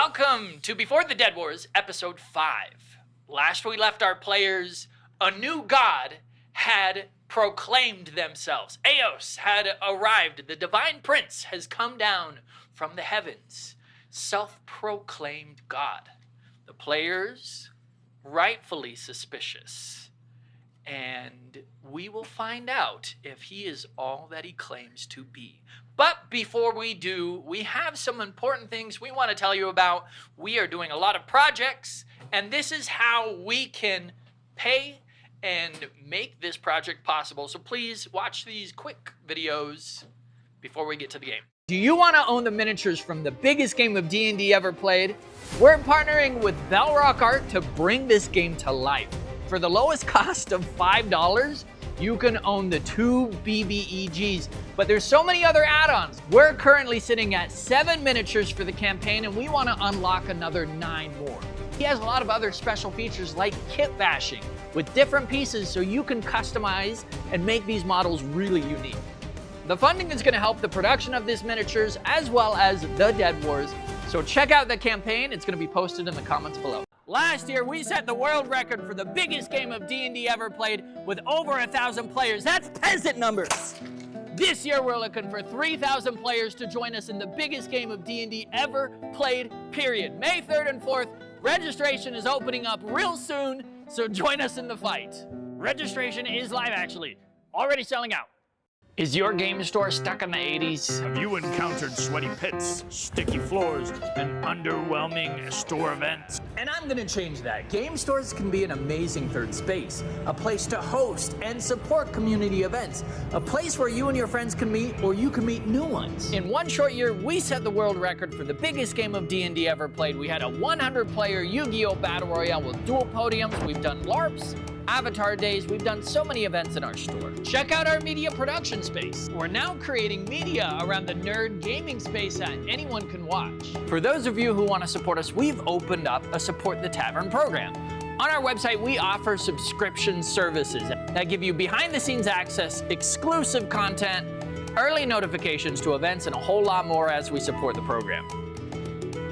Welcome to Before the Dead Wars, Episode 5. Last we left our players, a new god had proclaimed themselves. Eos had arrived. The divine prince has come down from the heavens. Self-proclaimed god. The players, rightfully suspicious. And we will find out if he is all that he claims to be. But before we do, we have some important things we want to tell you about. We are doing a lot of projects, and this is how we can pay and make this project possible. So please watch these quick videos before we get to the game. Do you want to own the miniatures from the biggest game of D&D ever played? We're partnering with Bellrock Art to bring this game to life. For the lowest cost of $5, you can own the 2 BBEGs, but there's so many other add-ons. We're currently sitting at 7 miniatures for the campaign, and we want to unlock another 9 more. He has a lot of other special features like kit bashing with different pieces so you can customize and make these models really unique. The funding is going to help the production of these miniatures as well as the Dead Wars, so check out the campaign. It's going to be posted in the comments below. Last year, we set the world record for the biggest game of D&D ever played with over 1,000 players. That's peasant numbers. This year, we're looking for 3,000 players to join us in the biggest game of D&D ever played, period. May 3rd and 4th, registration is opening up real soon, so join us in the fight. Registration is live, actually. Already selling out. Is your game store stuck in the 80s? Have you encountered sweaty pits, sticky floors, and underwhelming store events? And I'm gonna change that. Game stores can be an amazing third space, a place to host and support community events, a place where you and your friends can meet or you can meet new ones. In one short year, we set the world record for the biggest game of D&D ever played. We had a 100-player Yu-Gi-Oh! Battle Royale with dual podiums. We've done LARPs, Avatar Days. We've done so many events in our store. Check out our media production space. We're now creating media around the nerd gaming space that anyone can watch. For those of you who want to support us, we've opened up a Support the Tavern program. On our website, we offer subscription services that give you behind-the-scenes access, exclusive content, early notifications to events, and a whole lot more as we support the program.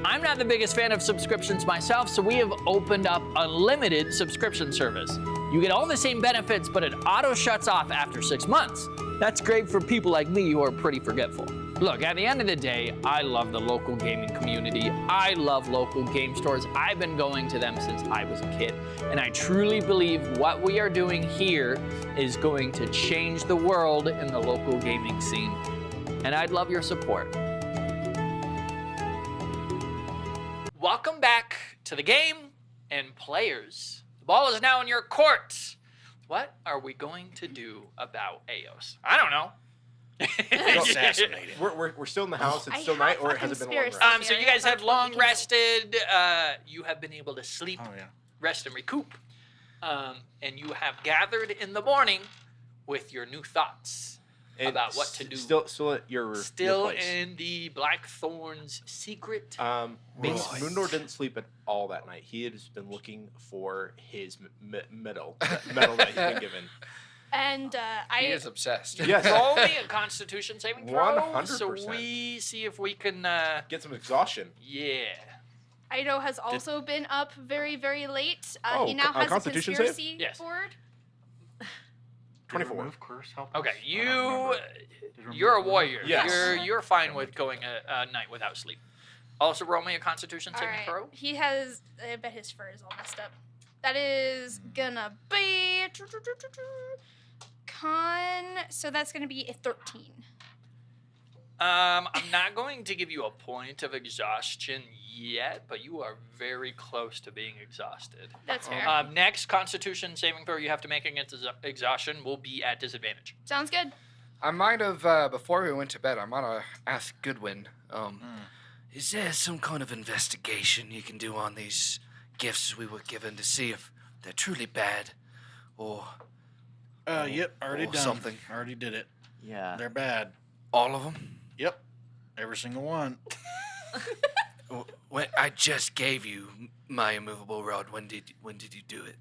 I'm not the biggest fan of subscriptions myself, so we have opened up unlimited subscription service. You get all the same benefits, but it auto shuts off after 6 months. That's great for people like me who are pretty forgetful. Look, at the end of the day, I love the local gaming community. I love local game stores. I've been going to them since I was a kid. And I truly believe what we are doing here is going to change the world in the local gaming scene. And I'd love your support. Welcome back to the game and players. The ball is now in your court. What are we going to do about Eos? I don't know. Assassinated. We're still in the house. It's still night, or has it been long rest? So you guys have long rested. You have been able to sleep, rest, and recoup. And you have gathered in the morning with your new thoughts about what to do. Still at your place. In the Blackthorn's secret base. Moondor didn't sleep at all that night. He has been looking for his medal that he's been given. And he is obsessed. Yes. Roll me a Constitution saving throw. 100%. So we see if we can get some exhaustion. Yeah. Ido has also been up very, very late. He now has a Constitution conspiracy save? board. 24. Okay, you're a warrior. Yes. You're fine with going a night without sleep. Also, roll me a Constitution All saving right. throw. He has. I bet his fur is all messed up. That is gonna be con. So that's gonna be a 13. I'm not going to give you a point of exhaustion yet, but you are very close to being exhausted. That's fair. Next Constitution saving throw you have to make against exhaustion will be at disadvantage. Sounds good. I might have, before we went to bed, I might have asked Goodwin, is there some kind of investigation you can do on these gifts we were given to see if they're truly bad or... Yep, already done. Something. Already did it. Yeah. They're bad. All of them? Yep. Every single one. I just gave you my immovable rod. When did you do it?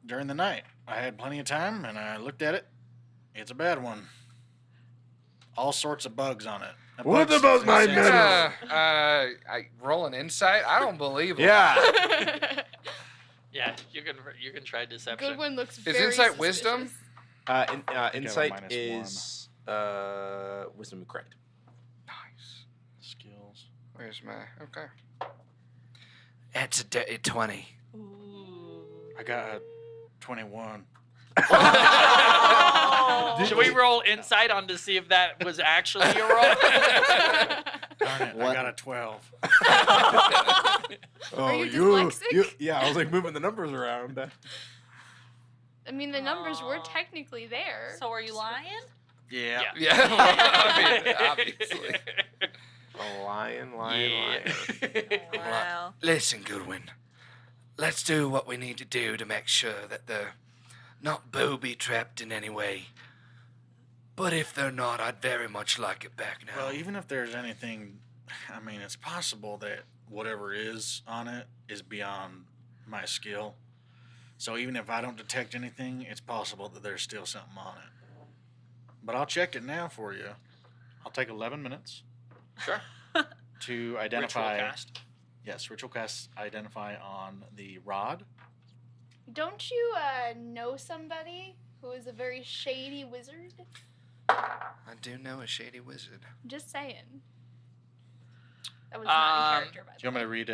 During the night. I had plenty of time, and I looked at it. It's a bad one. all sorts of bugs on it. A What bug about sticks my and sensors. metal? I roll an insight. I don't believe him. Yeah. Yeah, you can try deception. Goodwin looks Is very insight wisdom? suspicious. Insight minus is wisdom, correct. Nice. Skills. Where's my okay? That's a 20. I got a 21. Should we roll insight on to see if that was actually your roll? Darn it, I got a 12. Oh, you dyslexic? Yeah, I was like moving the numbers around. I mean, the numbers were technically there. So are you lying? Yeah. Yeah, well, I mean, obviously. A lion. Oh, wow. Listen, Goodwin. Let's do what we need to do to make sure that they're not booby-trapped in any way. But if they're not, I'd very much like it back now. Well, even if there's anything, I mean, it's possible that whatever is on it is beyond my skill. So even if I don't detect anything, it's possible that there's still something on it. But I'll check it now for you. I'll take 11 minutes Sure. to identify. Ritual cast. Yes, ritual cast identify on the rod. Don't you know somebody who is a very shady wizard? I do know a shady wizard. Just saying. That was not in character, by Do you want me to read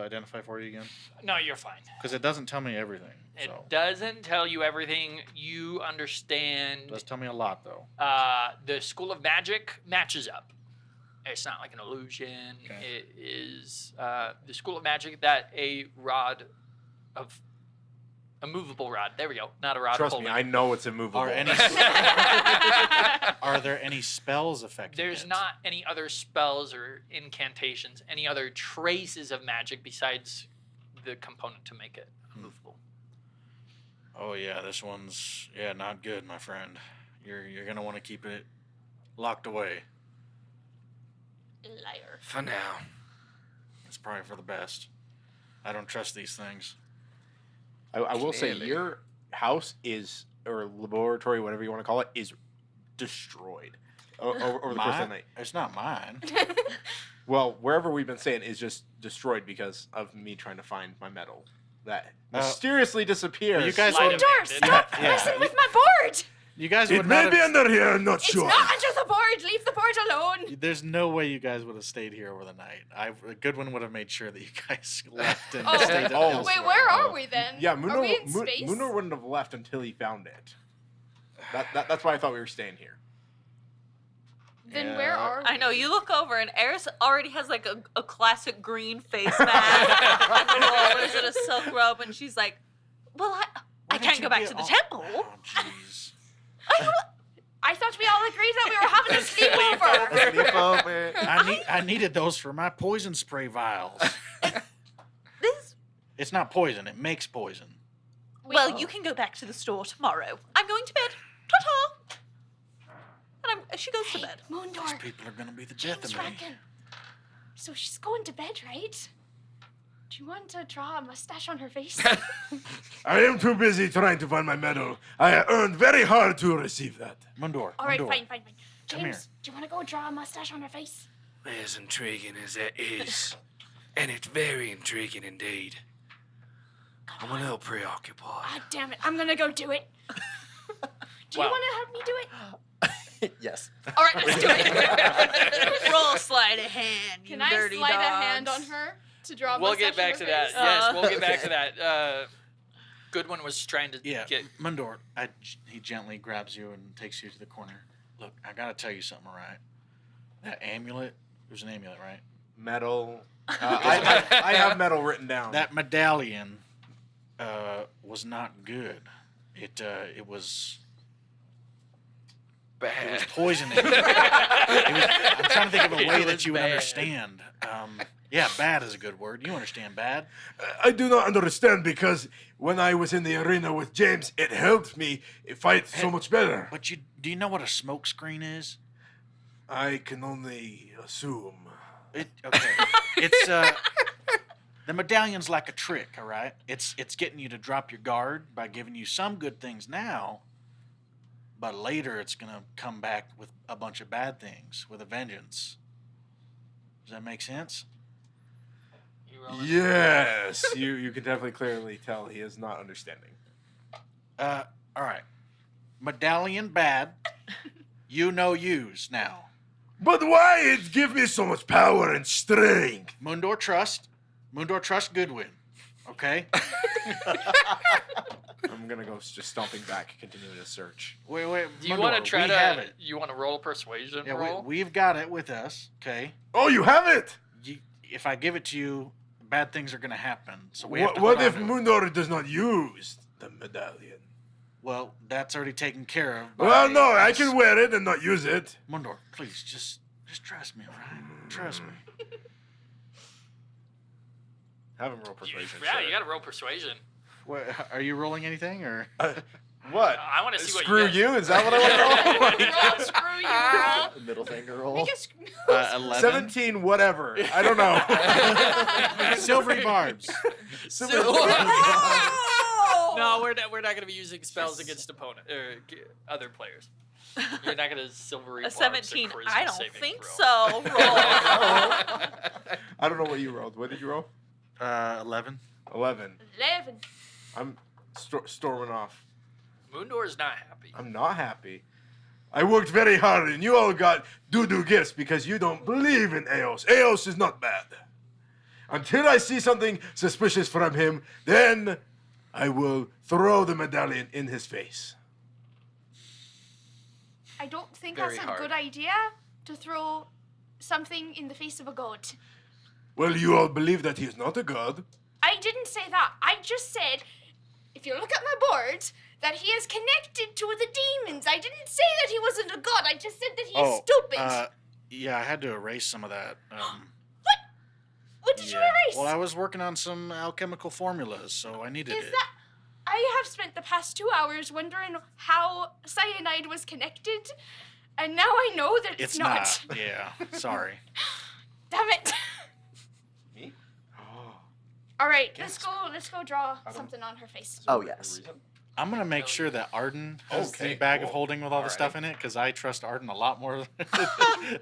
identify for you again? No, you're fine. Because it doesn't tell me everything. It So. doesn't tell you everything. You understand. It does tell me a lot, though. The School of Magic matches up. It's not like an illusion. Okay. It is the School of Magic that a rod of a movable rod. There we go. Not a rod. Trust of me, holding. I know it's immovable. Are any are there any spells affecting There's it? not any other spells or incantations, any other traces of magic besides the component to make it movable. Oh yeah, this one's not good, my friend. You're gonna want to keep it locked away. Liar. For now. It's probably for the best. I don't trust these things. I will say Clearly. your house is, or laboratory, whatever you want to call it, is destroyed over the course of the night. It's not mine. Well, wherever we've been staying is just destroyed because of me trying to find my metal that mysteriously disappears. you guys Sleight would, of Door, hand, stop Yeah. messing with my board! you guys It would may not be have, under here, I'm not It's sure. not under the board! Leave the board alone! There's no way you guys would have stayed here over the night. Goodwin would have made sure that you guys left and Oh. stayed Oh. elsewhere. Wait, where are we then? Yeah, Are we in space? Munor wouldn't have left until he found it. That's why I thought we were staying here. Then where are we? I know, you look over and Eris already has like a classic green face mask and rollers and a silk robe, and she's like, well, I Why can't don't go you back get to the all- temple. Oh, jeez. I thought we all agreed that we were having a sleepover! I needed those for my poison spray vials. This, It's not poison. It makes poison. well, you can go back to the store tomorrow. I'm going to bed. Ta-ta. And she goes to bed. These Moondor, people are gonna be the death James of me. Rankin. So she's going to bed, right? Do you want to draw a mustache on her face? I am too busy trying to find my medal. I earned very hard to receive that. Mundor. All right, Mundor. fine. Come James, here. do you want to go draw a mustache on her face? As intriguing as that is, and it's very intriguing indeed, I'm a little preoccupied. Ah, damn it. I'm going to go do it. Do you Wow. want to help me do it? Yes. All right, let's do it. Roll sleight of hand, you Can I dirty slide dogs. a hand on her to draw a We'll mustache get back on to her that. face? Yes, we'll get back Okay. to that. Goodwin was trying to Yeah, get. Mundor. He gently grabs you and takes you to the corner. Look, I gotta tell you something, right? That amulet. There's an amulet, right? Metal. I have metal written down. That medallion was not good. It was Bad. poisoning. I'm trying to think of a way It that was you would bad. understand. Yeah, bad is a good word. You understand bad. I do not understand because when I was in the arena with James, it helped me fight so much better. But do you know what a smoke screen is? I can only assume. Okay. It's the medallion's like a trick, all right? It's getting you to drop your guard by giving you some good things now, but later it's gonna come back with a bunch of bad things with a vengeance. Does that make sense? You rolling? Yes, you can definitely clearly tell he is not understanding. All right. Medallion bad. You know use now. But why it give me so much power and strength? Mundor trust. Mundor trust Goodwin. Okay? I'm gonna go just stomping back, continuing to search. Wait. Do you Mundor, want to try we have to? it. You want to roll a persuasion Yeah, roll? we've got it with us. Okay? Oh, you have it? If I give it to you, bad things are going to happen. So we have What, to what hold if on to it. Mundor does not use the medallion? Well, that's already taken care of. by Well, no, I us. can wear it and not use it. Mundor, please, just trust me, all right? Trust me. Have him roll persuasion. Yeah, sure. you got to roll persuasion. What, are you rolling anything, or? What? I want to see what Screw you. you? Is that what I want to roll? Roll, screw you, roll. Middle finger roll. Make us 11? 17, whatever. I don't know. Silvery barbs. No, we're not going to be using spells against other players. You're not going to silvery. A barbs 17. charisma I don't saving think throw. so. Roll. I don't know what you rolled. What did you roll? 11. 11. 11. I'm storming off. Moondor is not happy. I'm not happy. I worked very hard and you all got doo-doo gifts because you don't believe in Eos. Eos is not bad. Until I see something suspicious from him, then I will throw the medallion in his face. I don't think Very that's a hard. good idea to throw something in the face of a god. Well, you all believe that he is not a god. I didn't say that. I just said, if you look at my board, that he is connected to the demons. I didn't say that he wasn't a god. I just said that he is stupid. Yeah, I had to erase some of that. What did you yeah. erase? Well, I was working on some alchemical formulas, so I needed Is it. that? I have spent the past 2 hours wondering how cyanide was connected, and now I know that it's not. Yeah, sorry. Damn it! Me? All right, let's go draw something on her face. Oh, yes. I'm gonna make sure that Arden has Okay, the bag of cool. holding with all the Alright. stuff in it, because I trust Arden a lot more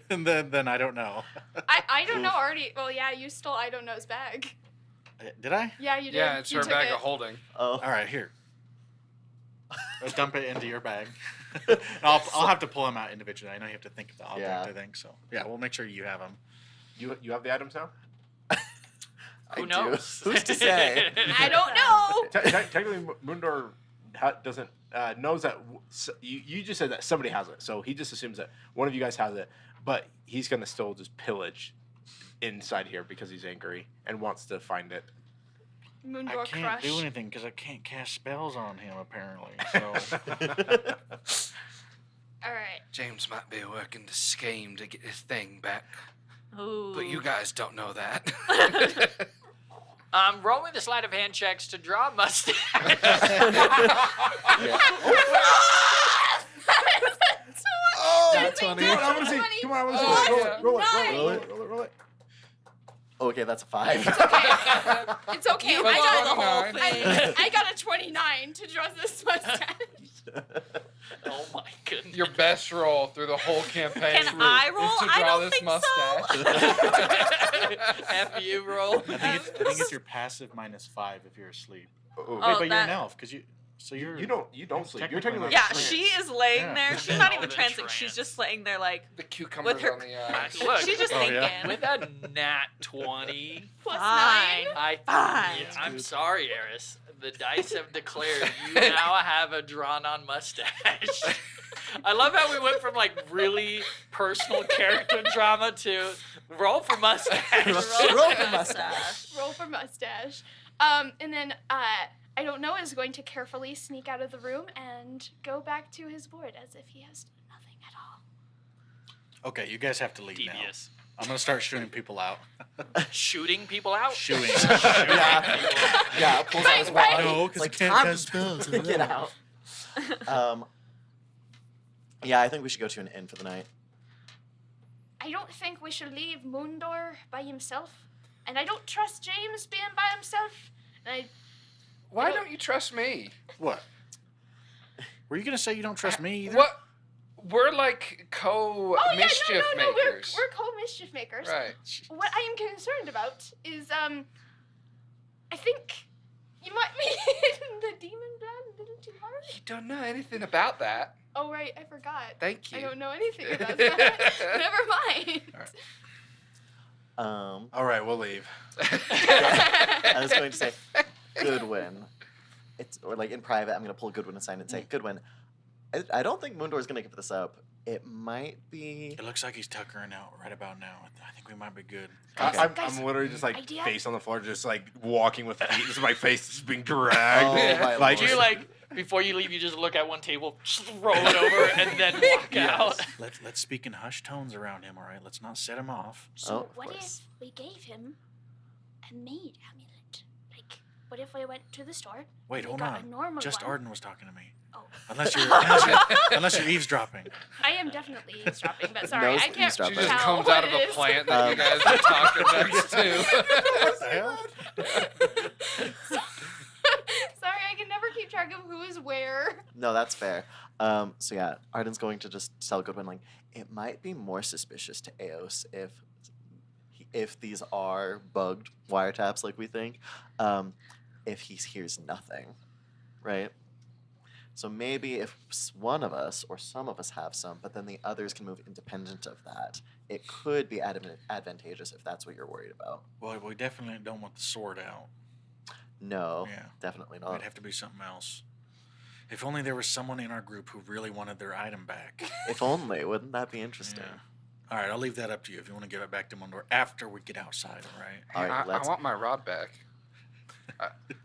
than I don't know. I don't know already. Well, yeah, you stole I don't know's bag. Did I? Yeah, you did. Yeah, it's you her took bag it. of holding. Oh. All right, here. Dump it into your bag. I'll have to pull them out individually. I know you have to think of the object. Yeah. I think so. Yeah, we'll make sure you have them. You have the items now? Who I knows? do. Who's to say? I don't know. Technically, Mundor doesn't knows that you just said that somebody has it, so he just assumes that one of you guys has it, but he's gonna still just pillage inside here because he's angry and wants to find it. Moondor I can't crush. do anything because I can't cast spells on him, apparently. So All right. James might be working the scheme to get his thing back, Ooh. but you guys don't know that. Rolling the sleight of hand checks to draw a mustache. Oh, That's funny. Come on, I want to see. Come on, I want to see. Oh, Roll it. nice. Roll it. Roll it. Roll it. Okay, that's a 5. It's okay. You I roll got the whole thing. I got a 29 to draw this mustache. Oh my goodness. Your best roll through the whole campaign Can I roll? is to I draw don't this think mustache. F you roll. I think it's your passive -5 if you're asleep. Oh, Oh, Wait, but you're an that- elf because you're you don't sleep. You're technically technically Yeah, trance. she is laying Yeah. there. She's Oh, not even the trancing. trance. She's just laying there like The cucumbers with her. on the eyes. Look, She's just Oh, thinking. yeah. with a nat 20, Plus Fine. 9. yeah, I'm sorry, Eris. The dice have declared you now have a drawn-on mustache. I love how we went from like really personal character drama to roll for mustache. Roll for mustache. Roll for mustache. And then I don't know is going to carefully sneak out of the room and go back to his board as if he has done nothing at all. Okay, you guys have to leave Devious. now. I'm gonna start shooting people out. Shooting people out. Shooting. Yeah, pulls out his Right, wallet. No, It's because like, I can't time cast spells. to get out. Yeah, I think we should go to an inn for the night. I don't think we should leave Moondor by himself. And I don't trust James being by himself. And Why don't you trust me? What? Were you gonna say you don't trust me either? What? We're like Oh yeah, mischief no, makers. we're co-mischief makers. Right. What I am concerned about is I think you might be hitting the demon blood a little too hard. You don't know anything about that. Oh right, I forgot. Thank you. I don't know anything about that. Never mind. All right, we'll leave. I was going to say, Goodwin. Or like in private, I'm going to pull Goodwin aside and say, Goodwin, I don't think Moondor is going to give this up. It might be. It looks like he's tuckering out right about now. I think we might be good. I'm Guys, literally just like idea? face on the floor, just like walking with feet. Just my face is being dragged. Oh, my like Do you before you leave, you just look at one table, roll it over, and then walk out? Let's speak in hushed tones around him, all right? Let's not set him off. So Oh, of what course. if we gave him a maid amulet? Like, what if we went to the store? Wait, and we hold got a on. normal Just one? Arden was talking to me. Oh. Unless you're eavesdropping. I am definitely eavesdropping, but sorry, Knows I can't eavesdropping. She just tell comes what out of it a is. plant that you guys are talking next to. What the hell? Sorry, I can never keep track of who is where. No, that's fair. So yeah, Arden's going to just tell Goodwin, like, it might be more suspicious to Eos if these are bugged wiretaps like we think, if he hears nothing, right? So maybe if one of us or some of us have some, but then the others can move independent of that, it could be advantageous if that's what you're worried about. Well, we definitely don't want the sword out. No, Yeah. definitely It'd not. have to be something else. If only there was someone in our group who really wanted their item back. If only, wouldn't that be interesting? Yeah. All right, I'll leave that up to you if you want to give it back to Mundor after we get outside, all right? All right, I let's. want my rod back.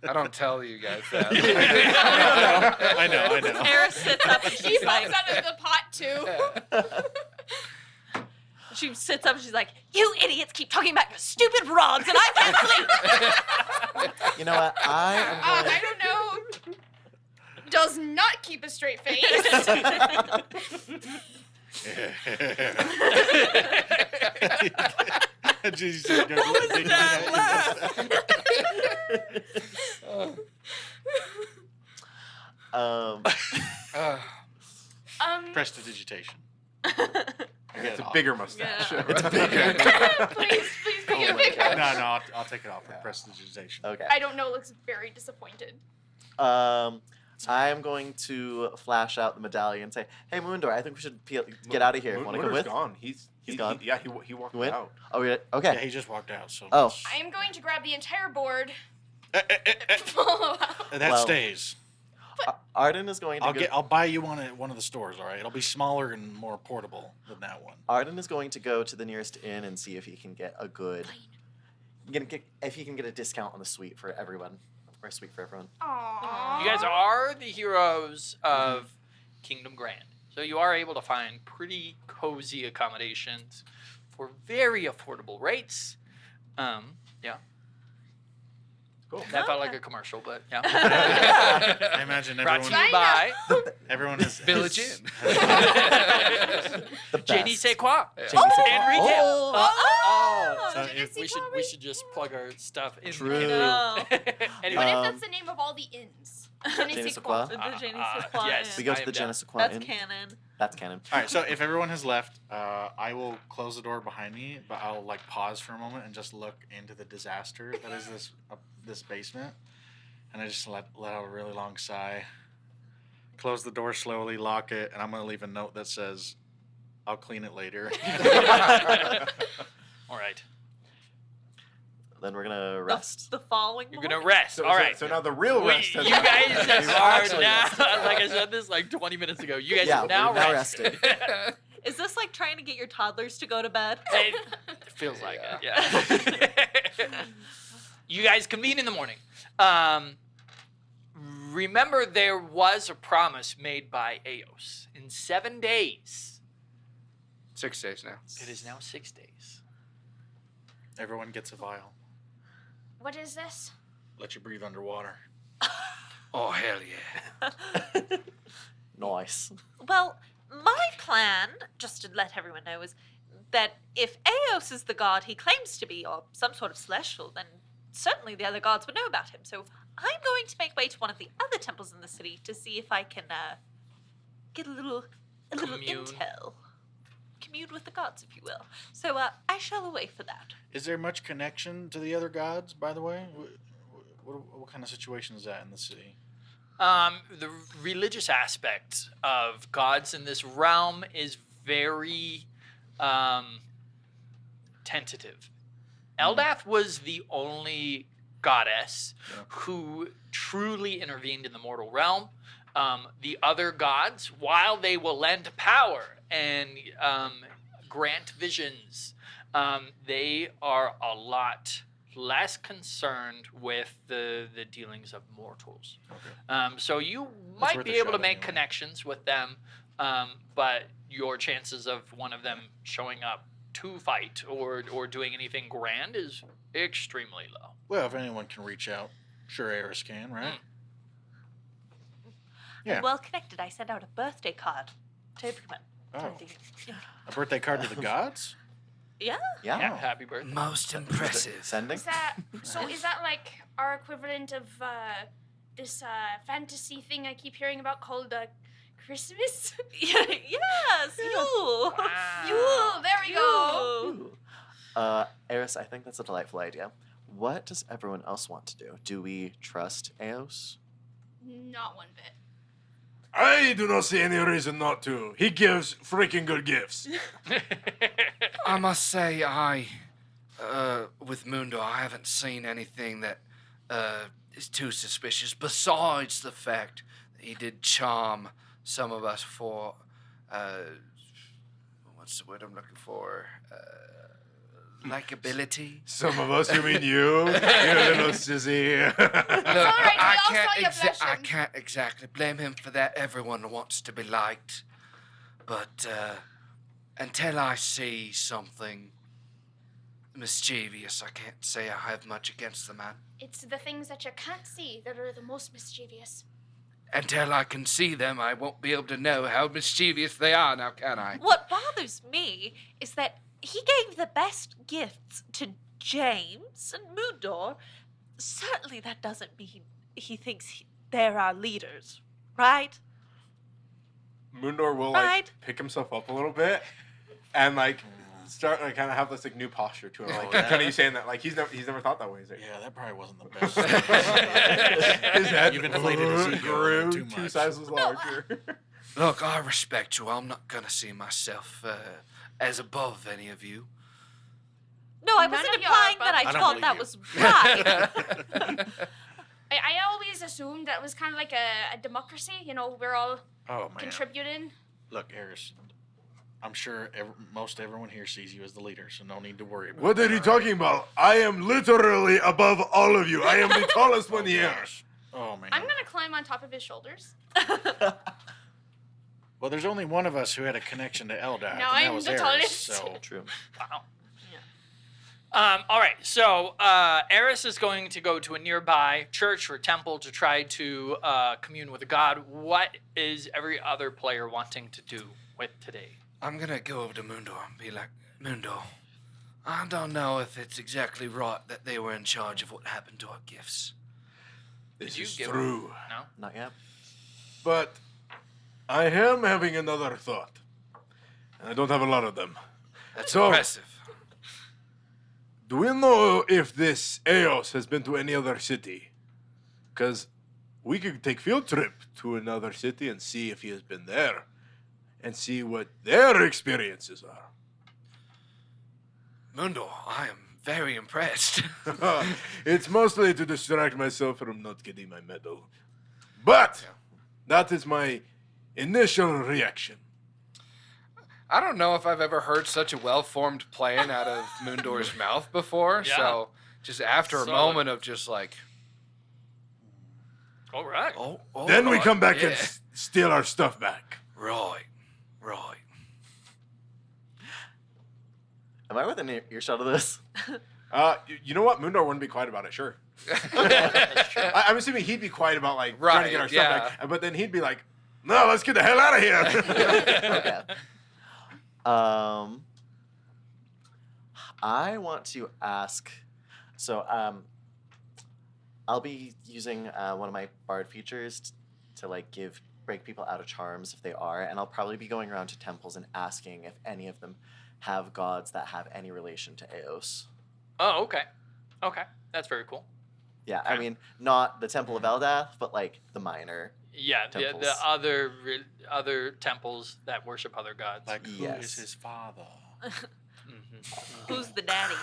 I don't tell you guys that. I know. Eris sits up and She she's like, pops out of the pot too. she sits up and she's like, "You idiots keep talking about your stupid rods, and I can't sleep." You know what? I am going. I don't know. Does not keep a straight face. What was Prestidigitation. it's a bigger mustache. Yeah. It's bigger. please make it my bigger. God. No, I'll take it off for prestidigitation. Okay. I don't know. Looks very disappointed. I am going to flash out the medallion and say, "Hey, Moondor, I think we should get out of here. Want to come Moondor's with?" gone. He's gone? Yeah, he walked He went? out. Oh, yeah. Yeah, Okay. he just walked out, so. Oh, I am going to grab the entire board. That Well, stays. Arden is going to. I'll buy you one at one of the stores, all right? It'll be smaller and more portable than that one. Arden is going to go to the nearest inn and see if he can get a good. If he can get a discount on the suite for everyone, or a suite for everyone. Aww. You guys are the heroes of Kingdom Grand. So you are able to find pretty cozy accommodations for very affordable rates. Yeah. Cool. That felt like a commercial, but yeah. I imagine Brought to everyone, you by everyone is Village Inn. The Jenny best. Say Quoi Yeah. and retail. Oh, So Did you if- see We should Bobby? we should just plug our stuff in. True. no. Anyway, What if Um, that's the name of all the inns? Je ne sais quoi? The Jenny Uh, Supply yes. Inn. We go I to am the down. Genesequa That's Inn. canon. That's canon. All right, so if everyone has left, I will close the door behind me, but I'll like pause for a moment and just look into the disaster that is this basement, and I just let out a really long sigh, close the door slowly, lock it, and I'm gonna leave a note that says, "I'll clean it later." all right. Then we're gonna rest. The following You're gonna morning? rest. So, All right. So now the real We- rest you has guys happened. are actually now, rested. like I said this like 20 minutes ago, you guys Yeah, are now we're now rested. Is this like trying to get your toddlers to go to bed? It feels like it, yeah. You guys convene in the morning. Remember, there was a promise made by Eos. In 7 days, 6 days now. it is now 6 days. Everyone gets a vial. What is this? Let you breathe underwater. Oh, hell yeah. Nice. Well, my plan, just to let everyone know, is that if Eos is the god he claims to be, or some sort of celestial, then certainly the other gods would know about him. So I'm going to make way to one of the other temples in the city to see if I can get a little Commune. intel. Commune with the gods, if you will. So I shall away for that. Is there much connection to the other gods, by the way? What kind of situation is that in the city? The religious aspect of gods in this realm is very tentative. Eldath was the only goddess who truly intervened in the mortal realm. The other gods, while they will lend power and grant visions, they are a lot less concerned with the dealings of mortals. Okay. So you might worth be a able to shot make anyway. connections with them, but your chances of one of them showing up to fight or doing anything grand is extremely low. Well, if anyone can reach out, sure Eris can, right? Yeah. I'm well connected. I sent out a birthday card to everyone. Oh. Yeah. A birthday card to the gods? Yeah. Yeah. Yeah, happy birthday. Most impressive. Sending? Is that so? Is that like our equivalent of this fantasy thing I keep hearing about called Christmas? Yes, you. Yule. There we go. You. Eris, I think that's a delightful idea. What does everyone else want to do? Do we trust Eos? Not one bit. I do not see any reason not to. He gives freaking good gifts. I must say, with Mundo, I haven't seen anything that is too suspicious. Besides the fact that he did charm some of us for, what's the word I'm looking for? Likability. Some of us, you mean you? You little sissy. It's all right. We all saw you blushing. I can't exactly blame him for that. Everyone wants to be liked. But until I see something mischievous, I can't say I have much against the man. It's the things that you can't see that are the most mischievous. Until I can see them, I won't be able to know how mischievous they are, now can I? What bothers me is that he gave the best gifts to James and Mudor. Certainly that doesn't mean he thinks they're our leaders, right? Mundor will Right. pick himself up a little bit and start kind of have this new posture to him, yeah. kind of you saying that he's never thought that way. He's like, Yeah, that probably wasn't the best. his head You've inflated his ego a grew little too two much. sizes larger. Look, I respect you. I'm not gonna see myself as above any of you. No, I None wasn't of you are implying that above- I I don't thought that believe was right. I always assumed that was kind of like a democracy. You know, we're all Oh, man. contributing. Look, Eris, I'm sure most everyone here sees you as the leader, so no need to worry about What that, are you all right? talking about? I am literally above all of you. I am the tallest one here. Gosh. Oh, man. I'm gonna climb on top of his shoulders. Well, there's only one of us who had a connection to Eldath, and Now that I'm was the Eris, tallest. so... True. Wow. All right, so Eris is going to go to a nearby church or temple to try to commune with a god. What is every other player wanting to do with today? I'm gonna go over to Mundo and be like, Mundo, I don't know if it's exactly right that they were in charge of what happened to our gifts. This Did you is give true. No? Not yet. But I am having another thought. And I don't have a lot of them. That's So- impressive. Do we know if this Eos has been to any other city? Because we could take field trip to another city and see if he has been there. And see what their experiences are. Mundo, I am very impressed. It's mostly to distract myself from not getting my medal. But that is my initial reaction. I don't know if I've ever heard such a well-formed plan out of Mundor's mouth before. Yeah. So just after a Solid. moment of just like, All right. oh, Then we right, come back yeah. and steal our stuff back. Right. Am I within earshot of this? You know what? Mundor wouldn't be quiet about it, sure. That's true. I'm assuming he'd be quiet about trying to Right, get our yeah. stuff back. But then he'd be like, no, let's get the hell out of here. Okay. I want to ask. So, I'll be using one of my bard features to give break people out of charms if they are, and I'll probably be going around to temples and asking if any of them have gods that have any relation to Eos. Oh, okay. Okay. That's very cool. Yeah, I mean, not the Temple of Eldath, but like the minor. Yeah, the Temples. other temples that worship other gods. Like, who Yes. is his father? Who's the daddy?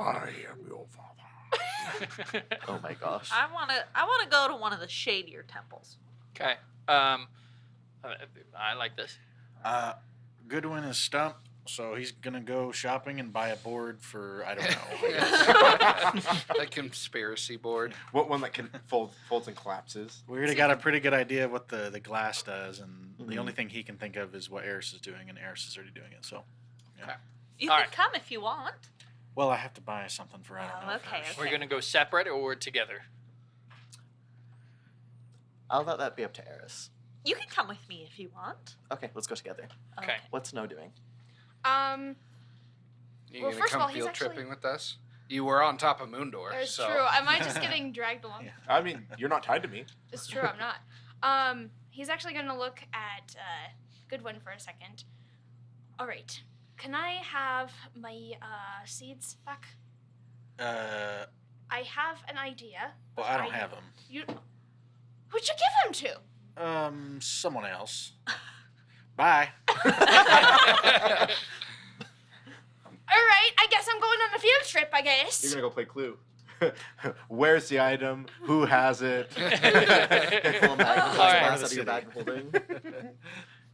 I am your father. Oh my gosh. I wanna go to one of the shadier temples. Okay. I like this. Goodwin is stumped, so he's gonna go shopping and buy a board for I don't know. A conspiracy board. What one that can folds and collapses? We already got a pretty good idea of what the glass does, and the Mhm. only thing he can think of is what Eris is doing, and Eris is already doing it. So, You All can right. come if you want. well, I have to buy something for I don't Oh, know. okay, first. okay. We're gonna go separate or we're together. I'll let that be up to Eris. You can come with me if you want. Okay, let's go together. Okay. What's Snow doing? You Well, gonna first of come all, he's field actually- tripping with us? You were on top of Moondor. It's so. true. Am I just getting dragged along? Yeah. I mean, you're not tied to me. It's true, I'm not. He's actually gonna look at Goodwin for a second. Alright. Can I have my seeds back? Well, I have an idea. I don't have them. You who'd you give them to? Someone else. Bye. Alright, I guess I'm going on a field trip, I guess. You're gonna go play Clue. Where's the item? Who has it? Pull a magnifying Alright. glass out of your bag of holding.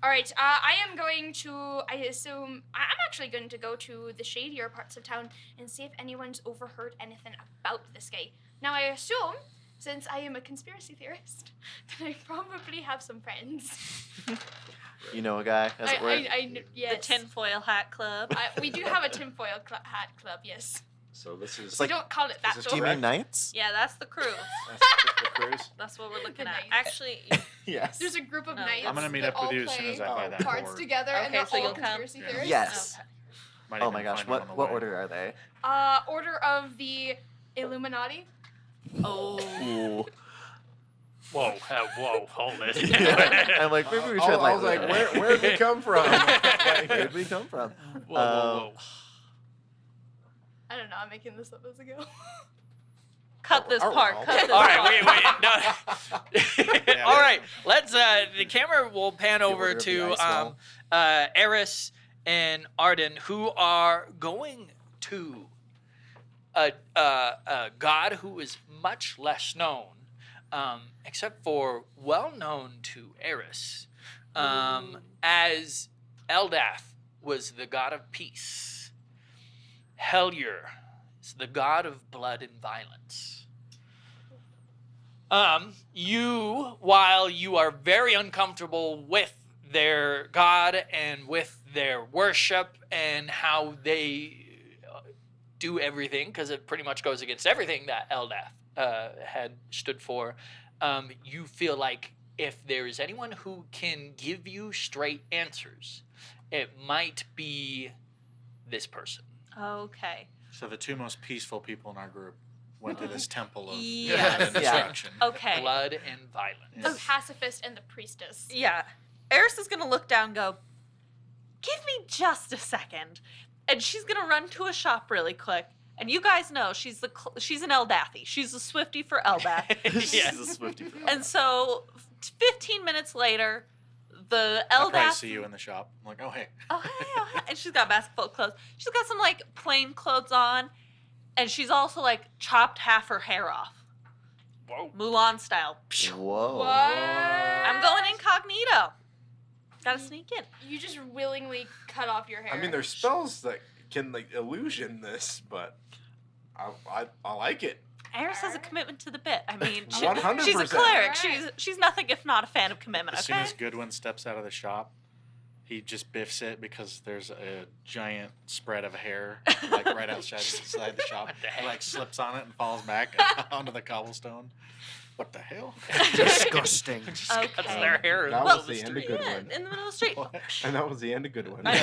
Alright, I am going to, I assume, I'm actually going to go to the shadier parts of town and see if anyone's overheard anything about this guy. Now, I assume, since I am a conspiracy theorist, that I probably have some friends. You know a guy, as it were? Yes. The tinfoil hat club. We do have a tinfoil hat club, yes. So this is It's like- We don't call it that, this though. Do you mean knights? Yeah, that's the crew. the cruise. That's what we're looking The at. knights. Actually, Yes. There's a group of No. knights I'm gonna meet that up with all you as soon as I play buy that cards board. together, and Okay, they're so all you'll come? conspiracy Yeah. theorists. Yes. Might Oh even my gosh, find one on the what way. order are they? Order of the Illuminati. oh, Ooh. Whoa, hold it. I'm like, maybe we I should was like, where'd we come from? Where'd we come from? Whoa. I don't know. I'm making this up as I go. cut this Oh, part. oh. Cut this All right, part. wait. No. All right, let's. The camera will pan The over order of the to ice wall. Eris and Arden, who are going to a god who is much less known, except for well known to Eris, as Eldath was the god of peace. Hellier is the god of blood and violence. While you are very uncomfortable with their god and with their worship and how they do everything, because it pretty much goes against everything that Eldath had stood for, you feel like if there is anyone who can give you straight answers, it might be this person. Okay. So the two most peaceful people in our group went to this temple of Yes. blood and Yeah. destruction. Okay. Blood and violence. The pacifist and the priestess. Yeah. Eris is gonna look down and go, give me just a second. And she's gonna run to a shop really quick. And you guys know she's an Eldathi. She's a Swiftie for Eldath. She's Yes. a Swiftie. And so 15 minutes later, the I'll probably Eldath. see you in the shop. I'm like, oh hey. Oh, hey. And she's got basketball clothes. She's got some like plain clothes on. And she's also like chopped half her hair off. Whoa. Mulan style. Whoa. What? I'm going incognito. Gotta sneak in. You just willingly cut off your hair. I mean, there's spells that can like illusion this, but I like it. Eris has a commitment to the bit. I mean, 100%. she's a cleric. Alright. She's nothing if not a fan of commitment. As soon Okay. as Goodwin steps out of the shop, he just biffs it because there's a giant spread of hair like right outside the shop. What the He heck? like slips on it and falls back onto the cobblestone. What the hell? Disgusting. Cuts Okay. their hair in the That middle was of the the end street. of good Yeah, one. in the middle of the street. What? And that was the end of good one. I know.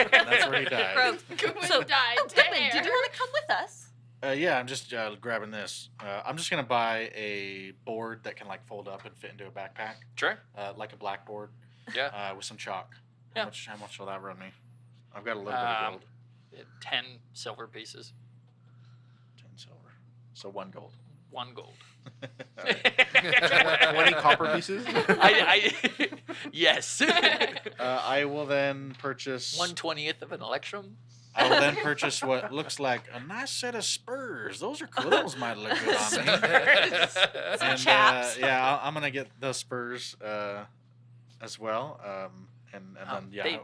That's where he died. Gross. Goodwin So- died. Oh, to Goodwin, hair. did you want to come with us? Yeah, I'm just grabbing this. I'm just gonna buy a board that can like fold up and fit into a backpack, Sure. like a blackboard. Yeah. With some chalk. Yeah. How much will that run me? I've got a little bit of gold. 10 silver pieces. 10 silver. So 1 gold. 1 gold. 20 copper pieces? Yes. I will then purchase 1/20th of an electrum. I will then purchase what looks like a nice set of spurs. Those are cool. Those might look good on me. And, chaps. yeah, I'm gonna get those spurs as well. And then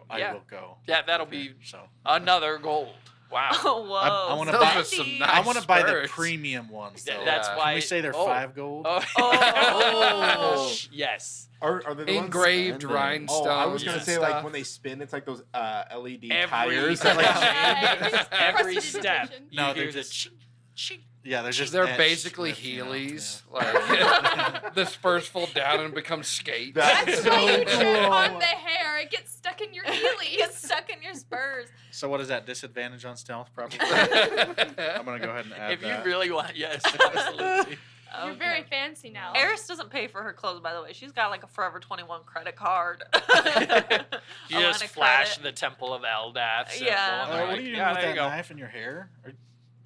I will go. Yeah, that'll Okay, be so. another gold. Wow. Oh, whoa. I wanna Those buy- are some Fancy. nice I want to buy the spurs. premium ones. Though. That's Yeah. why. Can we say they're 5 gold? Oh. Oh. Yes. Are they the ones? Engraved Spending. rhinestones. Oh, I was gonna and say stuff. like when they spin, it's like those LED Every tires. step. that, like, Every Prestidigitation. step. No, you they're hear the just- ching, ching. Yeah, they're just. They're etched basically with, you know, Heelys. yeah. Like the spurs fall down and become skates. That's That's why you so trip cool. on the hair. It gets stuck in your Get heelys. stuck in your spurs. So what is that disadvantage on stealth? Probably. I'm gonna go ahead and add If you that. really want, yes, absolutely. You're very fancy now. Eris doesn't pay for her clothes, by the way. She's got like a Forever 21 credit card. You A line just of flash credit. the Temple of Eldath symbol. Yeah. and they're What like, are you doing yeah, with there that you go. knife in your hair?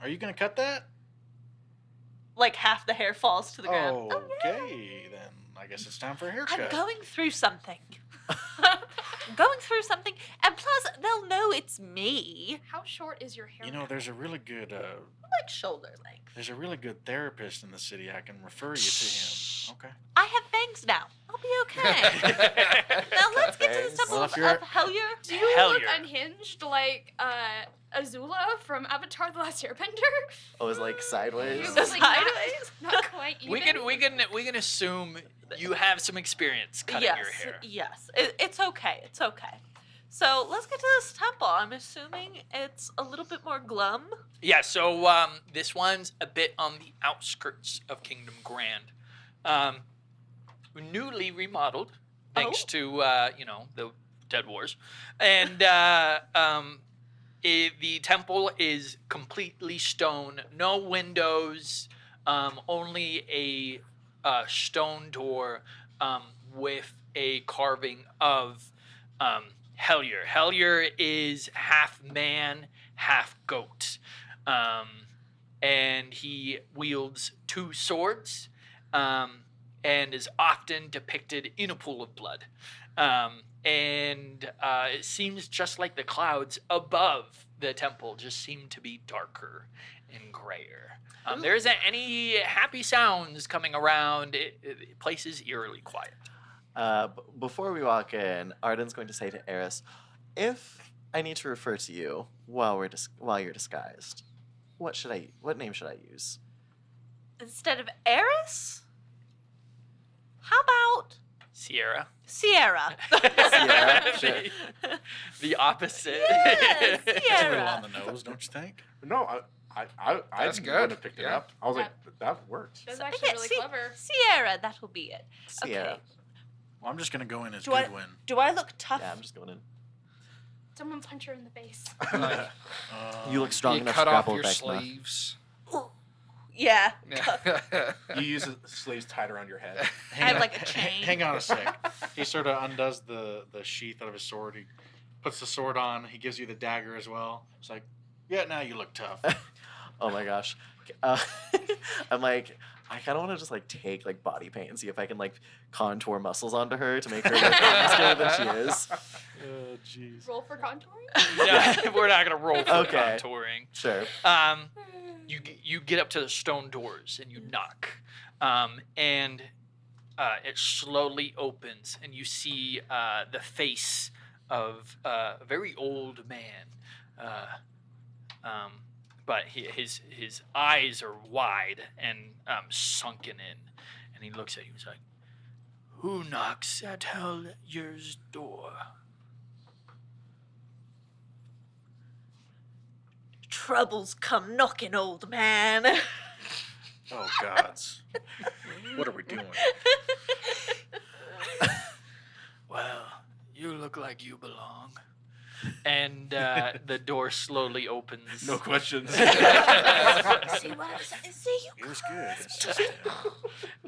Are you gonna cut that? Like half the hair falls to the ground. Okay, then I guess it's time for a haircut. I'm going through something. I'm going through something, and plus they'll know it's me. How short is your hair? You know, there's a really good Like shoulder length. therapist in the city. I can refer you to him. Okay. I have bangs now. I'll be okay. Now let's get to the temple Well, of if you're- Hellier. Do you look Hellier. unhinged like Azula from Avatar: The Last Airbender? Oh, it's like sideways. You The look like not- sideways? Not quite even. We can assume you have some experience cutting yes, your hair. yes. It's okay. It's okay. So let's get to this temple. I'm assuming it's a little bit more glum. Yeah, so this one's a bit on the outskirts of Kingdom Grand. Newly remodeled, thanks to the Dead Wars, and the temple is completely stone, no windows, only a stone door with a carving of Hellier. Hellier is half man, half goat. And he wields 2 swords and is often depicted in a pool of blood. And it seems just like the clouds above the temple just seem to be darker and grayer. There isn't any happy sounds coming around. The place is eerily quiet. Before we walk in, Arden's going to say to Eris, if I need to refer to you while you're disguised, what name should I use? Instead of Eris? How about Sierra. Sierra? Sierra, sure. The opposite. Yes, It's a little Sierra. on the nose, don't you think? No, I That's wouldn't good. have picked it Yeah. up. I was like, that works. That's So- actually yeah, really see- clever. Sierra, that'll be it. Sierra. Okay. Well, I'm just gonna go in as Do I- Goodwin. Do I look tough? Yeah, I'm just going in. Someone punch her in the face. Like, You look strong you enough cut to off grapple your Vecna. sleeves. Yeah. You use sleeves tied around your head. I have like a chain. Hang on a sec. He sort of undoes the sheath out of his sword. He puts the sword on. He gives you the dagger as well. It's like, yeah, now you look tough. Oh my gosh. I'm like, I kind of want to just like take like body paint and see if I can like contour muscles onto her to make her look more muscular than she is. Oh, jeez. Roll for contouring? No, we're not gonna roll for Okay. contouring. Sure. You get up to the stone doors and you knock, and it slowly opens, and you see the face of a very old man, but his eyes are wide and sunken in, and he looks at you. He's like, "Who knocks at Hellier's door?" Troubles come knocking, old man. Oh, gods. What are we doing? Well, you look like you belong. and the door slowly opens. No questions. See what I'm saying? See you. It was good. It's just,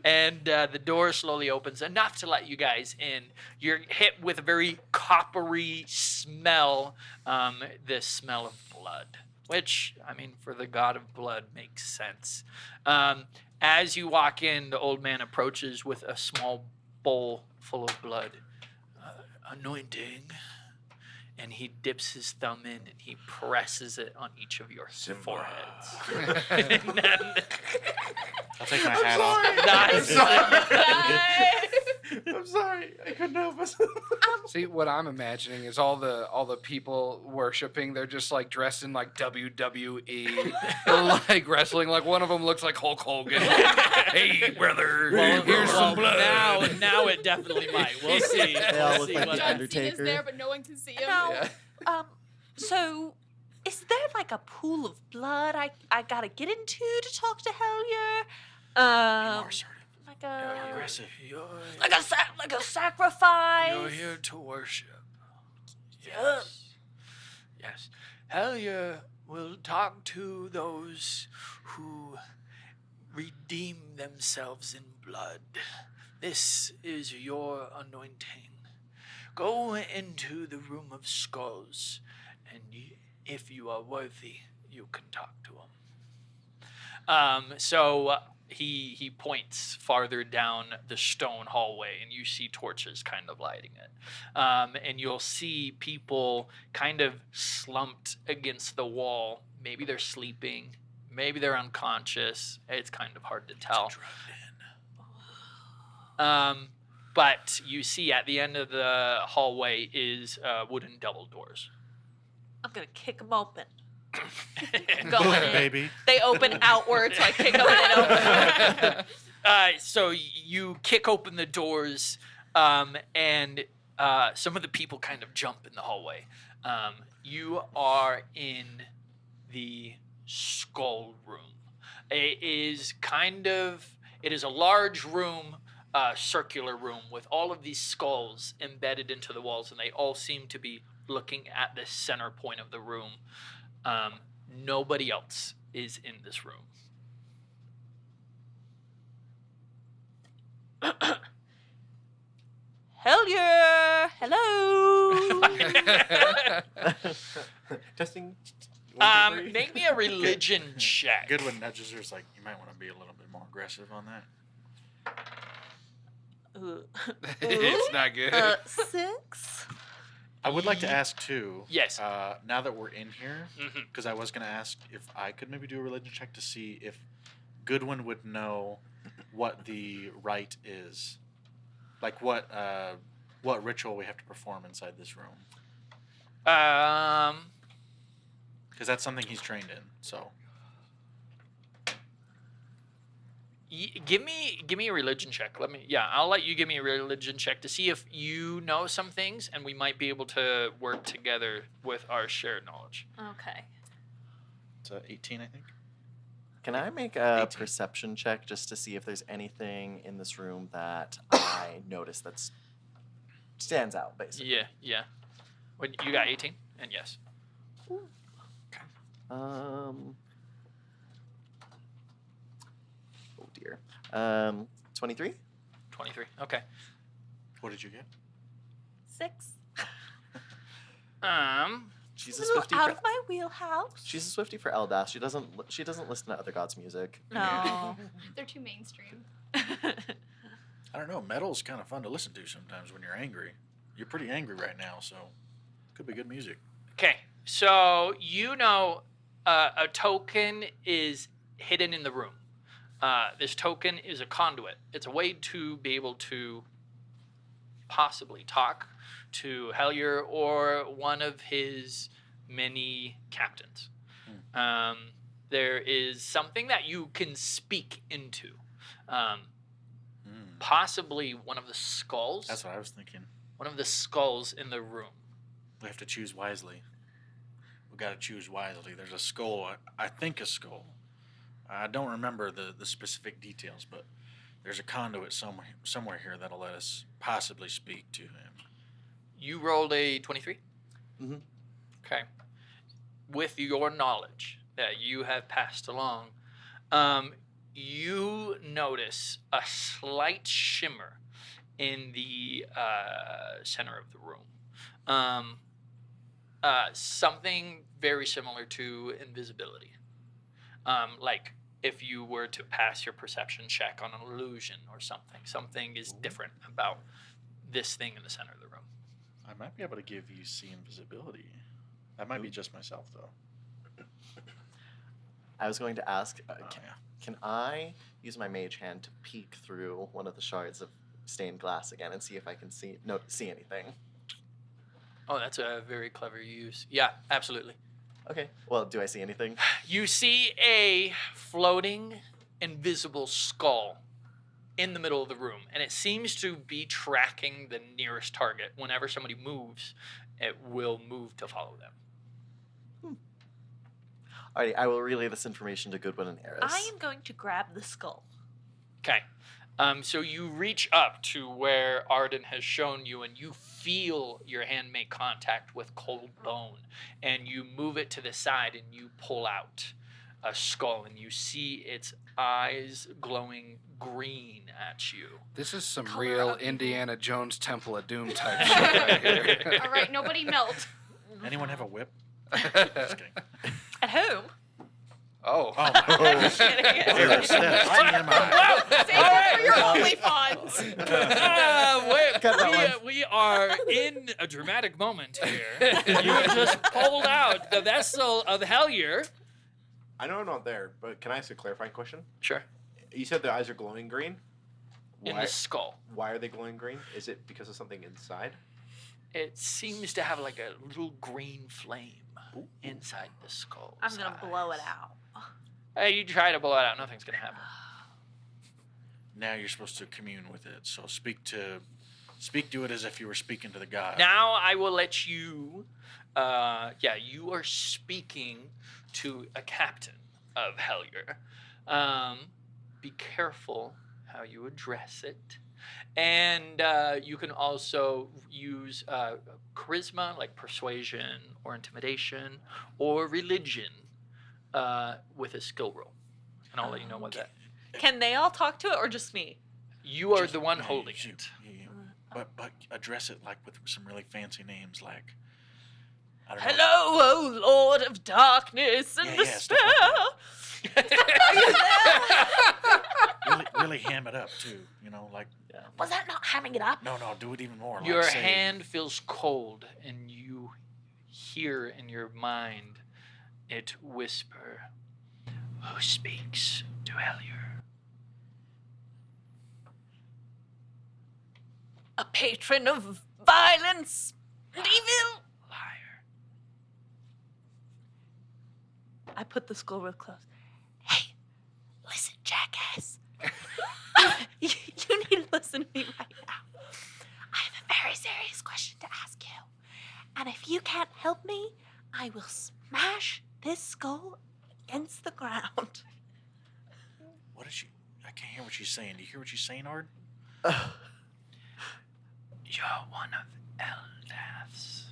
And the door slowly opens enough to let you guys in. You're hit with a very coppery smell, the smell of blood, which, I mean, for the god of blood makes sense. As you walk in, the old man approaches with a small bowl full of blood. Anointing. And he dips his thumb in and he presses it on each of your foreheads. And then, I'll take my hat off. nice. I'm sorry. I couldn't help myself. See, what I'm imagining is all the people worshiping. They're just like dressed in like WWE, like wrestling. Like one of them looks like Hulk Hogan. Hey, brother, here's some blood. Now it definitely might. We'll see. They all We'll look see like what the happens. John Cena's Undertaker. there, but no one can see him. Now, Yeah. so is there like a pool of blood I gotta get into to talk to Hellier? More assertive. Like a Aggressive. like a sacrifice. You're here to worship. Yes. Yes. Hellier will talk to those who redeem themselves in blood. This is your anointing. Go into the room of skulls, and if you are worthy, you can talk to him. So he points farther down the stone hallway, and you see torches kind of lighting it. And you'll see people kind of slumped against the wall. Maybe they're sleeping. Maybe they're unconscious. It's kind of hard to tell. But you see at the end of the hallway is wooden double doors. I'm gonna kick them open. Go Going ahead, in. baby. They open outward, so I kick them and open. So you kick open the doors, and some of the people kind of jump in the hallway. You are in the skull room. It is a large room, circular room with all of these skulls embedded into the walls, and they all seem to be looking at the center point of the room. Nobody else is in this room. Hellier, hello. Testing. Make me a religion check. Goodwin nudges her. Is like, you might want to be a little bit more aggressive on that. It's not good. 6. I would like to ask too. Yes. Now that we're in here, Mhm. because I was going to ask if I could maybe do a religion check to see if Goodwin would know what the rite is, like what ritual we have to perform inside this room, because that's something he's trained in. So Give me a religion check. I'll let you give me a religion check to see if you know some things, and we might be able to work together with our shared knowledge. Okay. it's 18, I think. Can I make a 18. perception check just to see if there's anything in this room that I notice that stands out, basically? Yeah. When you got 18, and yes. Oh dear. 23? 23. Okay. What did you get? 6. She's A a little Swifty out for of my wheelhouse. She's a Swifty for Eldath. She doesn't listen to other gods' music. No. They're too mainstream. I don't know. Metal's kind of fun to listen to sometimes when you're angry. You're pretty angry right now, so could be good music. Okay. So you know a token is hidden in the room. This token is a conduit. It's a way to be able to possibly talk to Hellier or one of his many captains. There is something that you can speak into. Possibly one of the skulls. That's what I was thinking. One of the skulls in the room. We have to choose wisely. We got to choose wisely. There's a skull. I think a skull. I don't remember the specific details, but there's a conduit somewhere here that'll let us possibly speak to him. You rolled a 23? Mm-hmm. Okay. With your knowledge that you have passed along, you notice a slight shimmer in the center of the room. Something very similar to invisibility. Like if you were to pass your perception check on an illusion or something. Something is different about this thing in the center of the room. I might be able to give you see invisibility. That might be just myself, though. I was going to ask, Yeah. can I use my mage hand to peek through one of the shards of stained glass again and see if I can see anything? Oh, that's a very clever use. Yeah, absolutely. Okay. Well, do I see anything? You see a floating, invisible skull in the middle of the room, and it seems to be tracking the nearest target. Whenever somebody moves, it will move to follow them. Alrighty, I will relay this information to Goodwin and Eris. I am going to grab the skull. Okay. So you reach up to where Arden has shown you, and you feel your hand make contact with cold bone, and you move it to the side, and you pull out a skull, and you see its eyes glowing green at you. This is some Color real of evil. Indiana Jones Temple of Doom type shit right here. All right, nobody melt. Anyone have a whip? Just kidding. At home. Oh. Oh, I'm kidding. Eris, that is TMI. Save it for your OnlyFans. We are in a dramatic moment here. You just pulled out the vessel of Hellier. I know I'm not there, but can I ask a clarifying question? Sure. You said the eyes are glowing green. In Why? the skull. Why are they glowing green? Is it because of something inside? It seems to have like a little green flame inside the skull. I'm going to blow it out. Hey, you try to blow it out, nothing's gonna happen. Now you're supposed to commune with it. So speak to it as if you were speaking to the god. Now I will let you. You are speaking to a captain of Hellier. Be careful how you address it. And you can also use charisma, like persuasion or intimidation, or religion with a skill roll. And I'll let you know what that. Can they all talk to it or just me? You are Just- the one yeah, holding you- it. yeah. But address it like with some really fancy names, like I don't know. Hello, O Lord of Darkness and Yeah, Despair. stuff Are you there? Really ham it up too. You know, like Was that not hamming it up? no, do it even more. Your like, say, hand feels cold, and you hear in your mind it whisper, "Who speaks to Hellier?" A patron of violence and evil. Liar. I put the skull real close. Hey, listen, jackass. you need to listen to me right now. I have a very serious question to ask you. And if you can't help me, I will smash this skull against the ground. What is she? I can't hear what she's saying. Do you hear what she's saying, Ard? You're one of Eldath's.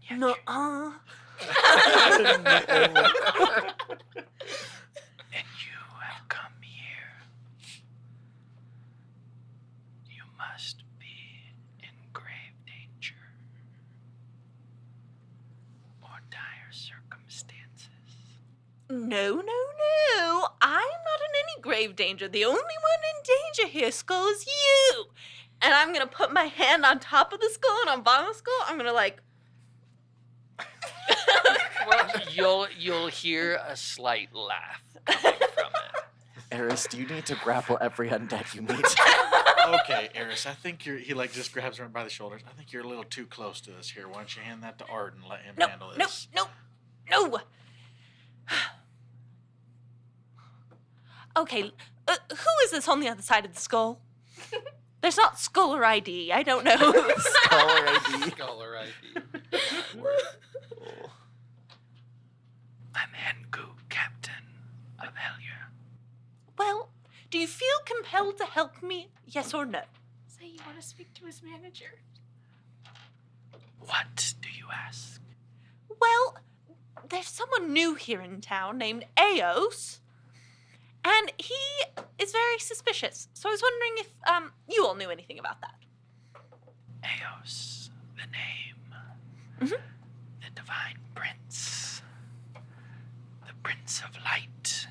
And yet Nuh-uh. And you have come here. You must be in grave danger or dire circumstances. No. I'm not in any grave danger. The only one in danger here, Skull, is you. And I'm going to put my hand on top of the skull and on bottom of the skull. I'm going to like... You'll hear a slight laugh coming from it. Eris, do you need to grapple every undead you meet? Okay, Eris, I think he like just grabs her by the shoulders. I think you're a little too close to this here. Why don't you hand that to Ard and let him handle this? No. Okay, who is this on the other side of the skull? There's not Skuller ID. I don't know. Scholar ID. Scholar ID. I'm Hengu, captain of Hellier. Well, do you feel compelled to help me? Yes or no? Say you want to speak to his manager. What do you ask? Well, there's someone new here in town named Eos, and he is very suspicious. So I was wondering if you all knew anything about that. Eos, the name. Mhm. The Divine Prince. The Prince of Light.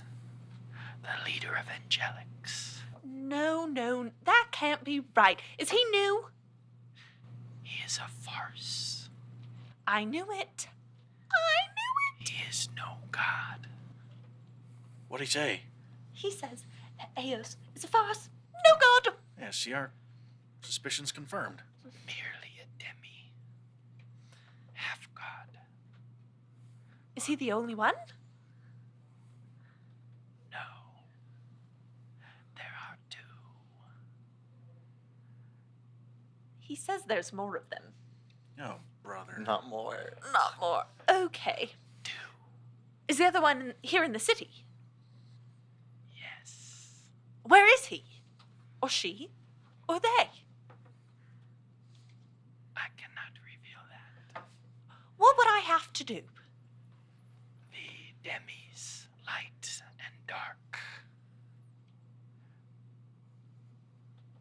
The leader of angelics. No, that can't be right. Is he new? He is a farce. I knew it. He is no god. What'd he say? He says that Eos is a farce. No god. Yeah, see, our suspicions confirmed. Merely a demi. Half god. Is he the only one? No. There are two. He says there's more of them. Oh, brother. Not more. Not more. Okay. Two. Is the other one here in the city? Yes. Where is he? Or she? Or they? I cannot reveal that. What would I have to do? The demis, light and dark,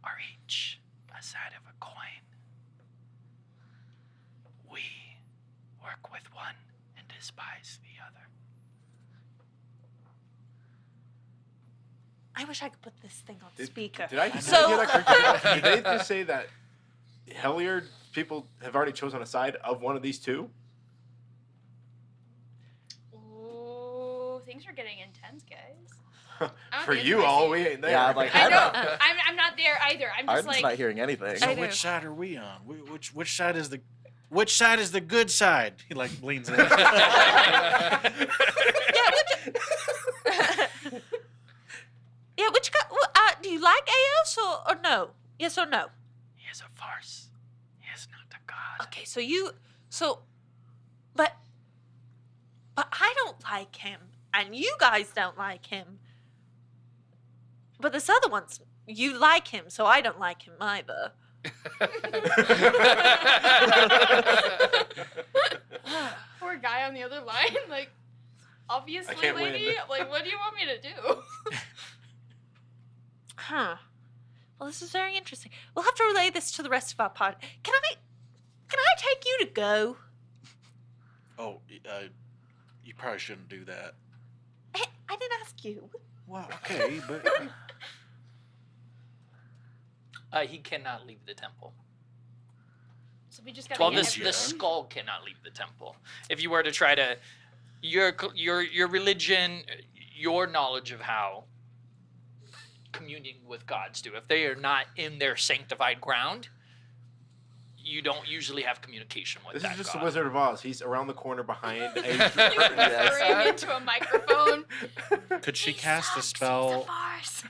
are each a side of a coin. We work with one and despise the other. I wish I could put this thing on speaker. Did I So- hear that correctly? Did they just say that Helliard people have already chosen a side of one of these two? Ooh, things are getting intense, guys. I'm For the you, NYC. all we ain't there. Yeah, like, I I'm know. not- I'm not there either. I'm just Arden's like. not hearing anything. So I know. which side are we on? Which side is the good side? He like leans in. Yeah, which guy? Do you like Eos or no? Yes or no? He is a farce. He is not a god. Okay, but I don't like him, and you guys don't like him. But this other one's, you like him, so I don't like him either. Poor guy on the other line. Like, obviously, can't win. lady. Like, what do you want me to do? Huh. Well, this is very interesting. We'll have to relay this to the rest of our pod. Can I take you to go? Oh, you probably shouldn't do that. I didn't ask you. Well, okay, but He cannot leave the temple. So we just gotta Well, get this him. the skull cannot leave the temple. If you were to try to, your religion, your knowledge of how communing with gods do, if they are not in their sanctified ground, you don't usually have communication with This that is just god. the Wizard of Oz. He's around the corner behind a Whispering into a microphone. could she cast a He's spell? a farce.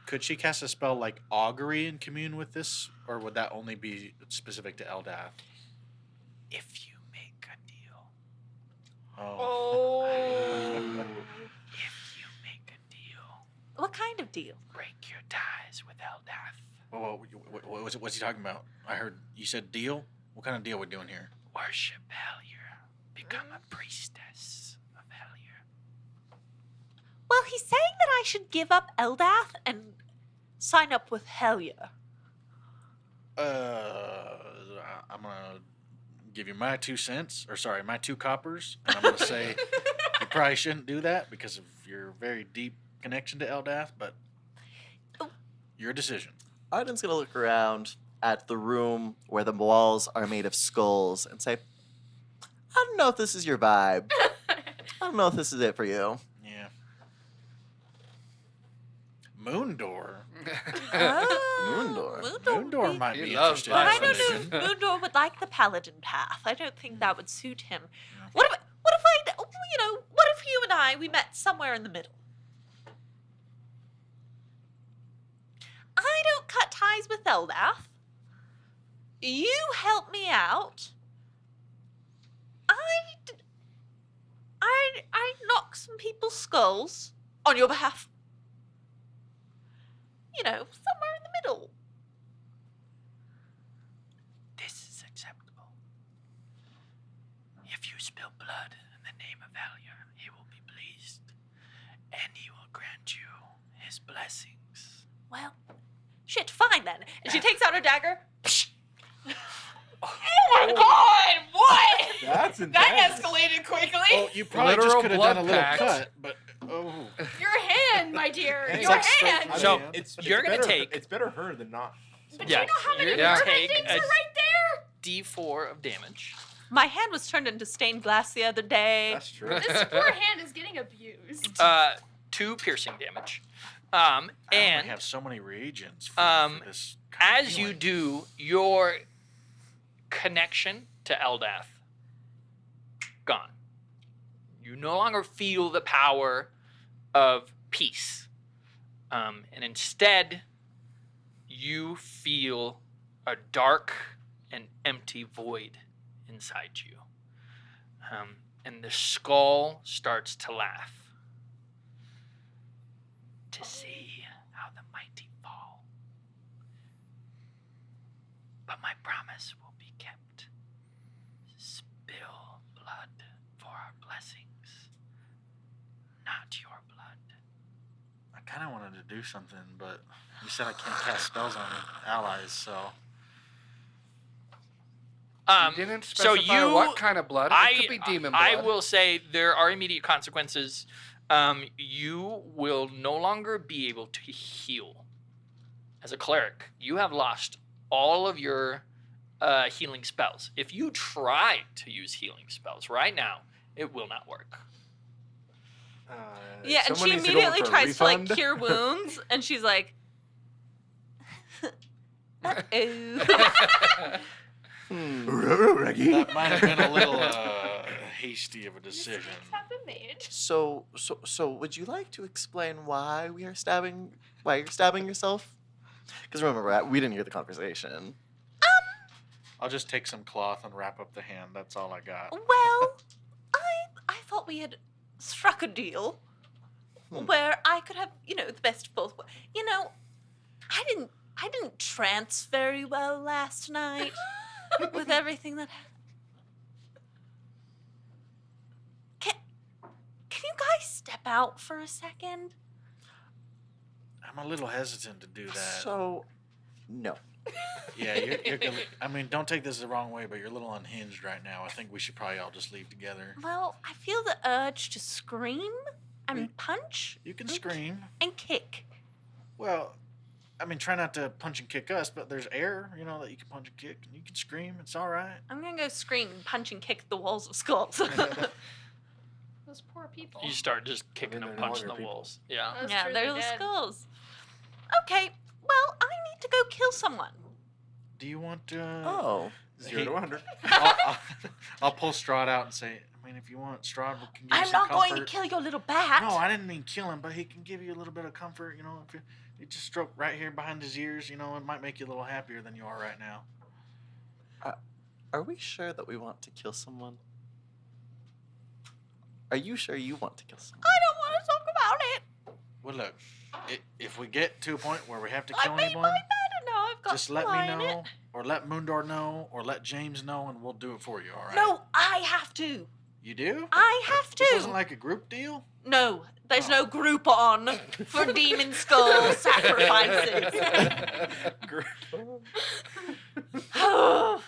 Could she cast a spell like augury and commune with this, or would that only be specific to Eldath? If you make a deal, Oh. if you make a deal, What kind of deal? break your ties with Eldath. What's he talking about? I heard you said deal. What kind of deal we doing here? Worship Hellier. Become a priestess of Hellier. Well, he's saying that I should give up Eldath and sign up with Hellier. I'm gonna give you my 2 cents, or sorry, my 2 coppers, and I'm gonna say you probably shouldn't do that because of your very deep connection to Eldath, but your decision. Arden's gonna look around at the room where the walls are made of skulls and say, I don't know if this is your vibe. I don't know if this is it for you. Yeah. Moondor. Oh, Moondor. Moondor be- might He be loves interested. But I in don't know religion. if Moondor would like the paladin path. I don't think that would suit him. What if you and I, we met somewhere in the middle? I don't cut ties with Eldath. You help me out. I knock some people's skulls on your behalf. You know, somewhere in the middle. This is acceptable. blood in the name of Valier, he will be pleased, and he will grant you his blessings. Well, shit, fine then. And she takes out her dagger. Oh my god! What? That's That intense. escalated quickly. Oh, you probably just Literal could have blood done a little pact. cut, but Your hand, my dear. Hey, Your it's like straight- hand. I So, mean, you're gonna better- take- It's better her than not. But Yeah, do you know how many you're gonna nerve take endings a- are right there? D4 of damage. My hand was turned into stained glass the other day. That's true. This poor hand is getting abused. 2 piercing damage. I only And have so many reagents for this. kind of as you healing. do, your connection to Eldath gone. You no longer feel the power of peace. And instead, you feel a dark and empty void inside you. And the skull starts to laugh. To see how the mighty fall. But my promise will be kept. Spill blood for our blessings, not your blood. I kind of wanted to do something, but you said I can't cast spells on allies, so. You didn't so specify you, what kind of blood. It could be demon blood. I will say there are immediate consequences. You will no longer be able to heal. As a cleric, you have lost all of your healing spells. If you try to use healing spells right now, it will not work. Yeah, and someone she needs to go immediately for a tries to like refund. cure wounds, and she's like, "Uh-oh." Reggie. That might have been a little hasty of a decision. Mistakes have been made. So would you like to explain why you're stabbing yourself? Because remember, we didn't hear the conversation. I'll just take some cloth and wrap up the hand. That's all I got. Well, I thought we had struck a deal where I could have, the best of both. I didn't trance very well last night with everything that happened. Can you guys step out for a second? I'm a little hesitant to do that. So, no. Yeah, you're gonna, I mean, don't take this the wrong way, but you're a little unhinged right now. I think we should probably all just leave together. Well, I feel the urge to scream and punch You can scream. and kick. Well, I mean, try not to punch and kick us, but there's air, that you can punch and kick. And you can scream. It's all right. I'm gonna go scream and punch and kick the walls of skulls. Those poor people. You start just kicking they're and no punching the longer people. walls. Yeah. That's Yeah, true, they're the dead. skulls. Okay, well, I need to go kill someone. Do you want to? Oh. 0 to 100. I'll pull Strahd out and say, I mean, if you want, Strahd can give you I'm some not comfort. going to kill your little bat. No, I didn't mean kill him, but he can give you a little bit of comfort. If you just stroke right here behind his ears, it might make you a little happier than you are right now. Are we sure that we want to kill someone? Are you sure you want to kill someone? I don't want to talk about it. Well, look, if we get to a point where we have to I kill made anyone, my bed and now I've got just let fly me in know, it. or let Moondor know, or let James know, and we'll do it for you. All right? No, I have to. You do? I have This to. wasn't like a group deal. No, there's no group on for demon skull sacrifices. I've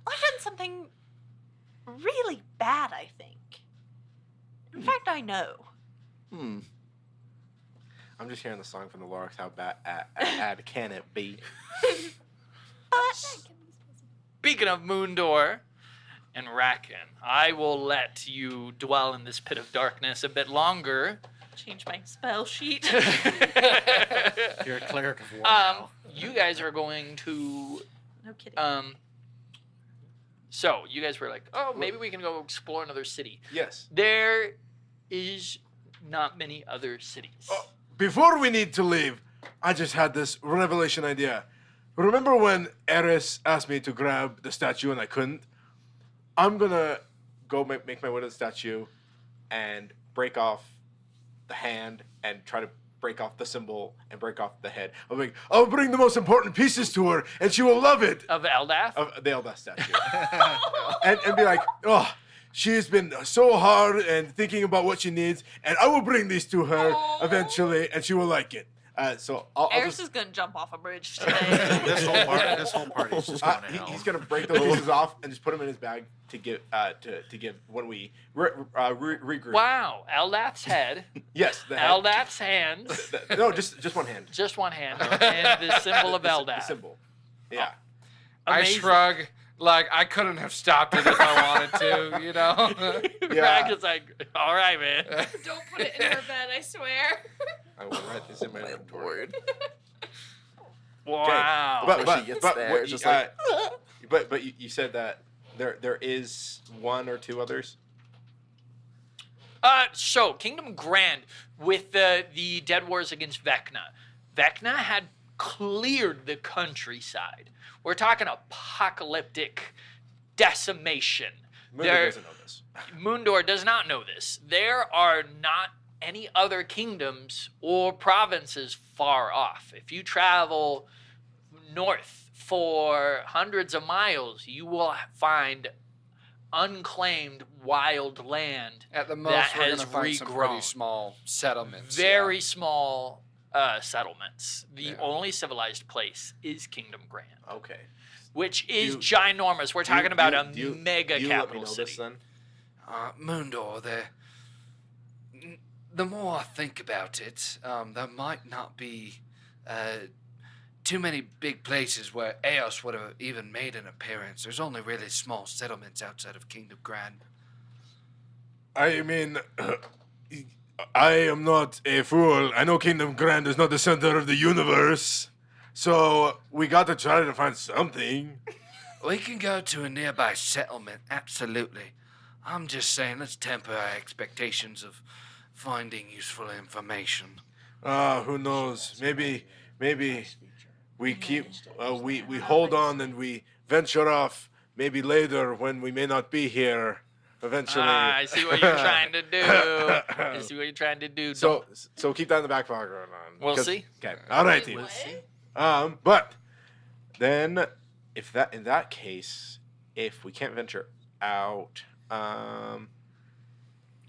done something really bad, I think. In fact, I know. I'm just hearing the song from the Larks. How bad can it be? But Speaking of Moondor and Racken, I will let you dwell in this pit of darkness a bit longer. change my spell sheet. You're a cleric of war now. You guys are going to No kidding. so you guys were like, oh, maybe we can go explore another city. Yes. There is not many other cities. Oh, before we need to leave, I just had this revelation idea. Remember when Eris asked me to grab the statue and I couldn't? I'm gonna go make my way to the statue and break off the hand and try to break off the symbol and break off the head. I'll bring the most important pieces to her and she will love it. Of Eldath? Of the Eldath statue. and be like, oh, She's been so hard and thinking about what she needs, and I will bring these to her eventually, and she will like it. So I'll Eris just. is gonna jump off a bridge today. This whole party is just going to hell. He's gonna break those pieces off and just put them in his bag to give to give when we regroup. Wow, Eldath's head, Yes, the head. Eldath's hands, No, just one hand. just one hand, and the symbol of The Eldath. symbol. Yeah. I Amazing. shrug. Like, I couldn't have stopped it if I wanted to, you know? Rag is like, all right, man. Don't put it in her bed, I swear. I will write this in my inventory. Wow. Before she gets there, what it's you- just like- but you said that there is one or two others. So Kingdom Grand with the Dead Wars against Vecna. Vecna had cleared the countryside. We're talking apocalyptic decimation. Mundor doesn't know this. Mundor does not know this. There are not any other kingdoms or provinces far off. If you travel north for hundreds of miles, you will find unclaimed wild land At the that most, we're going has to find some pretty regrown. small settlements. Very small settlements. The Yeah. only civilized place is Kingdom Grand, Okay. which is You- ginormous. We're talking about a Do you- mega do you let me capital know city. this then? Mundor, the more I think about it, there might not be too many big places where Eos would have even made an appearance. There's only really small settlements outside of Kingdom Grand. I mean, I am not a fool. I know Kingdom Grand is not the center of the universe. So we got to try to find something. We can go to a nearby settlement, absolutely. I'm just saying, let's temper our expectations of finding useful information. Who knows? Maybe we keep we hold on and we venture off. Maybe later when we may not be here. Eventually. I see what you're trying to do. I see what you're trying to do. So keep that in the back pocket. We'll see. Okay. All right, Wait, team. what? But Then, in that case, if we can't venture out,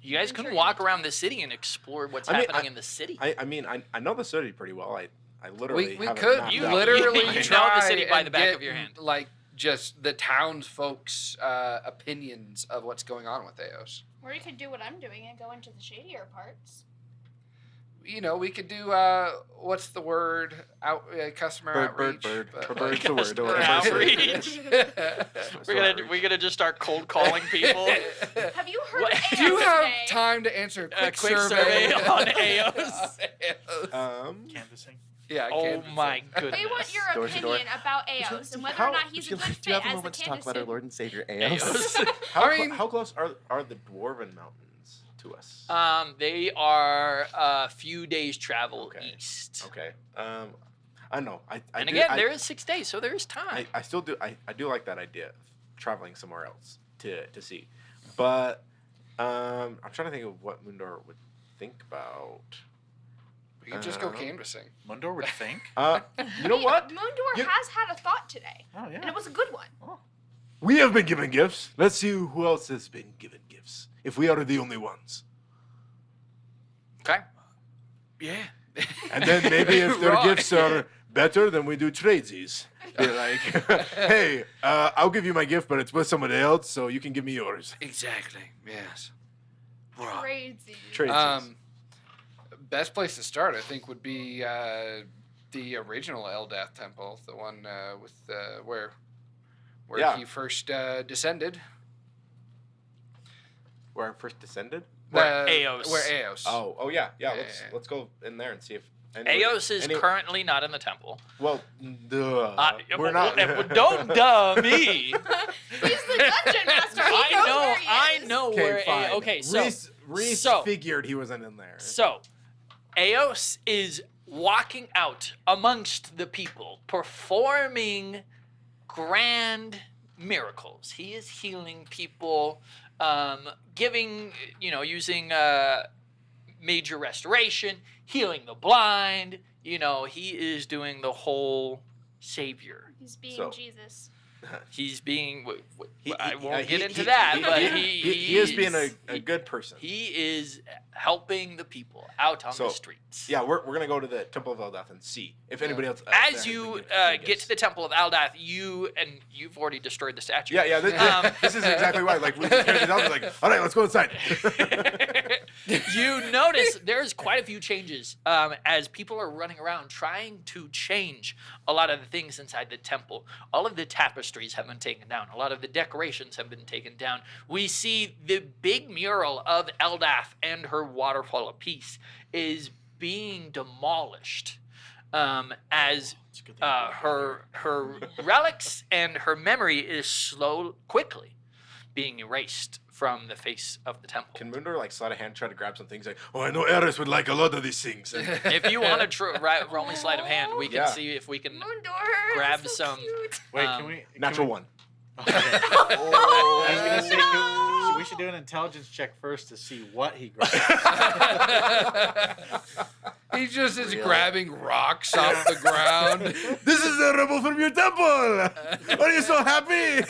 You guys can walk around the city and explore what's I mean, happening in the city. I know the city pretty well. I literally We haven't could mapped You out. literally know the try city by and the back get, of your hand. like, just the townsfolk's opinions of what's going on with Eos. Or you could do what I'm doing and go into the shadier parts. You know, we could do what's the word? Customer outreach. Bird's the word. Customer outreach. We're gonna just start cold calling people. Have you heard What- of Do you AOS have today? time to answer a quick, quick survey on Eos? Eos. Canvassing. Yeah. Oh canvassing. my goodness. They want your Door to door. opinion about Eos and whether or not he's a good do you fit have a as the moment to talk Candace about our did. Lord and Savior Eos. Eos? How close are the Dwarven Mountains to us? They are a few days travel Okay. east. Okay. I know. And again, there is 6 days, so there is time. I still do. I do like that idea of traveling somewhere else to see, but I'm trying to think of what Mundor would think about. We could just go canvassing. Mundor would think. You know what? Mundor You- has had a thought today, Oh yeah. and it was a good one. we have been given gifts. Let's see who else has been given gifts. If we are the only ones. Okay. Yeah. And then maybe if their Right. gifts are better, then we do tradesies. Be like, hey, I'll give you my gift, but it's with somebody else, so you can give me yours. Exactly. Yes. Right. Crazy. Tradesies. Best place to start, I think, would be the original Eldath Temple, the one with where Yeah. he first descended. Where I first descended. Where The- Eos. Where Eos. Oh yeah. Yeah. Let's go in there and see if. Eos is currently not in the temple. Well, duh. We're not. Don't duh me. He's the dungeon master. He I knows know. where he I is. know where. Okay, so Reese so- figured he wasn't in there. So, Eos is walking out amongst the people, performing grand miracles. He is healing people, giving, using major restoration, healing the blind. He is doing the whole savior. He's being So- Jesus. He's being. I He- won't he- get into he- that, he- but he is being a good person. He is helping the people out on the So, streets. Yeah, we're gonna go to the Temple of Eldath and see if anybody else. As you get to the Temple of Aldath, you've already destroyed the statue. Yeah. This is exactly right. Like we just carried it out. Like, all right, let's go inside. You notice there's quite a few changes as people are running around trying to change a lot of the things inside the temple. All of the tapestries have been taken down. A lot of the decorations have been taken down. We see the big mural of Eldath and her waterfall of peace is being demolished as her relics and her memory is quickly being erased from the face of the temple. Can Moondor like sleight of hand try to grab some things? Like, Oh, I know Eris would like a lot of these things. If you want to roll me sleight of hand, we can Yeah. see if we can Moondor, grab so some. cute. Wait, Um, can we? natural one. Okay. I was gonna say we should do an intelligence check first to see what he grabbed. He just is Really? grabbing rocks off the ground. This is the rebel from your temple. Are you so happy?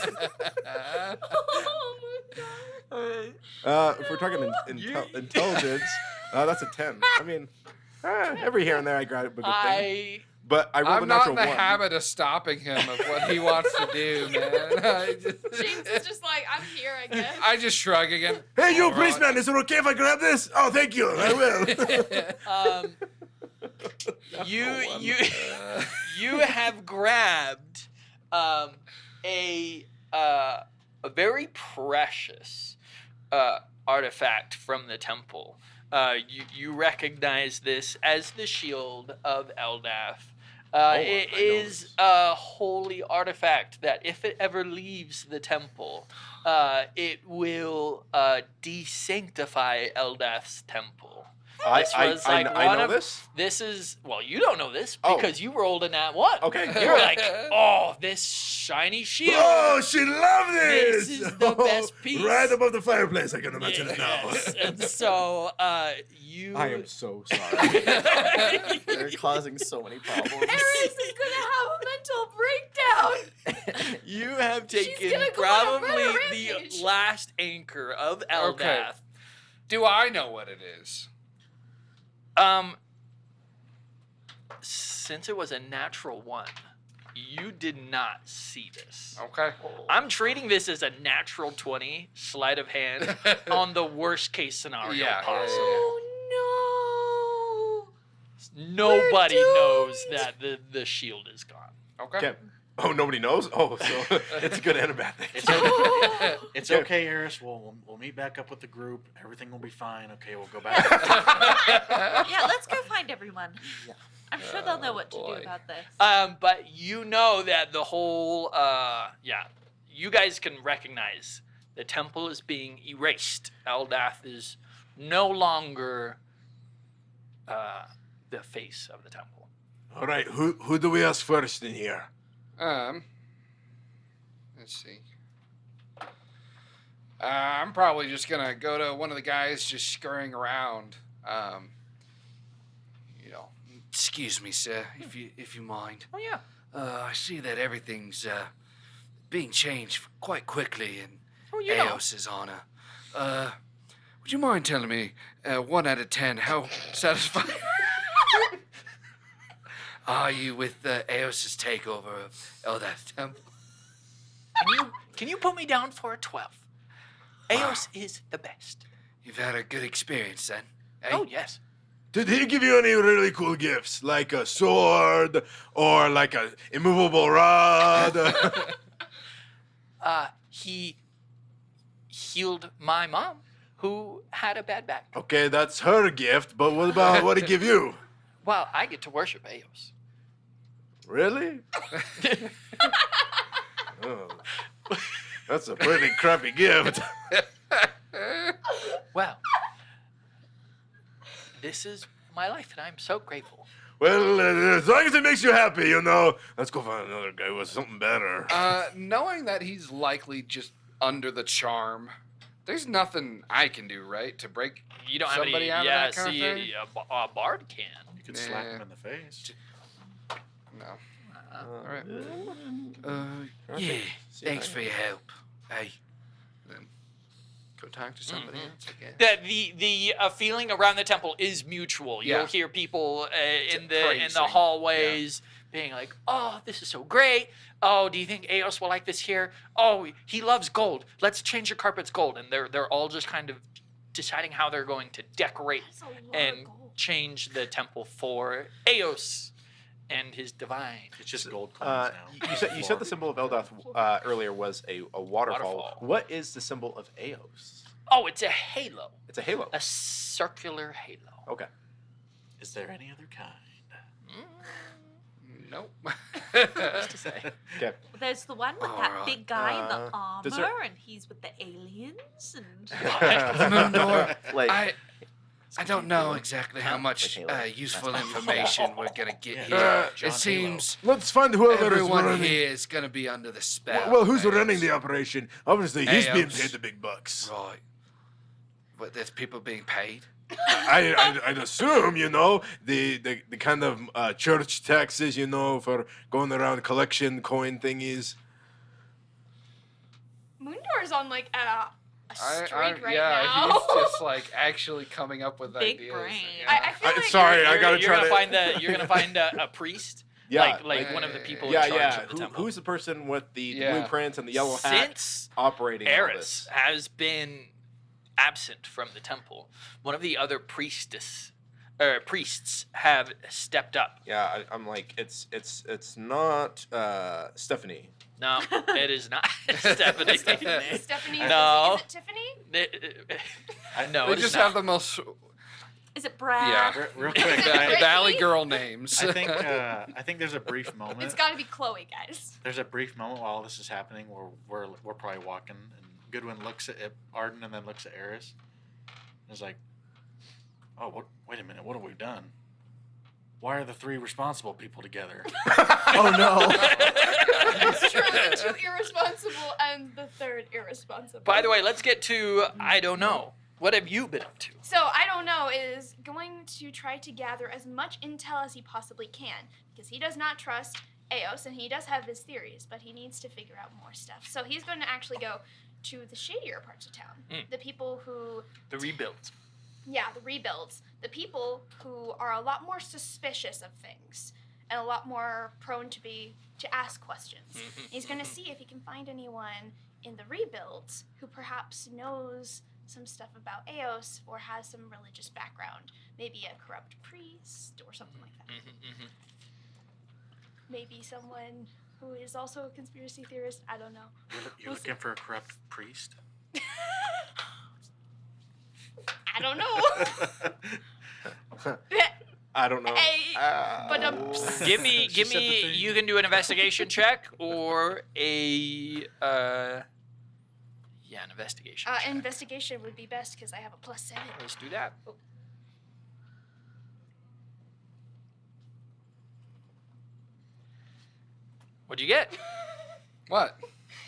Oh, If we're talking intelligence, that's a 10. I mean, every here and there I grab a good thing. But I rolled I'm a not natural in the 1. habit of stopping him of what he wants to do, man. James is just like, I'm here, I guess. I just shrug again. Hey, you All priest right. man, is it okay if I grab this? Oh, thank you. I will. You have grabbed a very precious artifact from the temple. You recognize this as the shield of Eldath. It I know is this. a holy artifact that if it ever leaves the temple, it will desanctify Eldath's temple. This was like I one know of- this. This is, well, you don't know this Oh. because you rolled a nat 1. Okay. You're like, oh, this shiny shield. Oh, she loved this. This is the best piece. Right above the fireplace. I can imagine it now. Yes. And so you. I am so sorry. They're causing so many problems. Eris is gonna have a mental breakdown. You have taken gonna go on a probably murder the rampage. last anchor of Eldath. Okay. Do I know what it is? Since it was a natural 1, you did not see this. Okay. I'm treating this as a natural 20 sleight of hand on the worst case scenario Yeah. possible. Oh Nobody We're knows doomed. that the shield is gone. Okay. Okay. Oh, nobody knows? Oh, so it's a good and a bad thing. It's okay, Eris. We'll meet back up with the group. Everything will be fine. Okay, we'll go back. Yeah, let's go find everyone. Yeah. I'm sure they'll know what to boy. do about this. But you know that the whole, you guys can recognize the temple is being erased. Eldath is no longer the face of the temple. All right, who do we ask first in here? Let's see. I'm probably just gonna go to one of the guys just scurrying around. Excuse me, sir, if you mind. Oh yeah. I see that everything's being changed quite quickly in Oh, you know. Eos's honor. Would you mind telling me, 1 out of 10, how satisfied are you with Eos's takeover of Eldath Temple? Can you put me down for a 12? Eos is the best. You've had a good experience then. Eh? Oh yes. Did he give you any really cool gifts, like a sword or like a immovable rod? He healed my mom, who had a bad back. Okay, that's her gift, but what about what he give you? Well, I get to worship Eos. Really? Oh, that's a pretty crappy gift. Well, this is my life, and I'm so grateful. Well, as long as it makes you happy, you know. Let's go find another guy with something better. Knowing that he's likely just under the charm, there's nothing I can do, right, to break You don't have somebody any, out of that kind of thing? a bard can. You could slap him Nah. in the face. No. All right. I Yeah. think- see Thanks if I- for your help. Hey. Then go talk to somebody else, I guess. The feeling around the temple is mutual. Yeah. You'll hear people in the praising. hallways being like, "Oh, this is so great. Oh, do you think Eos will like this here? Oh, he loves gold. Let's change your carpets gold." And they're all just kind of deciding how they're going to decorate That's a lot and of gold. change the temple for Eos and his divine. It's just gold coins now. You said the symbol of Eldath earlier was a waterfall. Waterfall. What is the symbol of Eos? Oh, it's a halo, It's a halo. a circular halo. Okay. Is there any other kind? Nope. What's to say? Okay. There's the one with that Alright, big guy in the does armor, there- and he's with the aliens. And Mundor, Like, I don't know exactly how much Like Halo. useful information we're gonna get here. John It seems Let's find whoever is everyone running. here is gonna be under the spell. Well, who's of running the Eos. operation? Obviously, he's being Eos. paid the big bucks. Right. But there's people being paid. I'd assume, the kind of church taxes, for going around collection coin thingies. Moondor's on like a streak right yeah, now. he's just like actually coming up with Big ideas. brain. I feel like Sorry, I gotta You're try gonna to. find you're gonna find a priest, Yeah, like one of the people Yeah, in charge yeah. of the temple. Who's the person with the Yeah. blueprints and the yellow hat Since operating all Eris this? has been absent from the temple, one of the other priests have stepped up. Yeah, I'm like, it's not Stephanie. No, it is not Stephanie. Stephanie. No. Is it Tiffany? No, They it is just not. have the most is it Brad? Yeah. Real quick, Valley Girl names. I think there's a brief moment. It's got to be Chloe, guys. There's a brief moment while this is happening where we're probably walking, and Goodwin looks at Arden and then looks at Eris. And is like, "Oh, wait a minute, what have we done? Why are the three responsible people together?" oh no. It's truly two irresponsible and the third irresponsible. By the way, let's get to I don't know. What have you been up to? So, I don't know, is going to try to gather as much intel as he possibly can, because he does not trust Eos, and he does have his theories, but he needs to figure out more stuff. So he's going to actually go to the shadier parts of town. The people who... The rebuilds. Yeah, the rebuilds. The people who are a lot more suspicious of things, and a lot more prone to ask questions. He's going to see if he can find anyone in the rebuilds who perhaps knows some stuff about Eos or has some religious background. Maybe a corrupt priest or something like that. Maybe someone who is also a conspiracy theorist. I don't know. You're looking for a corrupt priest? I don't know. I don't know. Hey, but Give me. She said the thing. You can do an investigation check or a. An investigation. check. investigation would be best because I have a +7. Let's do that. What'd you get? What?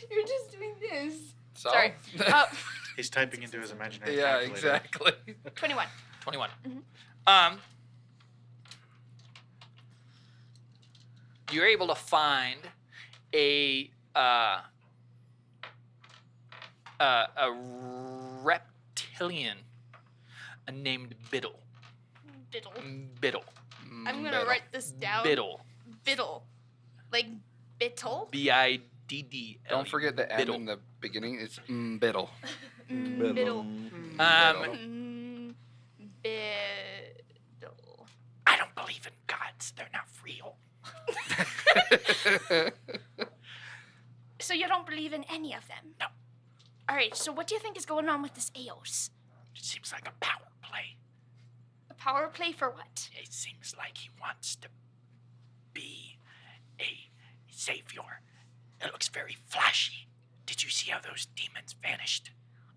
You're just doing this. So? Sorry. He's typing into his imaginary Yeah, calculator. exactly. 21. 21. Mhm. You're able to find a reptilian named Biddle. Biddle. Biddle. I'm gonna write this down. Biddle. Biddle. Like Bittle? Biddle. Don't forget the M in the beginning. It's biddle. Biddle. Biddle. I don't believe in gods. They're not real. So you don't believe in any of them? No. Alright, so what do you think is going on with this Eos? It seems like a power play. A power play for what? It seems like he wants to be a savior. It looks very flashy. Did you see how those demons vanished?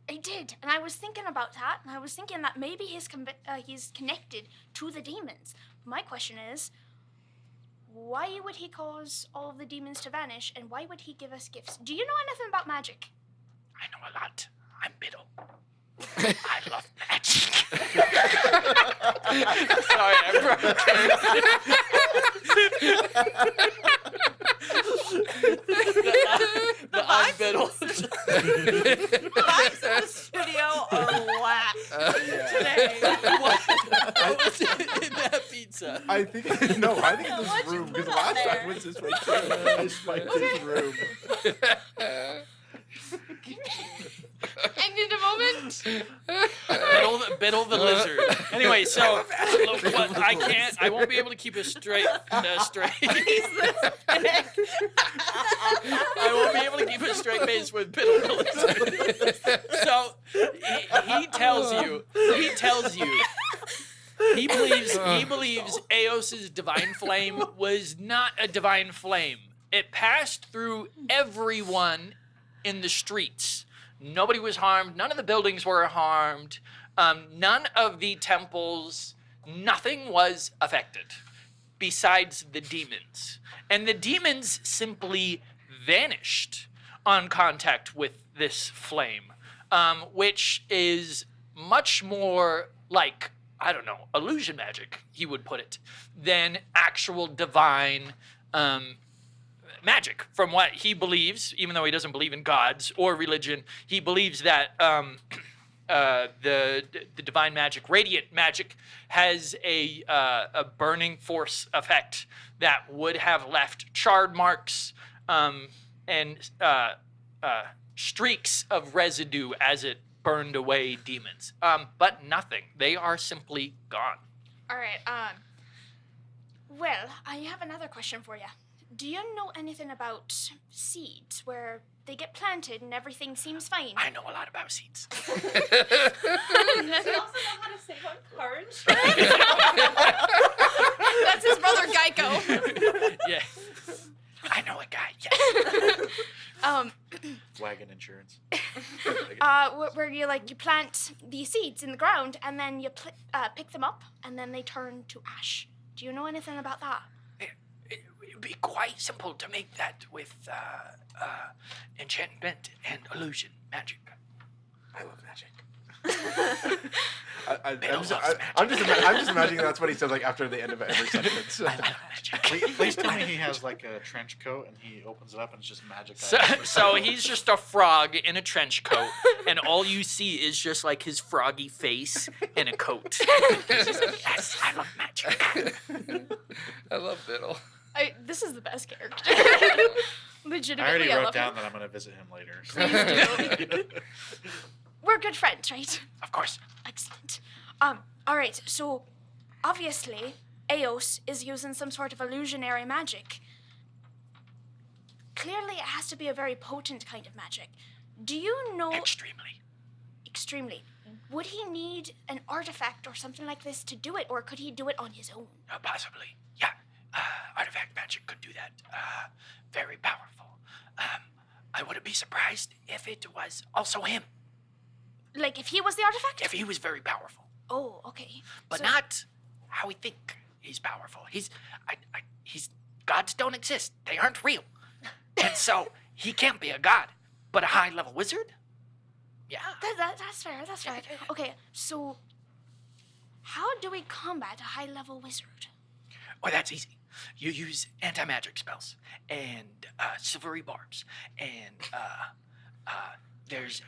I did, and I was thinking about that, and I was thinking that maybe he's connected to the demons. My question is, why would he cause all of the demons to vanish, and why would he give us gifts? Do you know anything about magic? I know a lot. I'm Biddle. I love magic. Sorry, I broke Vibes in the studio are whack today. What was in that pizza? I think it's in this What'd you room because put on last time there? was this way too. I spiked this room. And in a moment, Biddle the lizard. Anyway, so what, I won't be able to keep a straight. I won't be able to keep a straight face with Biddle the lizard. So he tells you. He believes Eos's divine flame was not a divine flame. It passed through everyone in the streets. Nobody was harmed. None of the buildings were harmed. None of the temples, nothing was affected besides the demons. And the demons simply vanished on contact with this flame, which is much more like, I don't know, illusion magic, he would put it, than actual divine magic. From what he believes, even though he doesn't believe in gods or religion, he believes that the divine magic, radiant magic, has a burning force effect that would have left charred marks and streaks of residue as it burned away demons. But nothing. They are simply gone. all right. Well, I have another question for you. Do you know anything about seeds where they get planted and everything seems fine? I know a lot about seeds. Does he also know how to save on cards? That's his brother Geico. Yeah. I know a guy. Yeah. Wagon insurance. Where you plant these seeds in the ground and then you pick them up and then they turn to ash. Do you know anything about that? It would be quite simple to make that with enchantment and illusion magic. I love magic. I'm just imagining that's what he says after the end of every sentence. Please tell me he has a trench coat and he opens it up and it's just magic. So he's just a frog in a trench coat, and all you see is just his froggy face in a coat. Yes, I love magic. I love Biddle. This is the best character. I Legitimately, already I wrote love down him. that I'm going to visit him later. Please do. We're good friends, right? Of course. Excellent. All right. So, obviously, Eos is using some sort of illusionary magic. Clearly, it has to be a very potent kind of magic. Do you know? Extremely. Extremely. Would he need an artifact or something like this to do it, or could he do it on his own? Possibly. Yeah. Artifact magic could do that. Very powerful. I wouldn't be surprised if it was also him. Like if he was the artifact? If he was very powerful. Oh, okay. But So- not how we think he's powerful. He's gods don't exist. They aren't real. And so he can't be a god, but a high-level wizard? Yeah. That's fair. That's fair. Okay, so how do we combat a high-level wizard? Well, that's easy. You use anti-magic spells and silvery barbs, and there's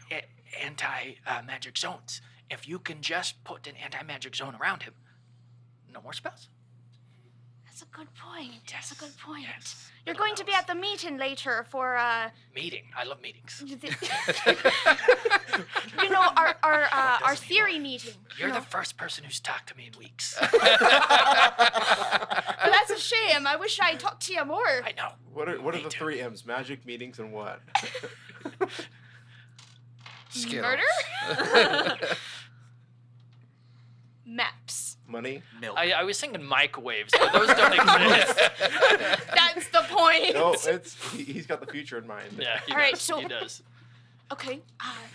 anti-magic zones. If you can just put an anti-magic zone around him, no more spells. That's a good point. That's a good point. Yes. You're going to be at the meeting later for Meeting. I love meetings. our theory meeting. You're the first person who's talked to me in weeks. Well, that's a shame. I wish I'd talked to you more. I know. What are Me the too. 3 M's? Magic, meetings, and what? Skittles. Murder? Maps. Money? Milk. I was thinking microwaves, but those don't exist. That's the point. No, he's got the future in mind. Yeah, he All right, does. so- He does. Okay.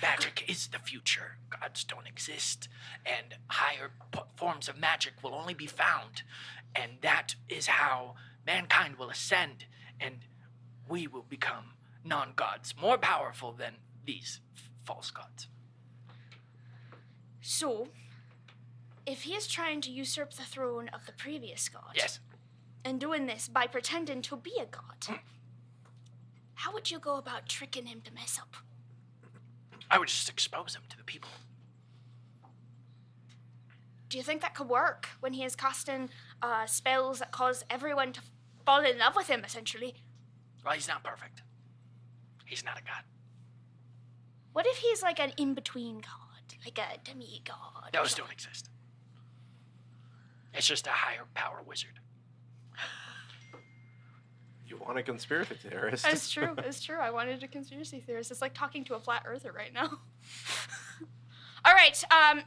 Magic is the future. Gods don't exist, and higher forms of magic will only be found, and that is how mankind will ascend, and we will become non-gods, more powerful than these false gods. So, if he is trying to usurp the throne of the previous god, Yes. and doing this by pretending to be a god, how would you go about tricking him to mess up? I would just expose him to the people. Do you think that could work when he is casting spells that cause everyone to fall in love with him, essentially? Well, he's not perfect. He's not a god. What if he's like an in-between god, like a demigod? Those don't exist. It's just a higher power wizard. You want a conspiracy theorist? It's true. It's true. I wanted a conspiracy theorist. It's like talking to a flat earther right now. All right.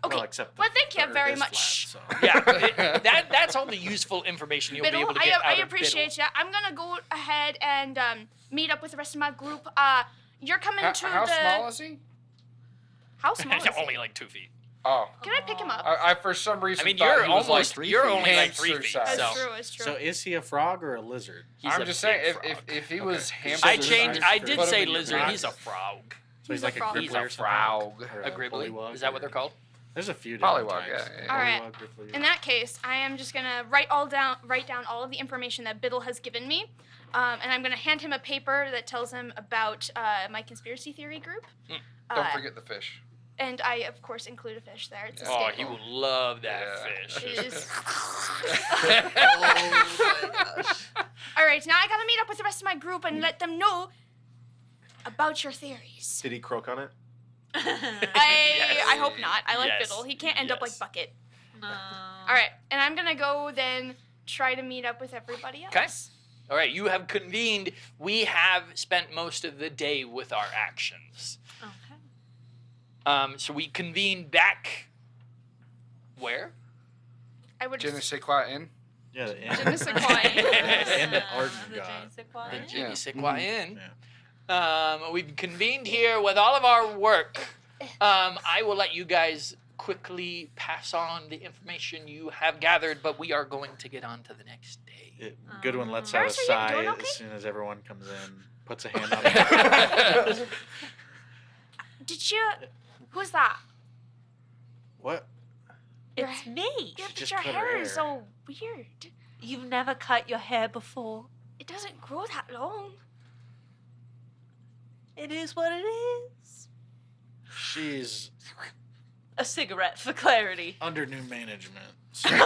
Okay. Well, except Well, thank the you Earth very is much. flat, so. Yeah, that's all the useful information you'll be Biddle, able to get out I of appreciate you. I'm gonna go ahead and meet up with the rest of my group. You're coming to How the. small is he? How small is Biddle. he? Only like 2 feet. Oh. Can I pick him up? I for some reason I mean, thought you're he was almost. like You're only like hamster 3 feet. size. It's So true. It's true. So is he a frog or a lizard? he's I'm a just big saying, frog. if he was hamster I Lizard changed. size I frog. did Put him say in your lizard. box. He's a frog. So he's a like a frog. gribbly He's a or something? frog. Or A gribbly. pollywog Is that what or- they're called? There's a few different Pollywog, types. yeah. All right. Pollywog, gribbly. In that case, I am just gonna write down all of the information that Biddle has given me, and I'm gonna hand him a paper that tells him about my conspiracy theory group. Don't forget the fish. And I, of course, include a fish there. It's a Oh, staple. he will love that Yeah. fish. It is- Oh my gosh. All right, now I gotta meet up with the rest of my group and let them know about your theories. Did he croak on it? I hope not. I like Yes. Biddle. He can't end up like Yes. Bucket. No. All right, and I'm gonna go then try to meet up with everybody else. Okay. All right, you have convened. We have spent most of the day with our actions. Okay. So we convene back. Where? I would. Je ne sais quoi in? Yeah, the Je ne sais quoi. And the Uh, Arden the god. Je ne sais quoi. The Yeah. Jimmy Sikwa Inn. Yeah. We've convened here with all of our work. I will let you guys quickly pass on the information you have gathered, but we are going to get on to the next day. Goodwin lets out a Ferris, are you sigh doing okay? as soon as everyone comes in, puts a hand on it. Did you? Who's that? What? It's me. Yeah, but just your cut her hair is hair. so weird. You've never cut your hair before. It doesn't grow that long. It is what it is. She's A cigarette for clarity. under new management. So- Did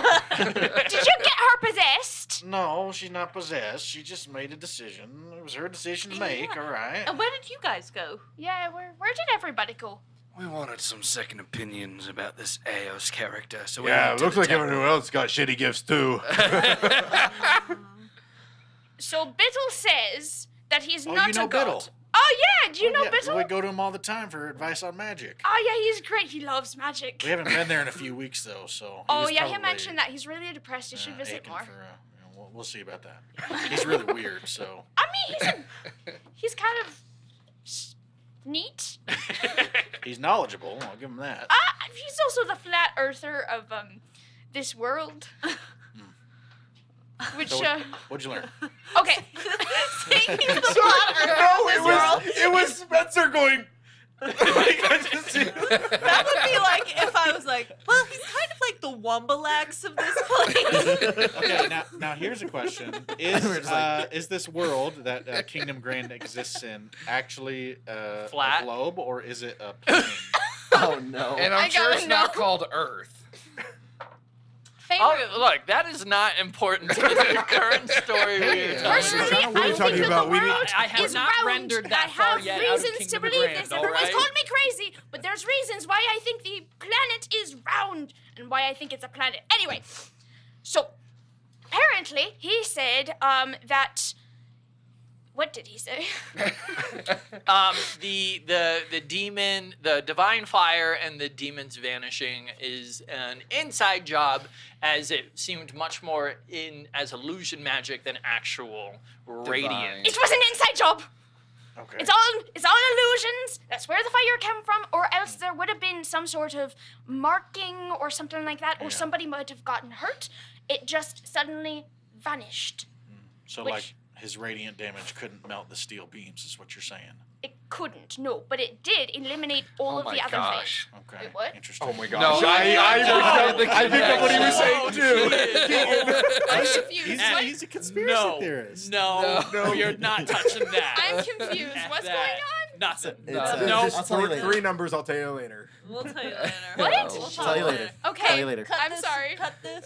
you get her possessed? no, she's not possessed. She just made a decision. It was her decision to make, Yeah. all right? And where did you guys go? Yeah, where did everybody go? We wanted some second opinions about this Eos character, so we Yeah, went to looks the like tavern. everyone else got shitty gifts too. So Biddle says that he's Oh, not you know a god. Biddle. Oh yeah, do you know Yeah, Biddle? we go to him all the time for advice on magic. Oh yeah, he's great. He loves magic. We haven't been there in a few weeks though, so. Oh he's yeah, he probably, mentioned that he's really depressed. You should visit aching more. for, we'll see about that. He's really weird, so. I mean, he's kind of neat. He's knowledgeable. I'll give him that. He's also the flat earther of this world. Which So what'd you learn? okay. He's the flat earther of this world. It was Spencer going. I just see- That would be like if I was like, well, he's kind of like the Wombalax of this place. Okay, now here's a question: Is this world that Kingdom Grand exists in actually Flat? a globe, or is it a plane? Oh no. And I I'm sure gotta it's not know. called Earth. Oh, look, that is not important to the current story we are Personally, telling. What are I you talking think about? that We the need- world I have is not round. rendered that I far have yet out of reasons Kingdom to of the believe Grand, this. all Everyone's right? called me crazy, but there's reasons why I think the planet is round and why I think it's a planet. Anyway, so apparently he said that. What did he say? The demon, the divine fire, and the demon's vanishing is an inside job, as it seemed much more as illusion magic than actual radiant. It was an inside job. Okay. It's all illusions. That's where the fire came from, or else there would have been some sort of marking or something like that, or Yeah. somebody might have gotten hurt. It just suddenly vanished. So which- like his radiant damage couldn't melt the steel beams, is what you're saying? It couldn't, no, but it did eliminate all Oh of my the other gosh. Okay. Wait, what? Interesting. Oh my god. No, I picked up what he was saying too. things. I'm confused. He's, What? he's a conspiracy theorist. No, you're not touching that. I'm confused. What's That. going on? Nothing. No. Just I'll tell you later. 3 numbers. I'll tell you later. We'll tell you later. What? We'll I'll tell you later. Okay. Tell you later. I'm sorry. Cut this.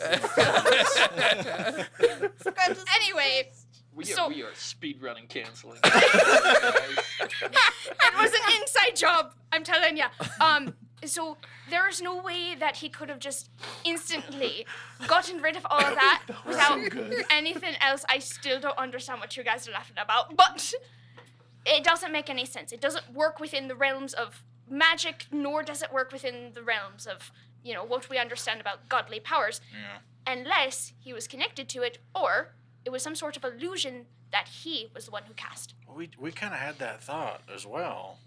Anyway, We So- are speed running canceling. it was an inside job. I'm telling ya. So there is no way that he could have just instantly gotten rid of all of that without anything else. I still don't understand what you guys are laughing about, but it doesn't make any sense. It doesn't work within the realms of magic, nor does it work within the realms of, what we understand about godly powers, unless he was connected to it, or it was some sort of illusion that he was the one who cast. We kind of had that thought as well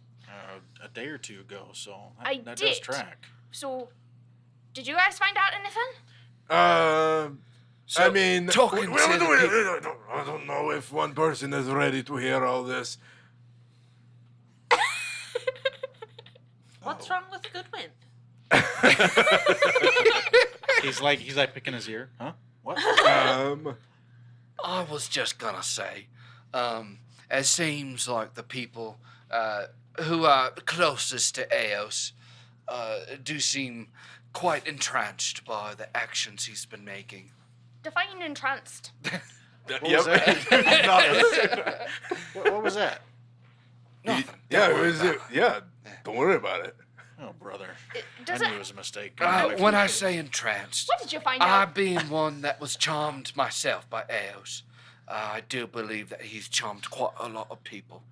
a day or two ago, so that did. does track. So, did you guys find out anything? I mean, talking to the I don't know if one person is ready to hear all this. What's wrong with Goodwin? He's like picking his ear, huh? What? I was just gonna say, it seems like the people who are closest to Eos do seem quite entranced by the actions he's been making. Define entranced. What was that? What was that? Nothing. Yeah, Don't worry it was. about it. Yeah, don't worry about it. Oh, brother. Does I it? knew it was a mistake. When I say entranced, What did you find I out? being one that was charmed myself by Eos, I do believe that he's charmed quite a lot of people.